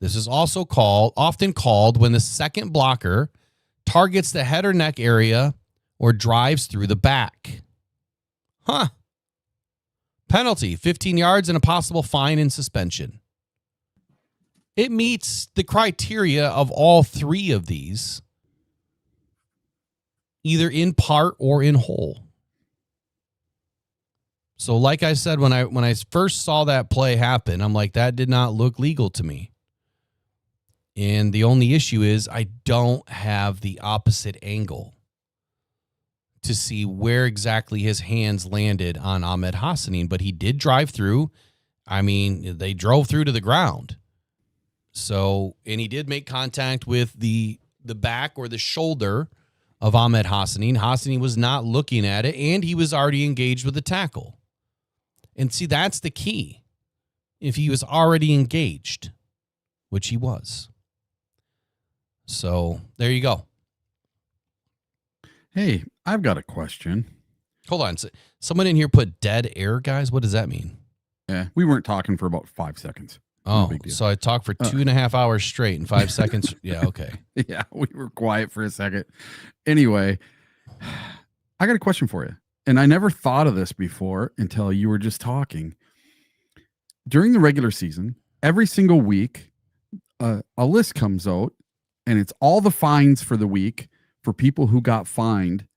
This is also often called when the second blocker targets the head or neck area or drives through the back. Penalty, 15 yards and a possible fine and suspension. It meets the criteria of all three of these, either in part or in whole. So like I said, when I first saw that play happen, I'm like, that did not look legal to me. And the only issue is I don't have the opposite angle to see where exactly his hands landed on Ahmed Hassanin, but he did drive through. I mean, they drove through to the ground. So, and he did make contact with the back or the shoulder of Ahmed Hassanin. Hassanin was not looking at it, and he was already engaged with the tackle. And see, that's the key. If he was already engaged, which he was. So, there you go. Hey, I've got a question. Hold on. Someone in here put dead air, guys. What does that mean? Yeah, we weren't talking for about 5 seconds. Oh, so I talked for 2.5 hours straight in 5 seconds. Yeah, okay. Yeah, we were quiet for a second. Anyway, I got a question for you. And I never thought of this before until you were just talking. During the regular season, every single week, a list comes out, and it's all the fines for the week for people who got fined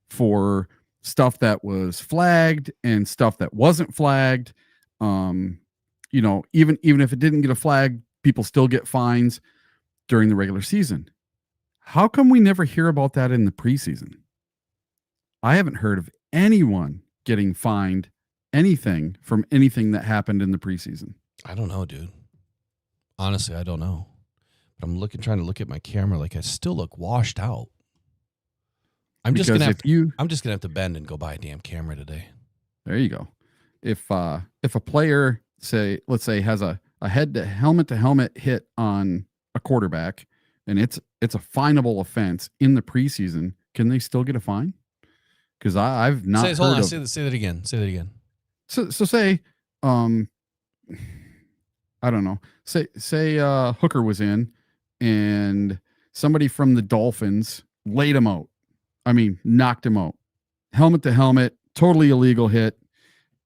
for stuff that was flagged and stuff that wasn't flagged. You know, even if it didn't get a flag, people still get fines during the regular season. How come we never hear about that in the preseason? I haven't heard of anyone getting fined anything from anything that happened in the preseason. I don't know, dude. Honestly, I don't know. But I'm trying to look at my camera like I still look washed out. I'm just gonna have to bend and go buy a damn camera today. There you go. If a player, let's say has a helmet to helmet hit on a quarterback and it's a finable offense in the preseason, can they still get a fine? Because I've not heard hold on, of, say that again. Say that again. So say I don't know. Say Hooker was in and somebody from the Dolphins laid him out. I mean, knocked him out. Helmet to helmet, totally illegal hit.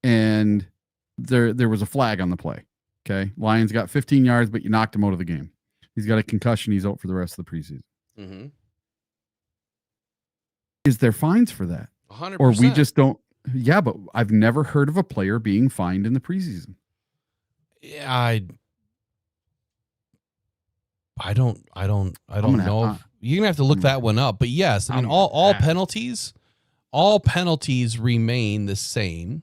And there was a flag on the play. Okay. Lions got 15 yards, but you knocked him out of the game. He's got a concussion. He's out for the rest of the preseason. Mm-hmm. Is there fines for that? 100%. Or we just don't. Yeah, but I've never heard of a player being fined in the preseason. Yeah, I don't know. You're gonna have to look that one up. But yes, I mean all penalties remain the same,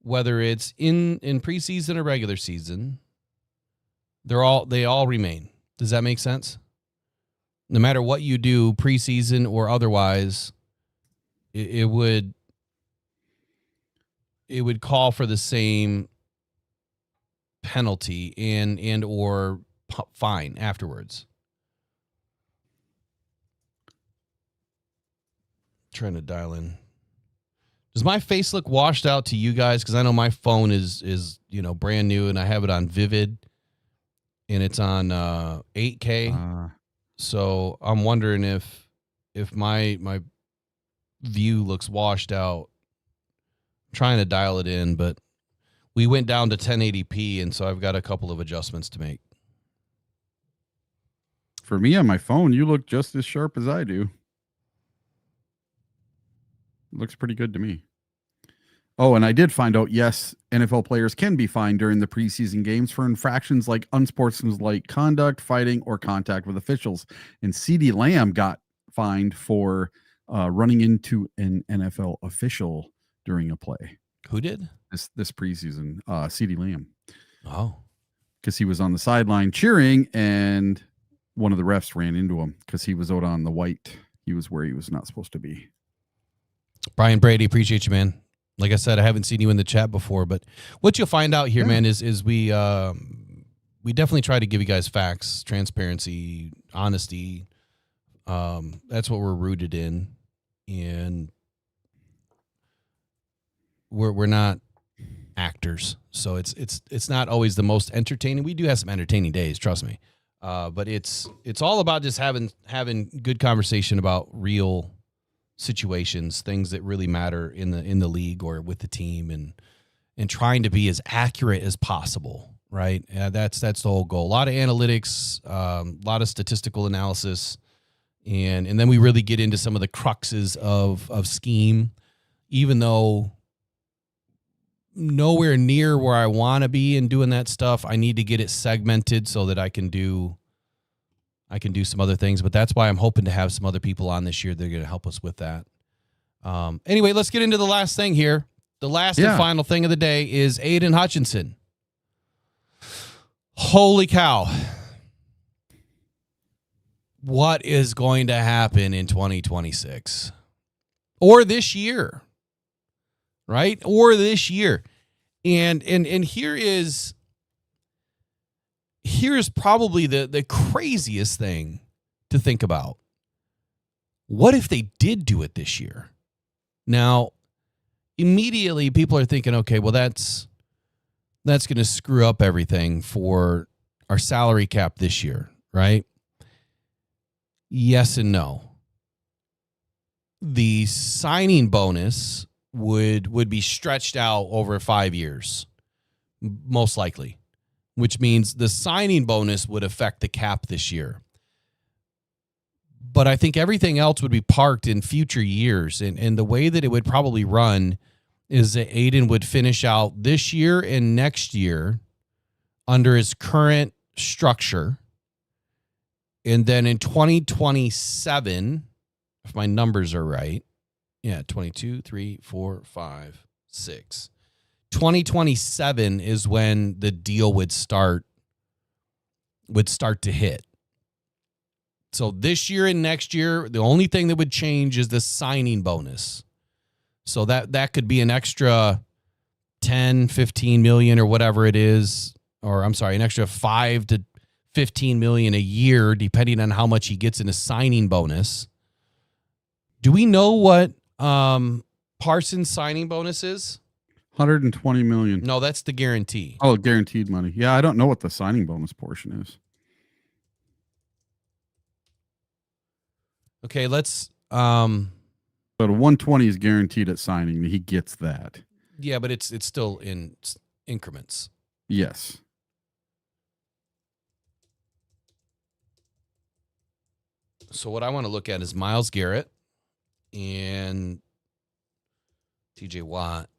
whether it's in preseason or regular season. They all remain. Does that make sense? no matter what you do, preseason or otherwise, it would call for the same penalty and or fine afterwards. Trying to dial in. Does my face look washed out to you guys? Because I know my phone is brand new and I have it on Vivid and it's on 8K. So I'm wondering if my view looks washed out. I'm trying to dial it in, but we went down to 1080p, and so I've got a couple of adjustments to make. For me on my phone, you look just as sharp as I do. Looks pretty good to me. Oh, and I did find out, yes, NFL players can be fined during the preseason games for infractions like unsportsmanlike conduct, fighting, or contact with officials. And CeeDee Lamb got fined for running into an NFL official during a play. Who did? This preseason, CeeDee Lamb. Oh. Because he was on the sideline cheering, and one of the refs ran into him because he was out on the white. He was where he was not supposed to be. Brian Brady, appreciate you, man. Like I said, I haven't seen you in the chat before, but what you'll find out here, man, is we definitely try to give you guys facts, transparency, honesty. That's what we're rooted in, and we're not actors, so it's not always the most entertaining. We do have some entertaining days, trust me, but it's all about just having good conversation about real situations, things that really matter in the league or with the team, and trying to be as accurate as possible, right? That's the whole goal. A lot of analytics, a lot of statistical analysis, and then we really get into some of the cruxes of scheme, even though nowhere near where I want to be in doing that stuff. I need to get it segmented so that I can do some other things, but that's why I'm hoping to have some other people on this year that are going to help us with that. Anyway, let's get into the last thing here. The last and final thing of the day is Aiden Hutchinson. Holy cow. What is going to happen in 2026? Or this year, right? Or this year. And here's probably the craziest thing to think about. What if they did do it this year? Now, immediately people are thinking, okay, well, that's going to screw up everything for our salary cap this year, right? Yes and no. The signing bonus would be stretched out over 5 years, most likely, which means the signing bonus would affect the cap this year. But I think everything else would be parked in future years. And the way that it would probably run is that Aiden would finish out this year and next year under his current structure. And then in 2027, if my numbers are right, 22, 3, 4, 5, 6. 2027 is when the deal would start to hit. So this year and next year, the only thing that would change is the signing bonus. So that could be an extra 10, 15 million or whatever it is, or I'm sorry, an extra 5 to 15 million a year, depending on how much he gets in a signing bonus. Do we know what Parsons signing bonus is? 120 million. No, that's the guarantee. Oh, guaranteed money. Yeah, I don't know what the signing bonus portion is. Okay, let's But 120 is guaranteed at signing. He gets that. Yeah, but it's still in increments. Yes. So what I want to look at is Myles Garrett and TJ Watt.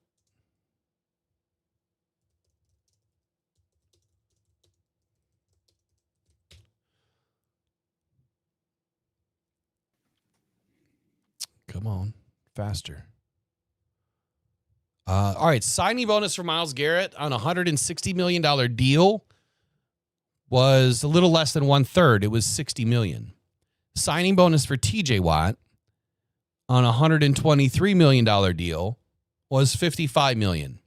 Come on, faster. All right, signing bonus for Myles Garrett on a $160 million deal was a little less than 1/3. It was $60 million. Signing bonus for TJ Watt on a $123 million deal was $55 million.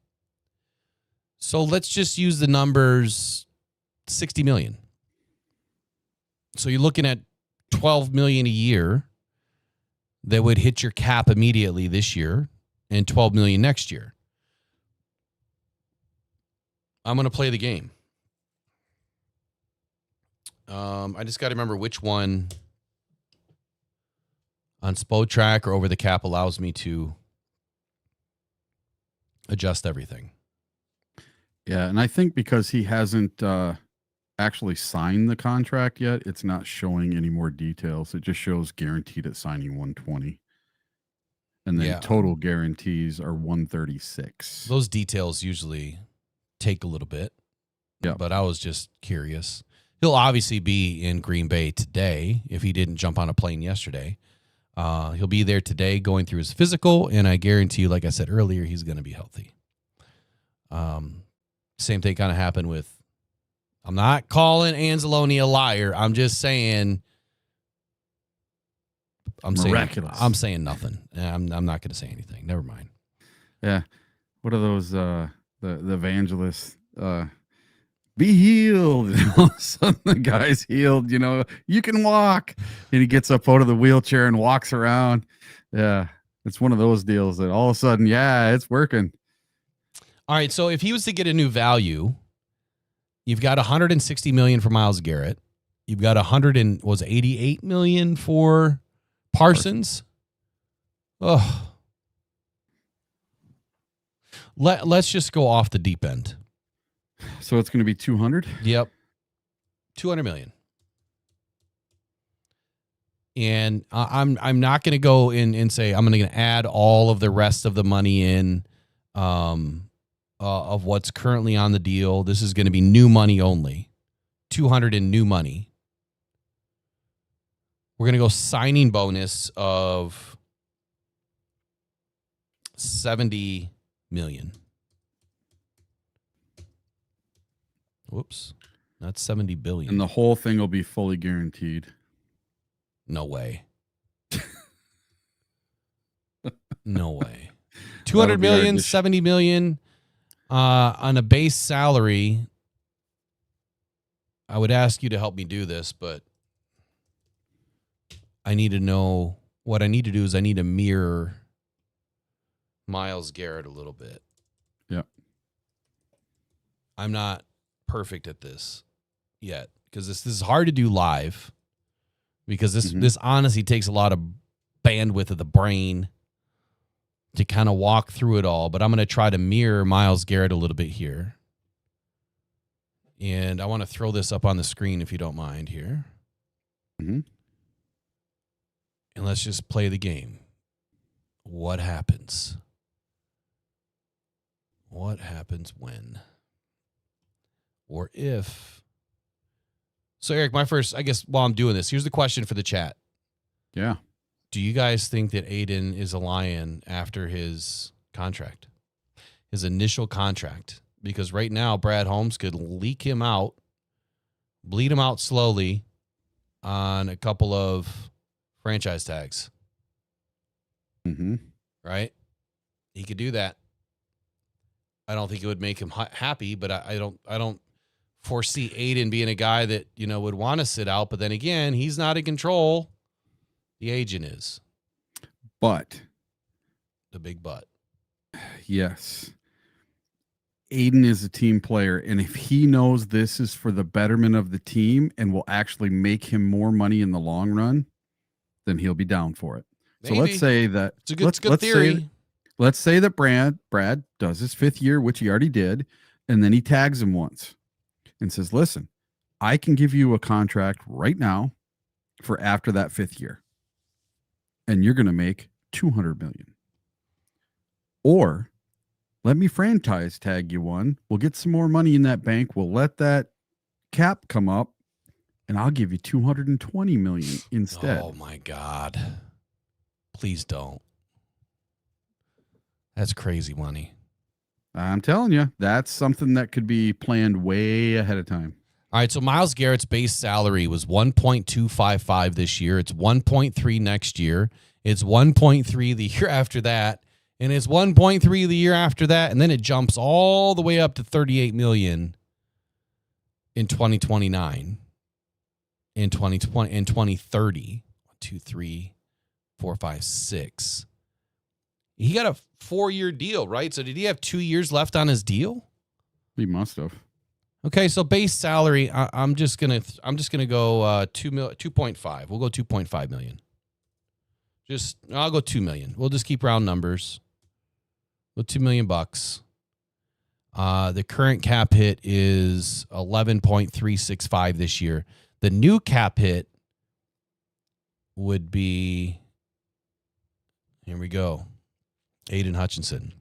So let's just use the numbers, $60 million. So you're looking at $12 million a year that would hit your cap immediately this year and $12 million next year. I'm going to play the game. I just got to remember which one on SpoTrack or over the cap allows me to adjust everything. Yeah, and I think because he hasn't actually signed the contract yet, it's not showing any more details. It just shows guaranteed at signing 120. And then total guarantees are 136. Those details usually take a little bit. Yeah. But I was just curious. He'll obviously be in Green Bay today if he didn't jump on a plane yesterday. He'll be there today going through his physical, and I guarantee you, like I said earlier, he's going to be healthy. Same thing kind of happened with, I'm not calling Anzalone a liar. I'm just saying, miraculous. I'm saying nothing. I'm not going to say anything. Never mind. Yeah. What are those, the evangelists, be healed. And all of a sudden the guy's healed, you can walk. And he gets up out of the wheelchair and walks around. Yeah. It's one of those deals that all of a sudden, it's working. All right. So if he was to get a new value, you've got $160 million for Myles Garrett. You've got $88 million for Parsons. Oh, let's just go off the deep end. So it's going to be 200. Yep, $200 million. And I'm not going to go in and say I'm going to add all of the rest of the money in of what's currently on the deal. This is going to be new money only. 200 in new money. We're going to go signing bonus of $70 million. Whoops. Not $70 billion. And the whole thing will be fully guaranteed. No way. No way. 200 million, 70 million on a base salary. I would ask you to help me do this, but I need to know what I need to do is I need to mirror Myles Garrett a little bit. Yeah. I'm not perfect at this yet because this is hard to do live because this honestly takes a lot of bandwidth of the brain to kind of walk through it all, but I'm going to try to mirror Myles Garrett a little bit here. And I want to throw this up on the screen if you don't mind here. Mm-hmm. And let's just play the game. What happens? What happens when? Or if. So, Eric, my first, I guess while I'm doing this, here's the question for the chat. Yeah. Do you guys think that Aiden is a Lion after his contract? His initial contract? Because right now, Brad Holmes could leak him out, bleed him out slowly on a couple of franchise tags. Mm-hmm. Right? He could do that. I don't think it would make him happy, but I don't foresee Aiden being a guy that, would want to sit out. But then again, he's not in control. The agent is. But. The big but. Yes. Aiden is a team player, and if he knows this is for the betterment of the team and will actually make him more money in the long run, then he'll be down for it. Maybe. So let's say that it's a good theory. Let's say that Brad does his 5th year, which he already did, and then he tags him once and says, listen, I can give you a contract right now for after that 5th year, and you're going to make $200 million. Or let me franchise tag you one. We'll get some more money in that bank. We'll let that cap come up, and I'll give you $220 million instead. Oh my God. Please don't. That's crazy money. I'm telling you, that's something that could be planned way ahead of time. All right, so Myles Garrett's base salary was 1.255 this year. It's 1.3 next year. It's 1.3 the year after that, and it's 1.3 the year after that, and then it jumps all the way up to 38 million in 2029. In 2020, in 2030. 1, 2, 3, 4, 5, 6. He got a 4-year deal, right? So did he have 2 years left on his deal? He must have. Okay, so base salary, I'm just gonna go 2.5. We'll go 2.5 million. I'll go 2 million. We'll just keep round numbers. Well, $2 million. The current cap hit is 11.365 this year. The new cap hit would be, here we go, Aiden Hutchinson.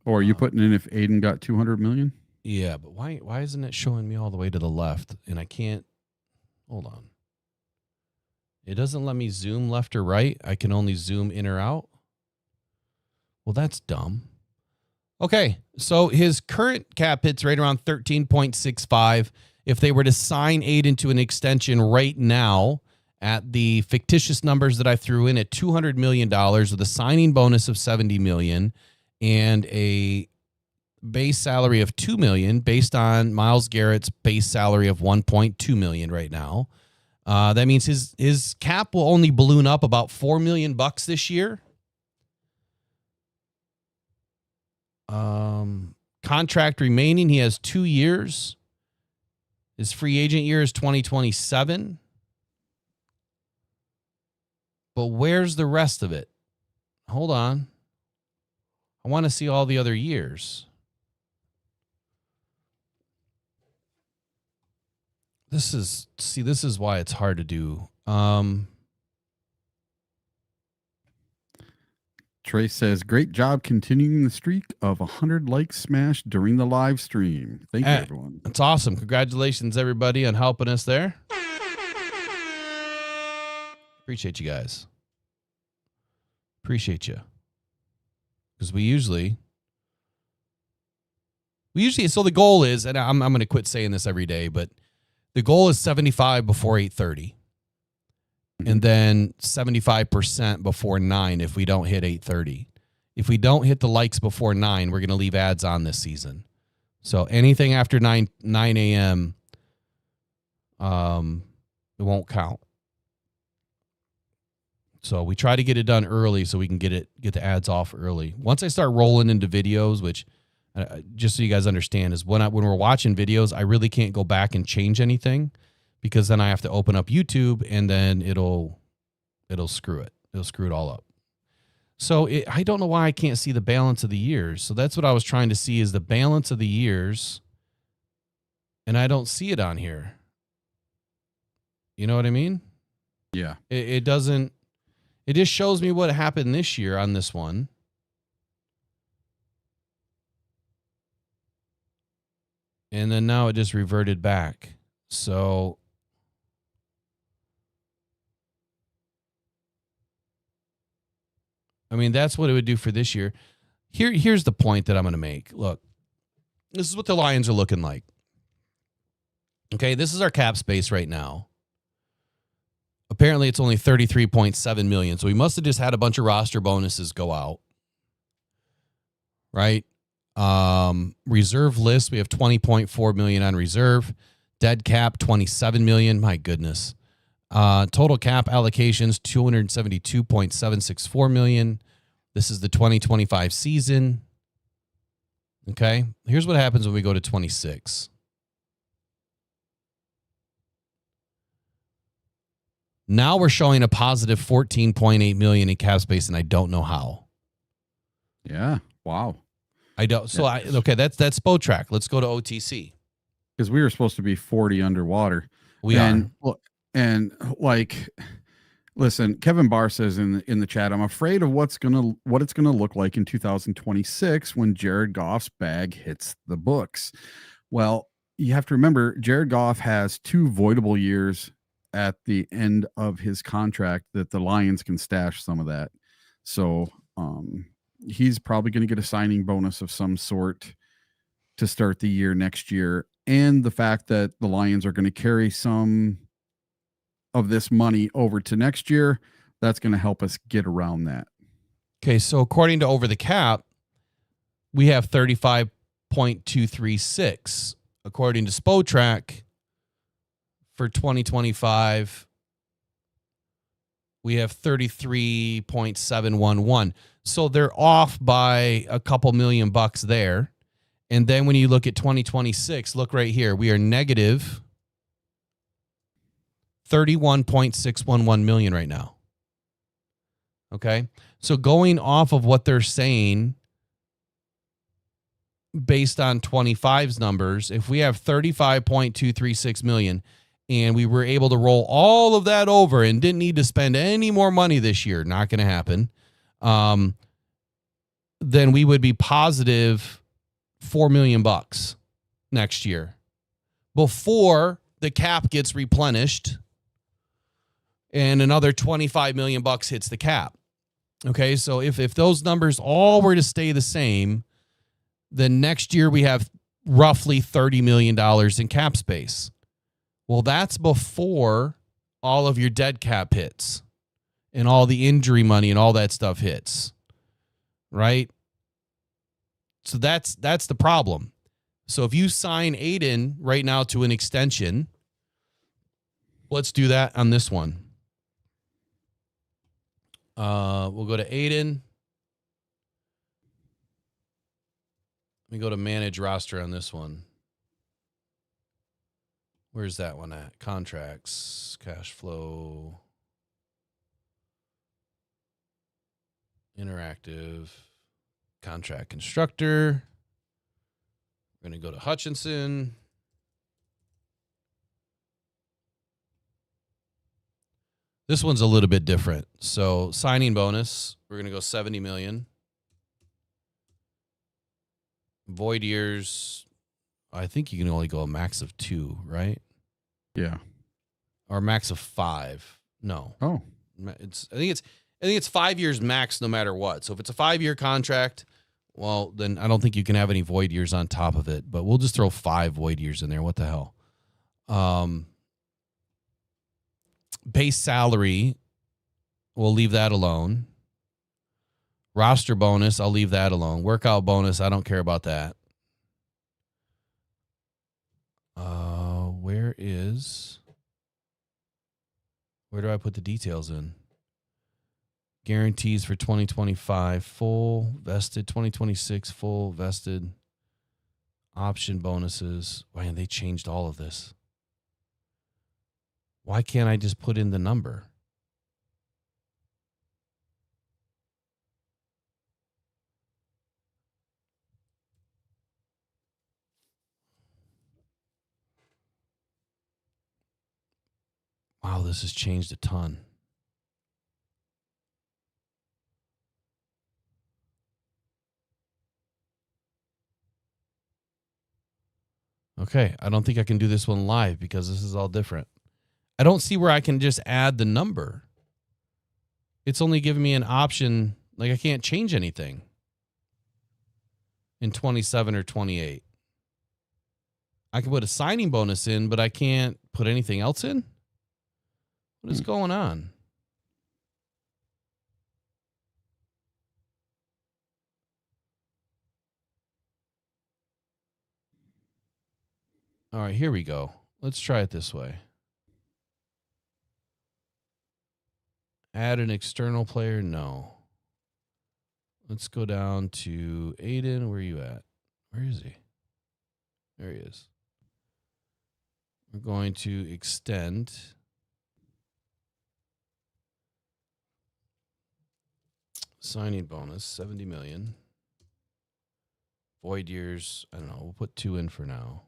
Or are you putting in if Aiden got 200 million? Yeah, but why isn't it showing me all the way to the left? And I can't, hold on. It doesn't let me zoom left or right. I can only zoom in or out. Well, that's dumb. Okay, so his current cap hit's right around 13.65. If they were to sign Aiden to an extension right now at the fictitious numbers that I threw in at $200 million with a signing bonus of $70 million and a base salary of $2 million based on Myles Garrett's base salary of $1.2 million right now, that means his cap will only balloon up about $4 million this year. Contract remaining, he has 2 years. His free agent year is 2027. But where's the rest of it? Hold on. I want to see all the other years. This is why it's hard to do. Trace says, great job continuing the streak of 100 likes smashed during the live stream. Thank you, everyone. That's awesome. Congratulations, everybody, on helping us there. Appreciate you guys. Appreciate you. Because we usually, so the goal is, and I'm going to quit saying this every day, but the goal is 75 before 8:30. And then 75% before 9 if we don't hit 8:30. If we don't hit the likes before 9, we're going to leave ads on this season. So anything after 9 a.m., it won't count. So we try to get it done early so we can get the ads off early. Once I start rolling into videos, which just so you guys understand is when we're watching videos, I really can't go back and change anything. Because then I have to open up YouTube and then it'll screw it. It'll screw it all up. So I don't know why I can't see the balance of the years. So that's what I was trying to see is the balance of the years. And I don't see it on here. You know what I mean? Yeah. It doesn't. It just shows me what happened this year on this one. And then now it just reverted back. So I mean, that's what it would do for this year. Here's the point that I'm going to make. Look, this is what the Lions are looking like. Okay, this is our cap space right now. Apparently, it's only $33.7 million. So we must have just had a bunch of roster bonuses go out. Right? Reserve list, we have $20.4 million on reserve. Dead cap, $27 million. My goodness. Total cap allocations, $272.764 million. This is the 2025 season. Okay. Here's what happens when we go to 26. Now we're showing a positive $14.8 million in cap space, and I don't know how. Yeah. Wow. I don't. So okay, that's Spotrac. Let's go to OTC. Because we were supposed to be 40 underwater. We are. Well, and like, listen, Kevin Barr says in the chat, I'm afraid of what it's gonna look like in 2026 when Jared Goff's bag hits the books. Well, you have to remember Jared Goff has 2 voidable years at the end of his contract that the Lions can stash some of that. So he's probably going to get a signing bonus of some sort to start the year next year, and the fact that the Lions are going to carry some of this money over to next year, that's going to help us get around that. Okay, so according to Over the Cap, we have 35.236. According to Spotrac, for 2025, we have 33.711. So they're off by a couple $1,000,000 there. And then when you look at 2026, look right here. We are negative 31.611 million right now. Okay. So going off of what they're saying based on 25's numbers, if we have 35.236 million and we were able to roll all of that over and didn't need to spend any more money this year, not going to happen, then we would be positive $4 million next year before the cap gets replenished and another $25 million hits the cap. Okay, so if those numbers all were to stay the same, then next year we have roughly $30 million in cap space. Well, that's before all of your dead cap hits and all the injury money and all that stuff hits, right? So that's the problem. So if you sign Aiden right now to an extension, let's do that on this one. We'll go to Aiden. Let me go to manage roster on this one. Where's that one at? Contracts, cash flow, interactive, contract constructor. We're going to go to Hutchinson. This one's a little bit different. So signing bonus, we're going to go 70 million. Void years, I think you can only go a max of 2, right? Yeah. Or a max of 5. No. Oh. I think it's 5 years max no matter what. So if it's a 5-year contract, well, then I don't think you can have any void years on top of it. But we'll just throw 5 void years in there. What the hell? Base salary, we'll leave that alone. Roster bonus, I'll leave that alone. Workout bonus, I don't care about that. Where do I put the details in? Guarantees for 2025, full vested, 2026, full vested. Option bonuses. Man, they changed all of this. Why can't I just put in the number? Wow, this has changed a ton. Okay, I don't think I can do this one live because this is all different. I don't see where I can just add the number. It's only giving me an option, like I can't change anything in 27 or 28. I can put a signing bonus in, but I can't put anything else in? What is going on? All right, here we go. Let's try it this way. Add an external player? No. Let's go down to Aiden. Where are you at? Where is he? There he is. We're going to extend. Signing bonus, 70 million. Void years, I don't know. We'll put 2 in for now.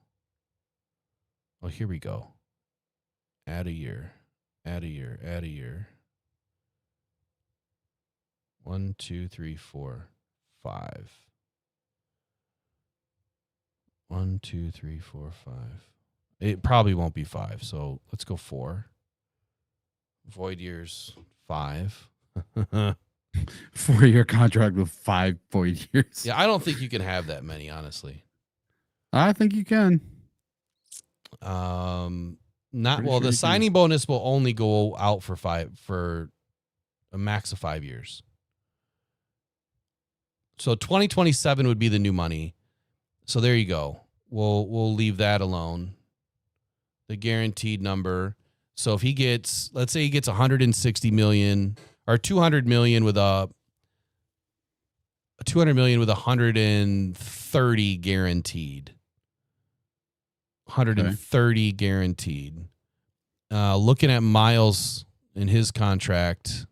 Oh, here we go. Add a year. Add a year. Add a year. 1, 2, 3, 4, 5. 1, 2, 3, 4, 5. It probably won't be 5, so let's go 4. Void years, 5. 4-year contract with 5 void years. Yeah, I don't think you can have that many, honestly. I think you can. Not Pretty well. sure The you signing can. bonus will only go out for a max of 5 years. So 2027 would be the new money. So there you go. We'll leave that alone. The guaranteed number. So if he gets, let's say he gets 160 million or 200 million with a 200 million with 130 guaranteed. 130 guaranteed. Looking at Miles in his contract.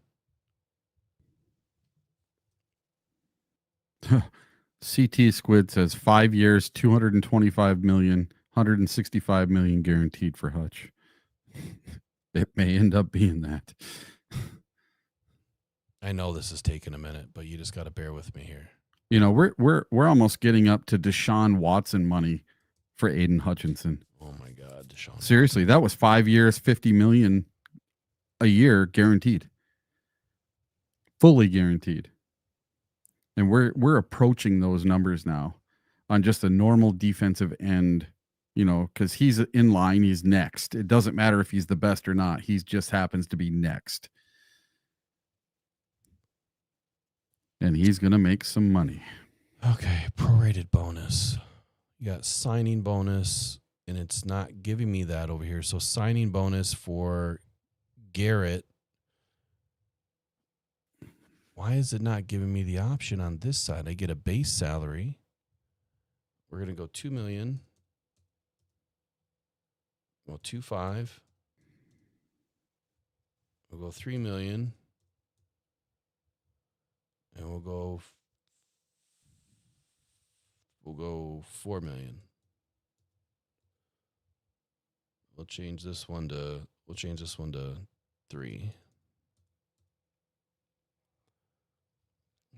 CT Squid says 5 years, 225 million, 165 million guaranteed for Hutch. It may end up being that. I know this is taking a minute, but you just got to bear with me here. You know, we're almost getting up to Deshaun Watson money for Aiden Hutchinson. Oh my God, Deshaun. Seriously, that was 5 years, 50 million a year guaranteed. Fully guaranteed. And we're approaching those numbers now on just a normal defensive end, you know, because he's in line, he's next. It doesn't matter if he's the best or not. He just happens to be next. And he's going to make some money. Okay, prorated bonus. You got signing bonus, and it's not giving me that over here. So signing bonus for Garrett. Why is it not giving me the option on this side? I get a base salary. We're going to go 2 million. Well, 2.5. We'll go 3 million. And we'll go 4 million. We'll change this one to 3.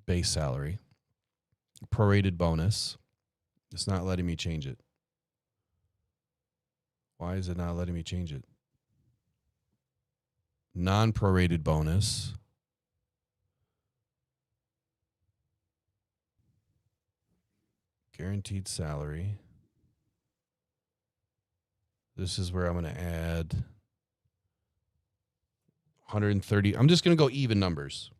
Base salary. Prorated bonus. It's not letting me change it. Why is it not letting me change it? Non-prorated bonus. Guaranteed salary. This is where I'm going to add 130. I'm just going to go even numbers.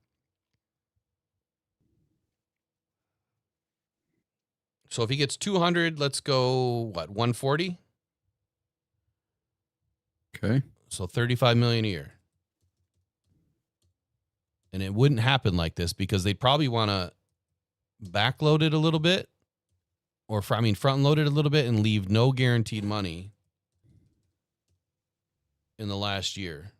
So if he gets 200, let's go, 140? Okay. So 35 million a year. And it wouldn't happen like this because they'd probably want to backload it a little bit or front load it a little bit and leave no guaranteed money in the last year.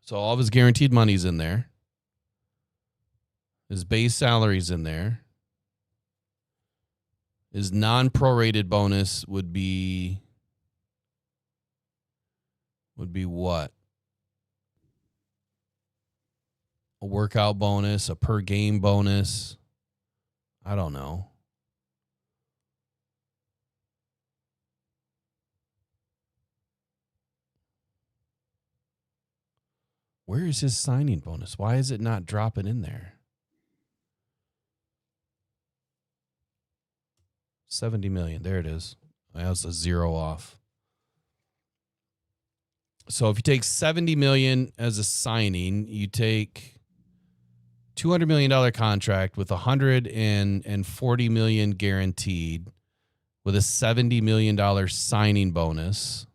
So all of his guaranteed money's in there. His base salary's in there. His non-prorated bonus would be what? A workout bonus, a per game bonus. I don't know. Where is his signing bonus? Why is it not dropping in there? 70 million. There it is. That was a 0 off. So if you take 70 million as a signing, you take $200 million contract with $140 million guaranteed with a $70 million signing bonus.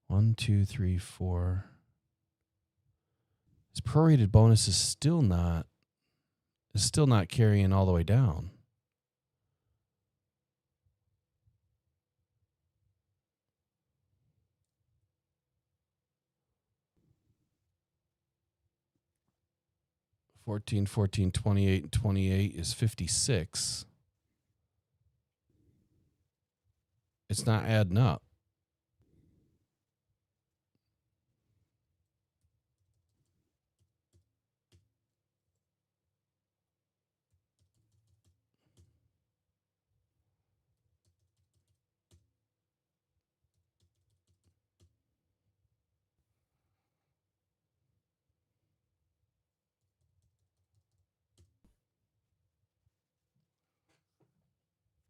One, two, three, four. His prorated bonus is still not carrying all the way down. $14, $14, $28, and $28 is $56. It's not adding up.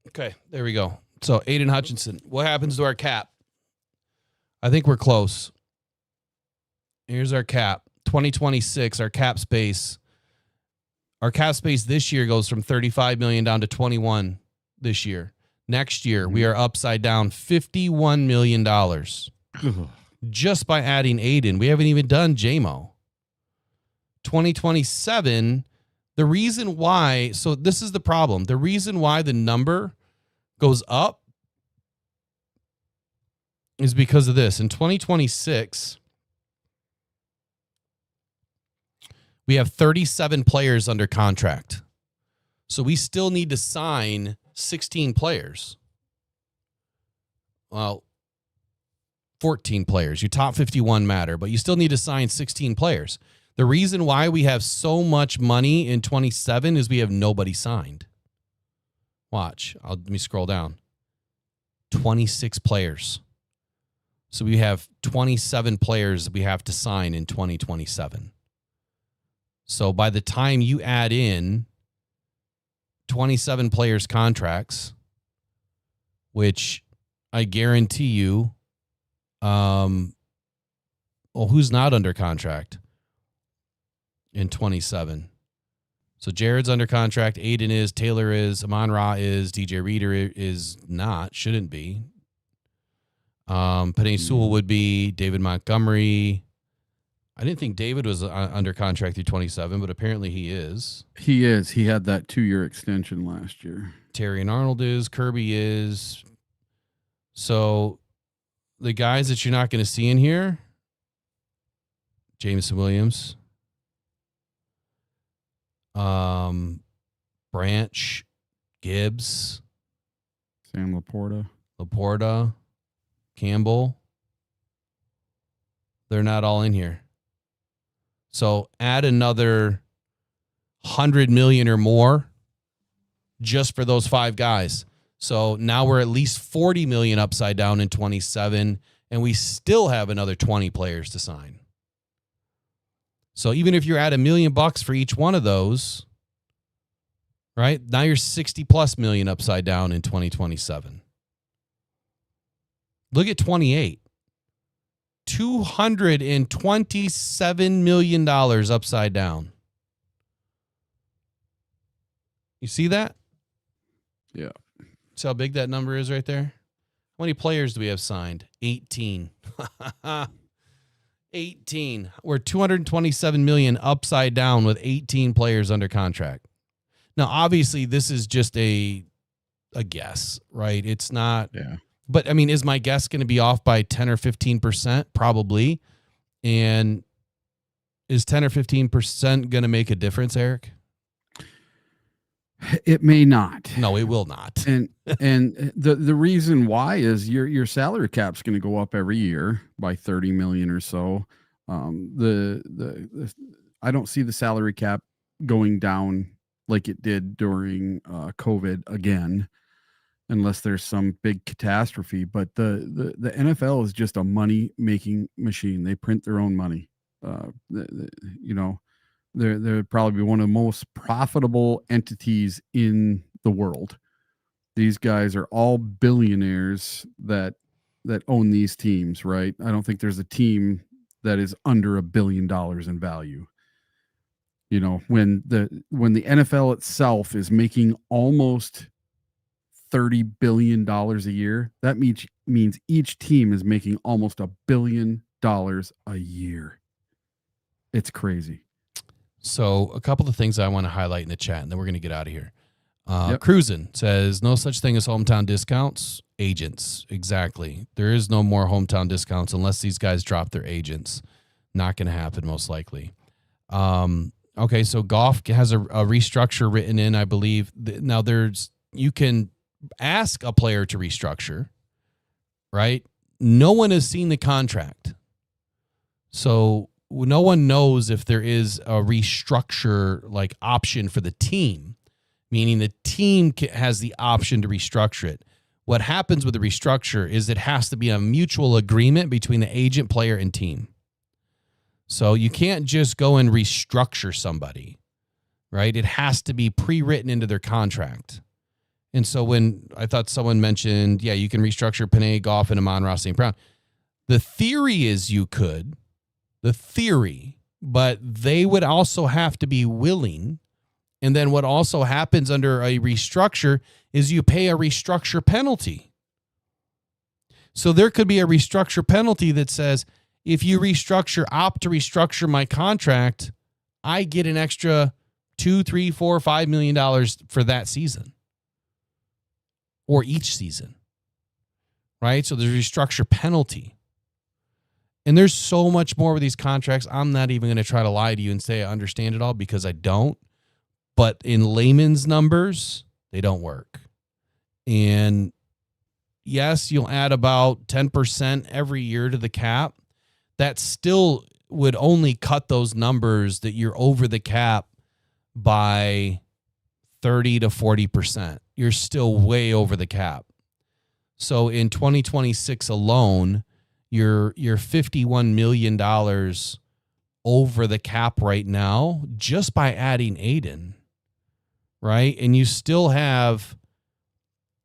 Okay, there we go. So Aiden Hutchinson, what happens to our cap? I think we're close. Here's our cap. 2026, our cap space. Our cap space this year goes from 35 million down to 21 this year. Next year, we are upside down $51 million just by adding Aiden. We haven't even done JMO. 2027, the reason why, so this is the problem. The reason why the number goes up is because of this. In 2026, we have 37 players under contract. So we still need to sign 16 players. Well, 14 players. Your top 51 matter, but you still need to sign 16 players. The reason why we have so much money in 27 is we have nobody signed. Watch. Let me scroll down. 26 players. So we have 27 players we have to sign in 2027. So by the time you add in 27 players' contracts, which I guarantee you, well, who's not under contract in 27? So Jared's under contract, Aiden is, Taylor is, Amon-Ra is, DJ Reader is not, shouldn't be. Panay Sewell would be, David Montgomery. I didn't think David was under contract through 27, but apparently he is. He is. He had that 2-year extension last year. Terry and Arnold is. Kirby is. So the guys that you're not going to see in here, Jameson Williams, Branch, Gibbs, Sam Laporta, Campbell. They're not all in here. So add another 100 million or more just for those 5 guys. So now we're at least 40 million upside down in 27, and we still have another 20 players to sign. So even if you're at $1 million for each one of those, right? Now you're 60 plus million upside down in 2027. Look at 28. $227 million upside down. You see that? Yeah. See how big that number is right there? How many players do we have signed? 18. 18. We're 227 million upside down with 18 players under contract. Now, obviously, this is just a guess, right? It's not. Yeah. But, I mean, is my guess going to be off by 10 or 15%? Probably. And is 10 or 15% going to make a difference, Eric? It may not. No, it will not. And the reason why is your salary cap's going to go up every year by 30 million or so. The I don't see the salary cap going down like it did during COVID again, unless there's some big catastrophe. But the NFL is just a money making machine. They print their own money. They're probably one of the most profitable entities in the world. These guys are all billionaires that own these teams, right? I don't think there's a team that is under $1 billion in value. You know, when the NFL itself is making almost $30 billion a year, that means each team is making almost $1 billion a year. It's crazy. So a couple of things I want to highlight in the chat, and then we're going to get out of here. Cruisin' says, no such thing as hometown discounts. Agents. Exactly. There is no more hometown discounts unless these guys drop their agents. Not going to happen, most likely. Okay, so Goff has a restructure written in, I believe. Now, you can ask a player to restructure, right? No one has seen the contract. So no one knows if there is a restructure like option for the team, meaning the team has the option to restructure it. What happens with the restructure is it has to be a mutual agreement between the agent, player, and team. So you can't just go and restructure somebody, right? It has to be pre-written into their contract. And so when I thought someone mentioned, yeah, you can restructure Panay, Goff, and Amon-Ra St. Brown. The theory is you could. The theory. But they would also have to be willing. And then what also happens under a restructure is you pay a restructure penalty. So there could be a restructure penalty that says, if you opt to restructure my contract, I get an extra $2, $3, $4, $5 million for that season or each season, right? So there's a restructure penalty. And there's so much more with these contracts. I'm not even going to try to lie to you and say I understand it all because I don't. But in layman's numbers, they don't work. And yes, you'll add about 10% every year to the cap. That still would only cut those numbers that you're over the cap by 30 to 40%. You're still way over the cap. So in 2026 alone, you're $51 million over the cap right now just by adding Aiden, right? And you still have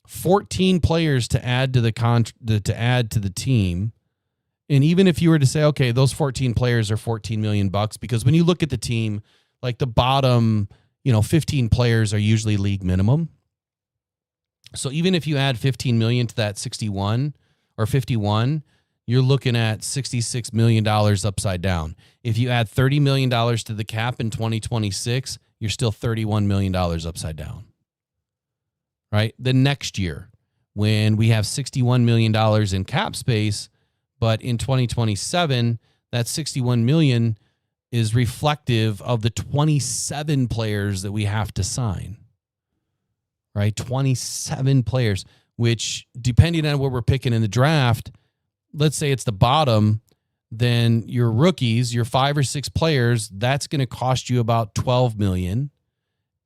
14 players to add to the team. And even if you were to say, okay, those 14 players are $14 million, because when you look at the team, like the bottom, 15 players are usually league minimum. So even if you add 15 million to that 61 or 51, you're looking at $66 million upside down. If you add $30 million to the cap in 2026, you're still $31 million upside down. Right? The next year, when we have $61 million in cap space, but in 2027, that $61 million is reflective of the 27 players that we have to sign. Right? 27 players, which depending on what we're picking in the draft, let's say it's the bottom, then your rookies, your 5 or 6 players, that's going to cost you about $12 million.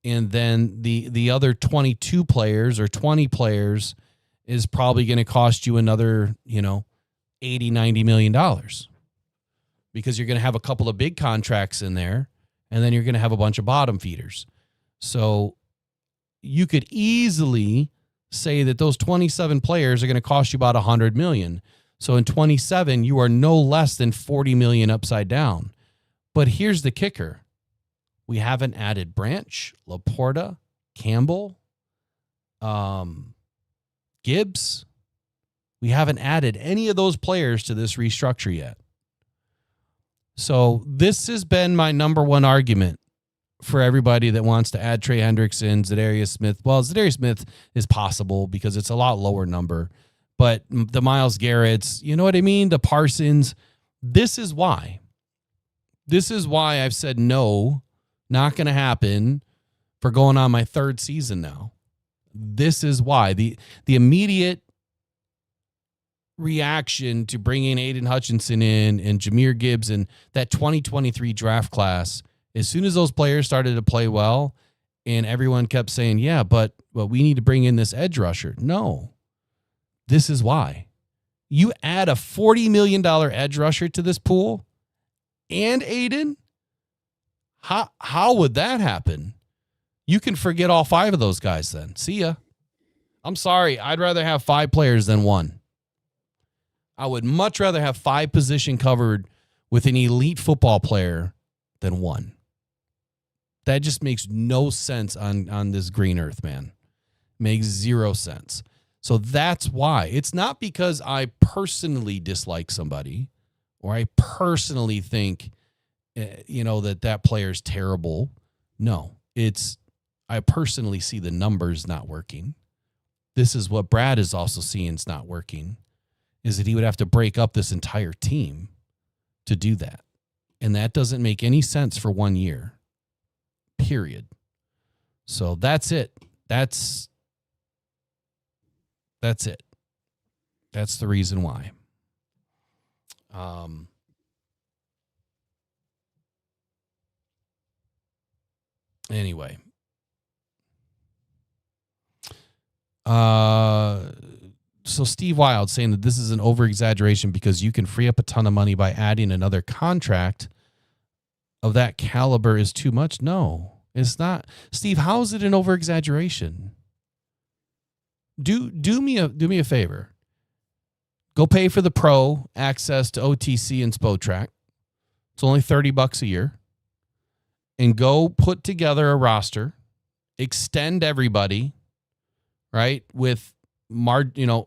And then the other 22 players or 20 players is probably going to cost you another, $80, $90 million. Because you're going to have a couple of big contracts in there, and then you're going to have a bunch of bottom feeders. So you could easily say that those 27 players are going to cost you about $100 million. So in 27, you are no less than $40 million upside down. But here's the kicker. We haven't added Branch, Laporta, Campbell, Gibbs. We haven't added any of those players to this restructure yet. So this has been my number one argument for everybody that wants to add Trey Hendrickson, Zadarius Smith. Well, Zadarius Smith is possible because it's a lot lower number. But the Myles Garrett's, you know what I mean? The Parsons. This is why. This is why I've said no, not going to happen for going on my 3rd season now. This is why. The immediate reaction to bringing Aiden Hutchinson in and Jahmyr Gibbs and that 2023 draft class, as soon as those players started to play well and everyone kept saying, yeah, but we need to bring in this edge rusher. No. This is why. You add a $40 million edge rusher to this pool and Aiden, how would that happen? You can forget all 5 of those guys then. See ya. I'm sorry. I'd rather have 5 players than 1. I would much rather have 5 position covered with an elite football player than 1. That just makes no sense on this green earth, man. Makes 0 sense. So that's why. It's not because I personally dislike somebody or I personally think, that player's terrible. No, it's I personally see the numbers not working. This is what Brad is also seeing is not working, is that he would have to break up this entire team to do that. And that doesn't make any sense for 1 year, period. So that's it. That's it. That's the reason why. Anyway. So Steve Wild saying that this is an over-exaggeration because you can free up a ton of money by adding another contract of that caliber is too much. No, it's not. Steve, how is it an over-exaggeration? do me a favor. Go pay for the pro access to OTC and SpoTrack. It's only $30 a year. And go put together a roster, extend everybody, right, with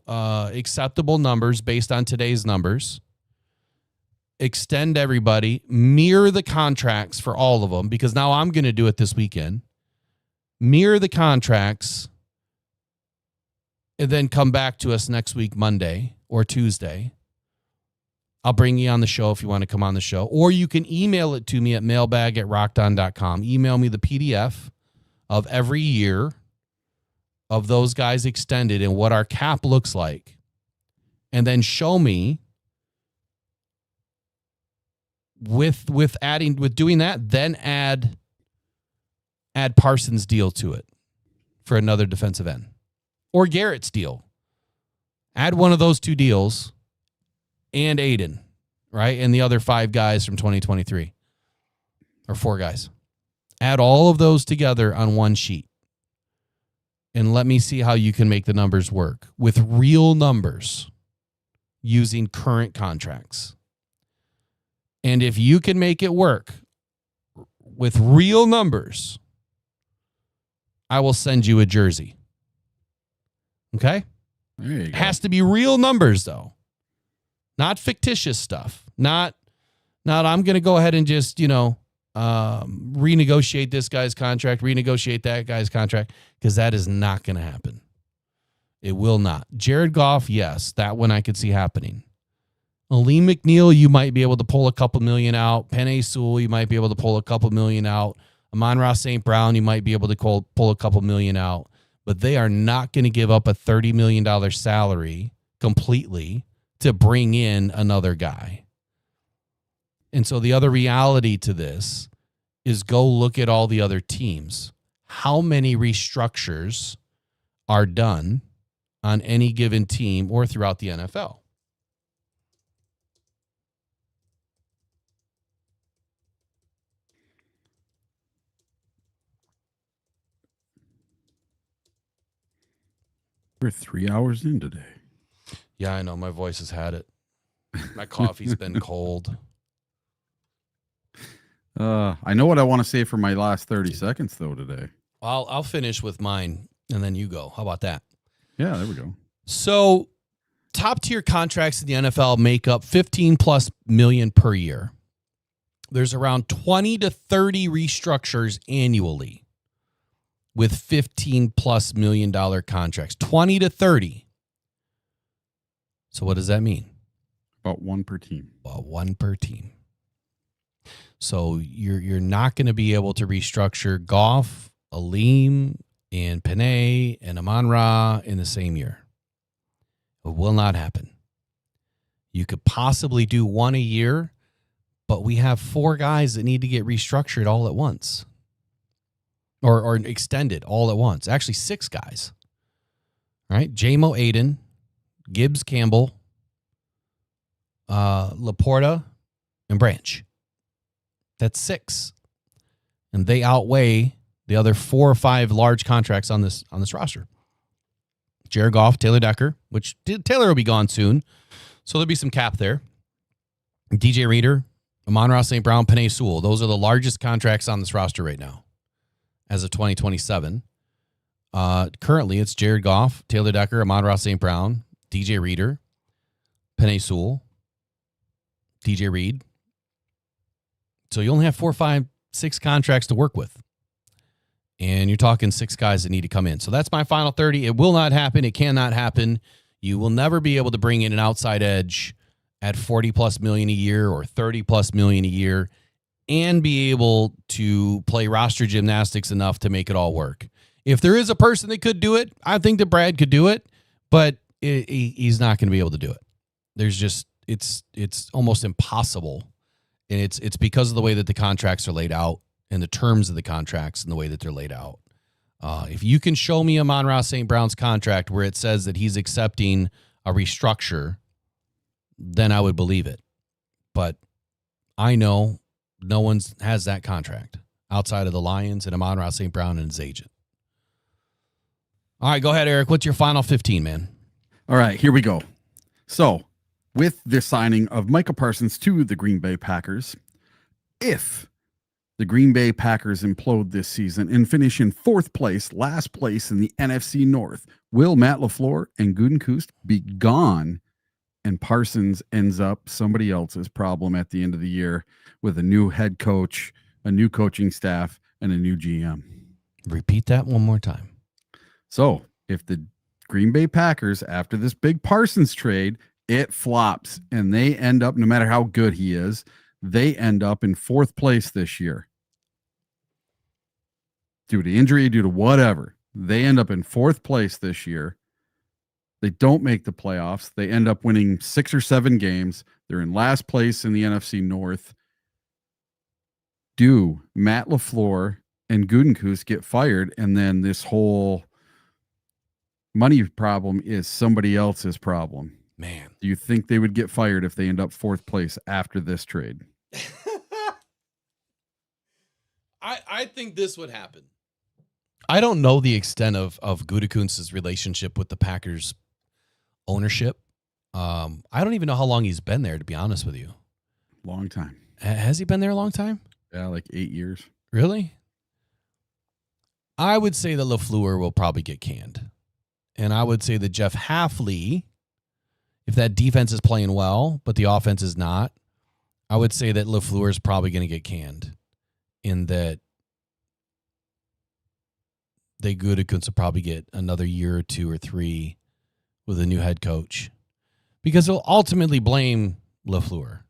acceptable numbers based on today's numbers. Extend everybody, mirror the contracts for all of them, because now I'm going to do it this weekend. Mirror the contracts, and then come back to us next week, Monday or Tuesday. I'll bring you on the show if you want to come on the show. Or you can email it to me at mailbag@rockdown.com. Email me the PDF of every year of those guys extended and what our cap looks like. And then show me with doing that, then add Parsons' deal to it for another defensive end. Or Garrett's deal. Add one of those two deals and Aiden, right? And the other 5 guys from 2023. Or 4 guys. Add all of those together on one sheet. And let me see how you can make the numbers work with real numbers using current contracts. And if you can make it work with real numbers, I will send you a jersey. Okay? There you go. It has to be real numbers, though. Not fictitious stuff. Not I'm going to go ahead and just, renegotiate this guy's contract, renegotiate that guy's contract, because that is not going to happen. It will not. Jared Goff, yes, that one I could see happening. Aleem McNeil, you might be able to pull a couple million out. Penei Sewell, you might be able to pull a couple million out. Amon-Ra St. Brown, you might be able to pull a couple million out. But they are not going to give up a $30 million salary completely to bring in another guy. And so the other reality to this is go look at all the other teams. How many restructures are done on any given team or throughout the NFL? We're 3 hours in today. Yeah, I know. My voice has had it. My coffee's been cold. I know what I want to say for my last 30 seconds, though, today. I'll finish with mine, and then you go. How about that? Yeah, there we go. So top tier contracts in the NFL make up 15+ million per year. There's around 20 to 30 restructures annually with $15+ million contracts. 20 to 30. So what does that mean? About 1 per team. About 1 per team. So you're not going to be able to restructure Goff, Aleem, and Penei, and Amon-Ra in the same year. It will not happen. You could possibly do 1 a year, but we have 4 guys that need to get restructured all at once. Or extended all at once. Actually, 6 guys. All right? J-Mo Aiden, Gibbs Campbell, Laporta, and Branch. That's 6. And they outweigh the other 4 or 5 large contracts on this roster. Jared Goff, Taylor Decker, which Taylor will be gone soon. So there'll be some cap there. DJ Reader, Amon-Ra St. Brown, Penei Sewell. Those are the largest contracts on this roster right now as of 2027. Currently, it's Jared Goff, Taylor Decker, Amon-Ra St. Brown, DJ Reader, Penei Sewell, DJ Reed. So you only have 4, 5, 6 contracts to work with. And you're talking 6 guys that need to come in. So that's my final 30. It will not happen. It cannot happen. You will never be able to bring in an outside edge at $40+ million a year or $30+ million a year and be able to play roster gymnastics enough to make it all work. If there is a person that could do it, I think that Brad could do it, but he's not going to be able to do it. There's just, it's almost impossible. And it's because of the way that the contracts are laid out and the terms of the contracts and the way that they're laid out. If you can show me Amon-Ra St. Brown's contract where it says that he's accepting a restructure, then I would believe it. But I know no one has that contract outside of the Lions and Amon-Ra St. Brown and his agent. All right, go ahead, Eric. What's your final 15, man? All right, here we go. So, with the signing of Micah Parsons to the Green Bay Packers, if the Green Bay Packers implode this season and finish in fourth place, last place in the NFC North, will Matt LaFleur and Gutekunst be gone and Parsons ends up somebody else's problem at the end of the year with a new head coach, a new coaching staff, and a new GM? Repeat that one more time. So if the Green Bay Packers, after this big Parsons trade, it flops and they end up, no matter how good he is, they end up in fourth place this year. Due to injury, due to whatever, they end up in fourth place this year. They don't make the playoffs. They end up winning 6 or 7 games. They're in last place in the NFC North. Do Matt LaFleur and Gutekunst get fired, and then this whole money problem is somebody else's problem? Man, do you think they would get fired if they end up fourth place after this trade? I think this would happen. I don't know the extent of Gutekunst's relationship with the Packers ownership. I don't even know how long he's been there, to be honest with you. Long time. Has he been there a long time? Yeah, like 8 years. Really? I would say that LaFleur will probably get canned. And I would say that Jeff Hafley, if that defense is playing well, but the offense is not, I would say that LaFleur is probably going to get canned, in that they Gutekunst will probably get another year or 2 or 3 with a new head coach, because they'll ultimately blame LaFleur.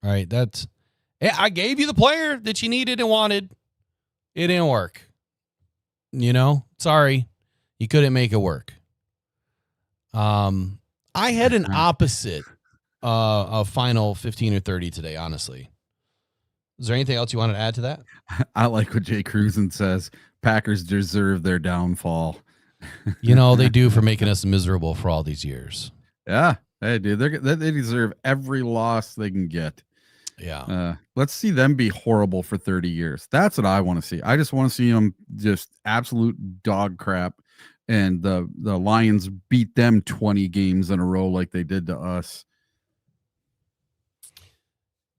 All right, that's, I gave you the player that you needed and wanted. It didn't work. You know, sorry, you couldn't make it work. I had an opposite of final 15 or 30 today, honestly. Is there anything else you wanted to add to that? I like what Jay Cruzen says. Packers deserve their downfall. You know, they do, for making us miserable for all these years. Yeah, they do. They deserve every loss they can get. Yeah. Let's see them be horrible for 30 years. That's what I want to see. I just want to see them just absolute dog crap, and the Lions beat them 20 games in a row like they did to us.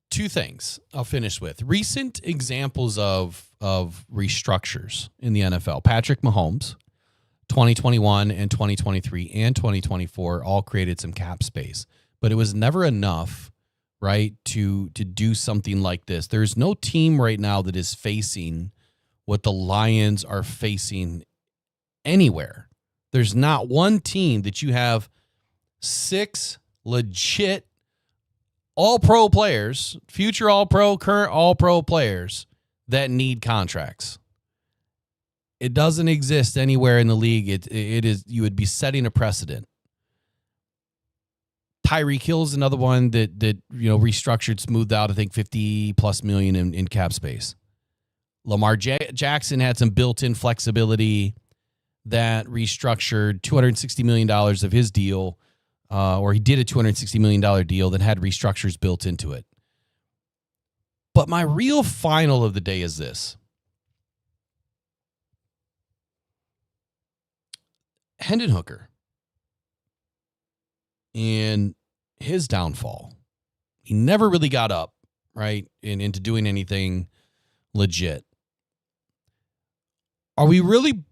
2 things I'll finish with. Recent examples of restructures in the NFL. Patrick Mahomes, 2021 and 2023 and 2024 all created some cap space, but it was never enough, right, to do something like this. There's no team right now that is facing what the Lions are facing anywhere. There's not one team that you have 6 legit all-pro players, future all-pro, current all-pro players that need contracts. It doesn't exist anywhere in the league. It is, you would be setting a precedent. Tyreek Hill's another one that you know, restructured, smoothed out, I think $50+ million in cap space. Lamar Jackson had some built-in flexibility that restructured $260 million of his deal, or he did a $260 million deal that had restructures built into it. But my real final of the day is this. Hendon Hooker and his downfall. He never really got up, right, into doing anything legit. Are we really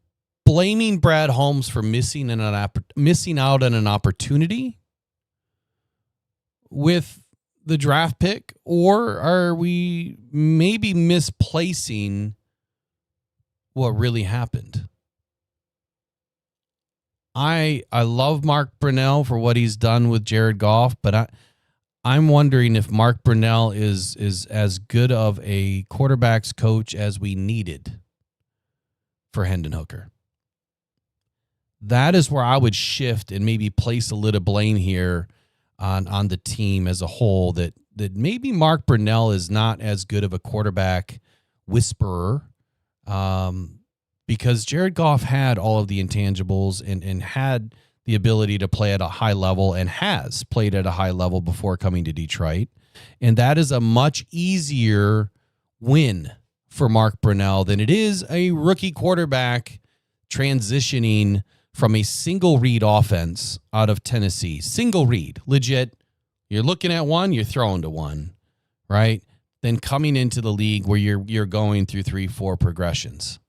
blaming Brad Holmes for missing out on an opportunity with the draft pick, or are we maybe misplacing what really happened? I love Mark Brunell for what he's done with Jared Goff, but I'm wondering if Mark Brunell is as good of a quarterback's coach as we needed for Hendon Hooker. That is where I would shift and maybe place a little blame here on the team as a whole, that maybe Mark Brunell is not as good of a quarterback whisperer, because Jared Goff had all of the intangibles and had the ability to play at a high level, and has played at a high level before coming to Detroit. And that is a much easier win for Mark Brunell than it is a rookie quarterback transitioning from a single read offense out of Tennessee. Single read, legit. You're looking at one, you're throwing to one, right? Then coming into the league where you're going through 3-4 progressions.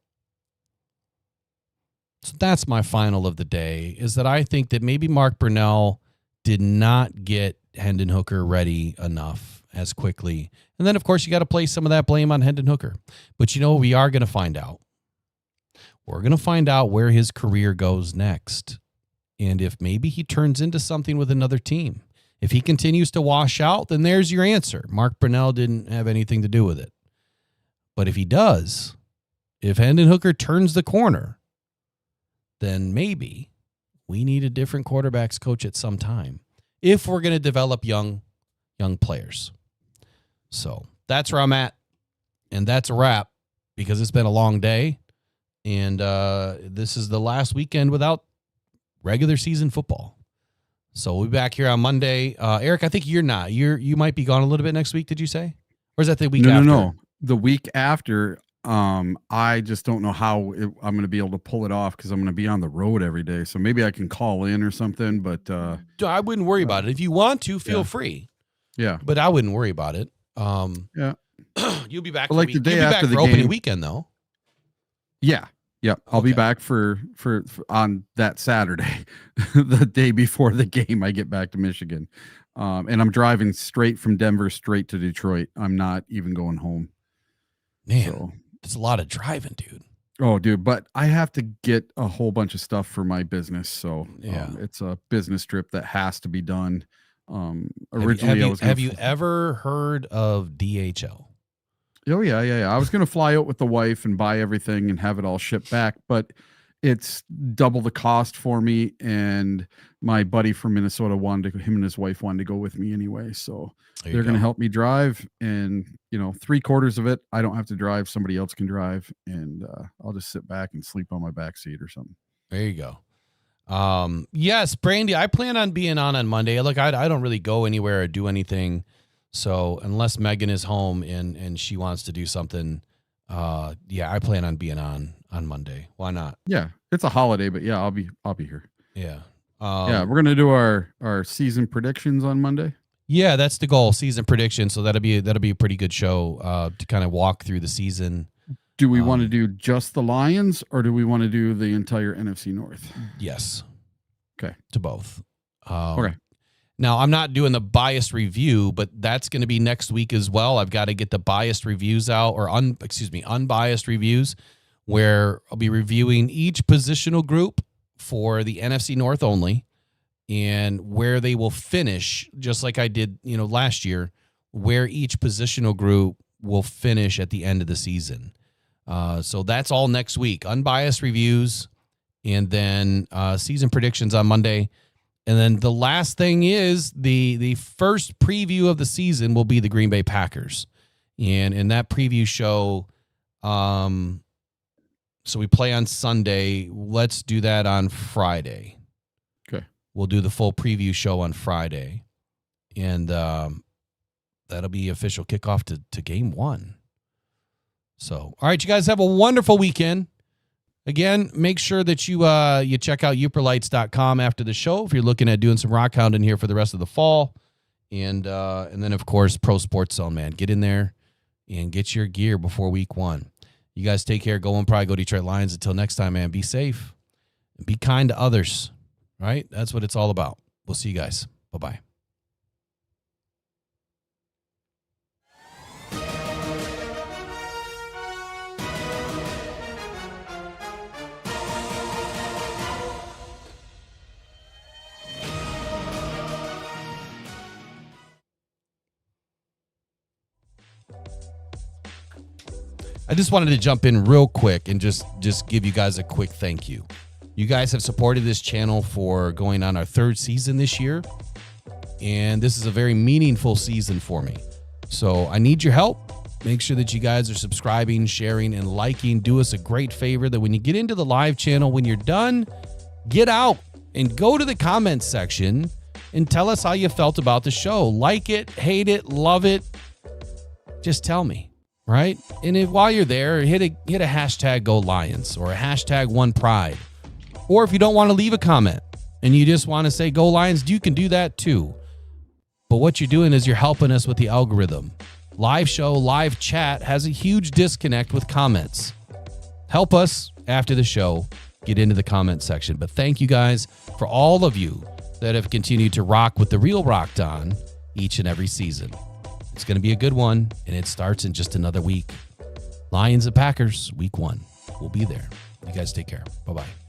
So that's my final of the day, is that I think that maybe Mark Brunell did not get Hendon Hooker ready enough as quickly. And then, of course, you got to place some of that blame on Hendon Hooker. But, we are going to find out. We're going to find out where his career goes next. And if maybe he turns into something with another team. If he continues to wash out, then there's your answer. Mark Brunell didn't have anything to do with it. But if he does, if Hendon Hooker turns the corner, then maybe we need a different quarterbacks coach at some time if we're going to develop young players. So that's where I'm at. And that's a wrap, because it's been a long day. And this is the last weekend without regular season football. So we'll be back here on Monday. Eric, I think you're not. You might be gone a little bit next week, did you say? Or is that the week after? No. The week after, I just don't know how I'm going to be able to pull it off, because I'm going to be on the road every day. So maybe I can call in or something, but I wouldn't worry about it. If you want to, feel free. Yeah. But I wouldn't worry about it. Yeah. You'll be back the day after the opening game. Weekend, though. Yeah. Yep. I'll be back for on that Saturday, the day before the game. I get back to Michigan. And I'm driving straight from Denver straight to Detroit. I'm not even going home. Man, it's a lot of driving, dude. Oh, dude. But I have to get a whole bunch of stuff for my business. So it's a business trip that has to be done. Originally, have you ever heard of DHL? Oh, yeah. I was going to fly out with the wife and buy everything and have it all shipped back, but it's double the cost for me. And my buddy from Minnesota him and his wife wanted to go with me anyway. So they're going to help me drive. And, 3/4 of it, I don't have to drive. Somebody else can drive. And I'll just sit back and sleep on my back seat or something. There you go. Yes, Brandy, I plan on being on Monday. Look, I don't really go anywhere or do anything. So unless Megan is home and she wants to do something, I plan on being on Monday. Why not? Yeah, it's a holiday, but yeah, I'll be here. Yeah. We're gonna do our season predictions on Monday. Yeah, that's the goal. Season predictions. So that'll be a pretty good show to kind of walk through the season. Do we want to do just the Lions, or do we want to do the entire NFC North? Yes. Okay. To both. Okay. Now, I'm not doing the biased review, but that's going to be next week as well. I've got to get the biased reviews out, or unbiased reviews, where I'll be reviewing each positional group for the NFC North only, and where they will finish, just like I did, last year, where each positional group will finish at the end of the season. So that's all next week. Unbiased reviews, and then season predictions on Monday. And then the last thing is the first preview of the season will be the Green Bay Packers. And in that preview show, so we play on Sunday. Let's do that on Friday. Okay. We'll do the full preview show on Friday. And that'll be official kickoff to game 1. So, all right, you guys have a wonderful weekend. Again, make sure that you check out YOOPERLITES.com after the show if you're looking at doing some Rockhound in here for the rest of the fall. And then, of course, Pro Sports Zone, man. Get in there and get your gear before week 1. You guys take care. Go and probably go Detroit Lions. Until next time, man, be safe. And be kind to others, right? That's what it's all about. We'll see you guys. Bye-bye. I just wanted to jump in real quick and just give you guys a quick thank you. You guys have supported this channel for going on our 3rd season this year, and this is a very meaningful season for me. So I need your help. Make sure that you guys are subscribing, sharing, and liking. Do us a great favor that when you get into the live channel, when you're done, get out and go to the comments section and tell us how you felt about the show. Like it, hate it, love it. Just tell me. right? And while you're there, hit a hashtag Go Lions or a hashtag One Pride. Or if you don't want to leave a comment and you just want to say Go Lions, you can do that too. But what you're doing is you're helping us with the algorithm. Live show, live chat has a huge disconnect with comments. Help us after the show get into the comment section. But thank you guys for all of you that have continued to rock with the Real Rocked On each and every season. It's going to be a good one, and it starts in just another week. Lions and Packers, week 1. We'll be there. You guys take care. Bye-bye.